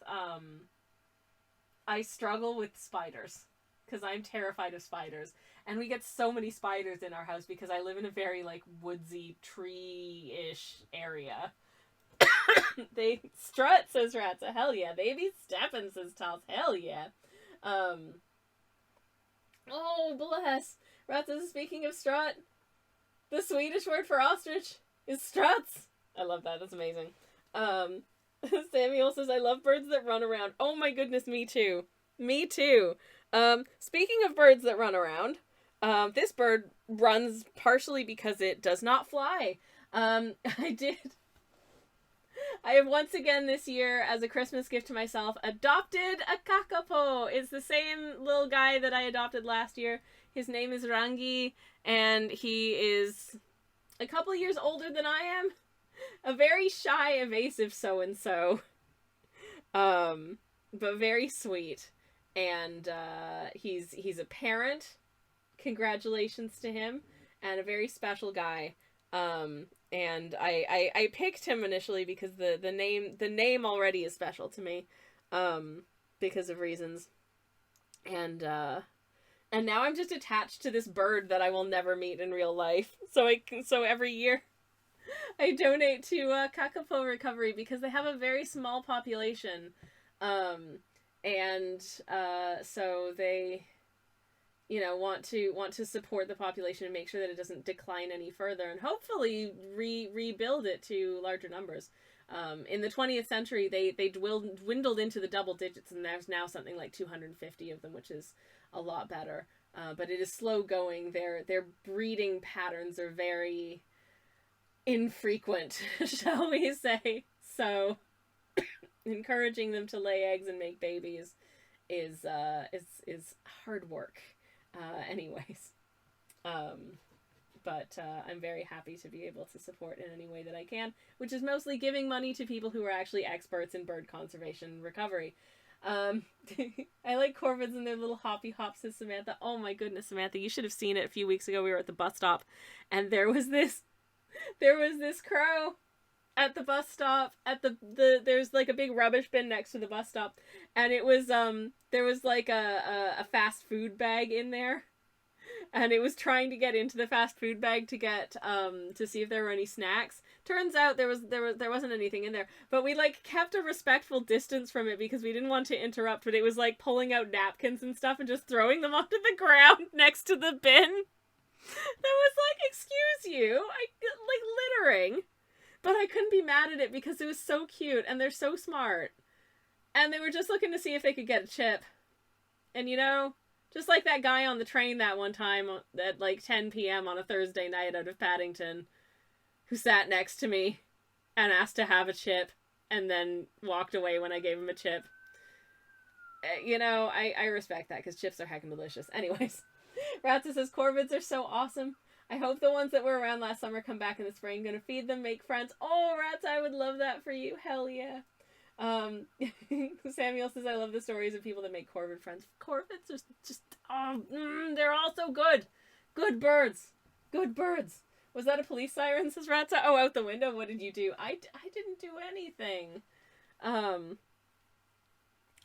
spiders. Because I'm terrified of spiders. And we get so many spiders in our house because I live in a very, like, woodsy, tree-ish area. They strut, says Ratza. Hell yeah. They be steppin', says Tals. Hell yeah. Oh, bless. Ratza, speaking of strut, the Swedish word for ostrich is struts. I love that. That's amazing. Samuel says, I love birds that run around. Oh my goodness, me too. Me too. Speaking of birds that run around, this bird runs partially because it does not fly. I have once again this year, as a Christmas gift to myself, adopted a kakapo. It's the same little guy that I adopted last year. His name is Rangi, and he is a couple years older than I am. A very shy, evasive so-and-so. But very sweet. And he's a parent. Congratulations to him. And a very special guy. And I picked him initially because the name already is special to me, because of reasons, and now I'm just attached to this bird that I will never meet in real life. So every year I donate to Kakapo Recovery because they have a very small population, and so they, want to support the population and make sure that it doesn't decline any further, and hopefully rebuild it to larger numbers. In the 20th century, they dwindled into the double digits, and there's now something like 250 of them, which is a lot better. But it is slow going. Their breeding patterns are very infrequent, shall we say. So encouraging them to lay eggs and make babies is hard work. Anyways, but I'm very happy to be able to support in any way that I can, which is mostly giving money to people who are actually experts in bird conservation and recovery. I like corvids and their little hoppy hops, says Samantha. Oh my goodness, Samantha, you should have seen it a few weeks ago. We were at the bus stop, and there was this crow at the bus stop, at there's like a big rubbish bin next to the bus stop, and it was there was like a fast food bag in there, and it was trying to get into the fast food bag to get to see if there were any snacks. Turns out there wasn't anything in there, but we like kept a respectful distance from it because we didn't want to interrupt, but it was like pulling out napkins and stuff and just throwing them onto the ground next to the bin. That was like, excuse you, like littering. But I couldn't be mad at it because it was so cute, and they're so smart. And they were just looking to see if they could get a chip. And just like that guy on the train that one time at like 10 p.m. on a Thursday night out of Paddington, who sat next to me and asked to have a chip, and then walked away when I gave him a chip. I respect that, because chips are heckin' delicious. Anyways, Ratza says, corvids are so awesome. I hope the ones that were around last summer come back in the spring. Gonna feed them, make friends. Oh, Rats, I would love that for you. Hell yeah. Samuel says, I love the stories of people that make corvid friends. Corvids are just, they're all so good. Good birds. Good birds. Was that a police siren, says Ratza? Oh, out the window. What did you do? I didn't do anything.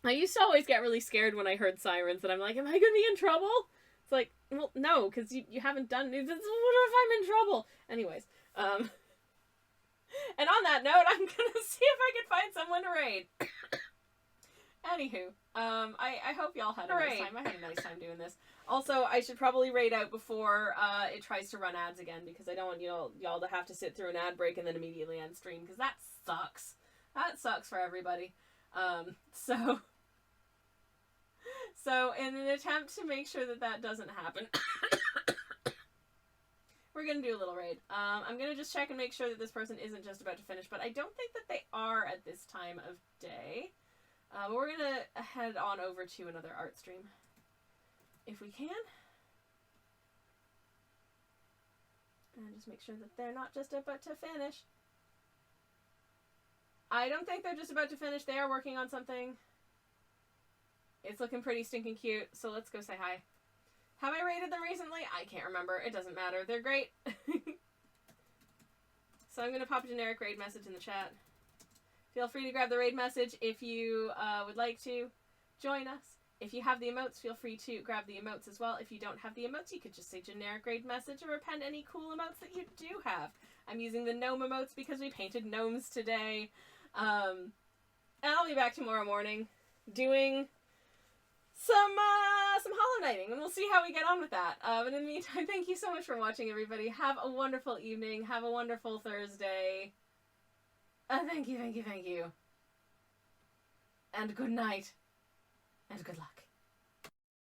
I used to always get really scared when I heard sirens, and I'm like, am I gonna be in trouble? It's like, well, no, because you haven't done it. What if I'm in trouble? Anyways, and on that note, I'm gonna see if I can find someone to raid. Anywho, I hope y'all had a nice time. I had a nice time doing this. Also, I should probably raid out before it tries to run ads again, because I don't want y'all to have to sit through an ad break and then immediately end stream, because that sucks. That sucks for everybody. So in an attempt to make sure that doesn't happen, we're going to do a little raid. I'm going to just check and make sure that this person isn't just about to finish, but I don't think that they are at this time of day. But we're going to head on over to another art stream, if we can. And just make sure that they're not just about to finish. I don't think they're just about to finish. They are working on something. It's looking pretty stinking cute, so let's go say hi. Have I rated them recently? I can't remember. It doesn't matter. They're great. So I'm going to pop a generic raid message in the chat. Feel free to grab the raid message if you would like to join us. If you have the emotes, feel free to grab the emotes as well. If you don't have the emotes, you could just say generic raid message or append any cool emotes that you do have. I'm using the gnome emotes because we painted gnomes today. And I'll be back tomorrow morning doing some Hollow Knighting, and we'll see how we get on with that. But in the meantime, thank you so much for watching, everybody. Have a wonderful evening. Have a wonderful Thursday. Thank you. And good night.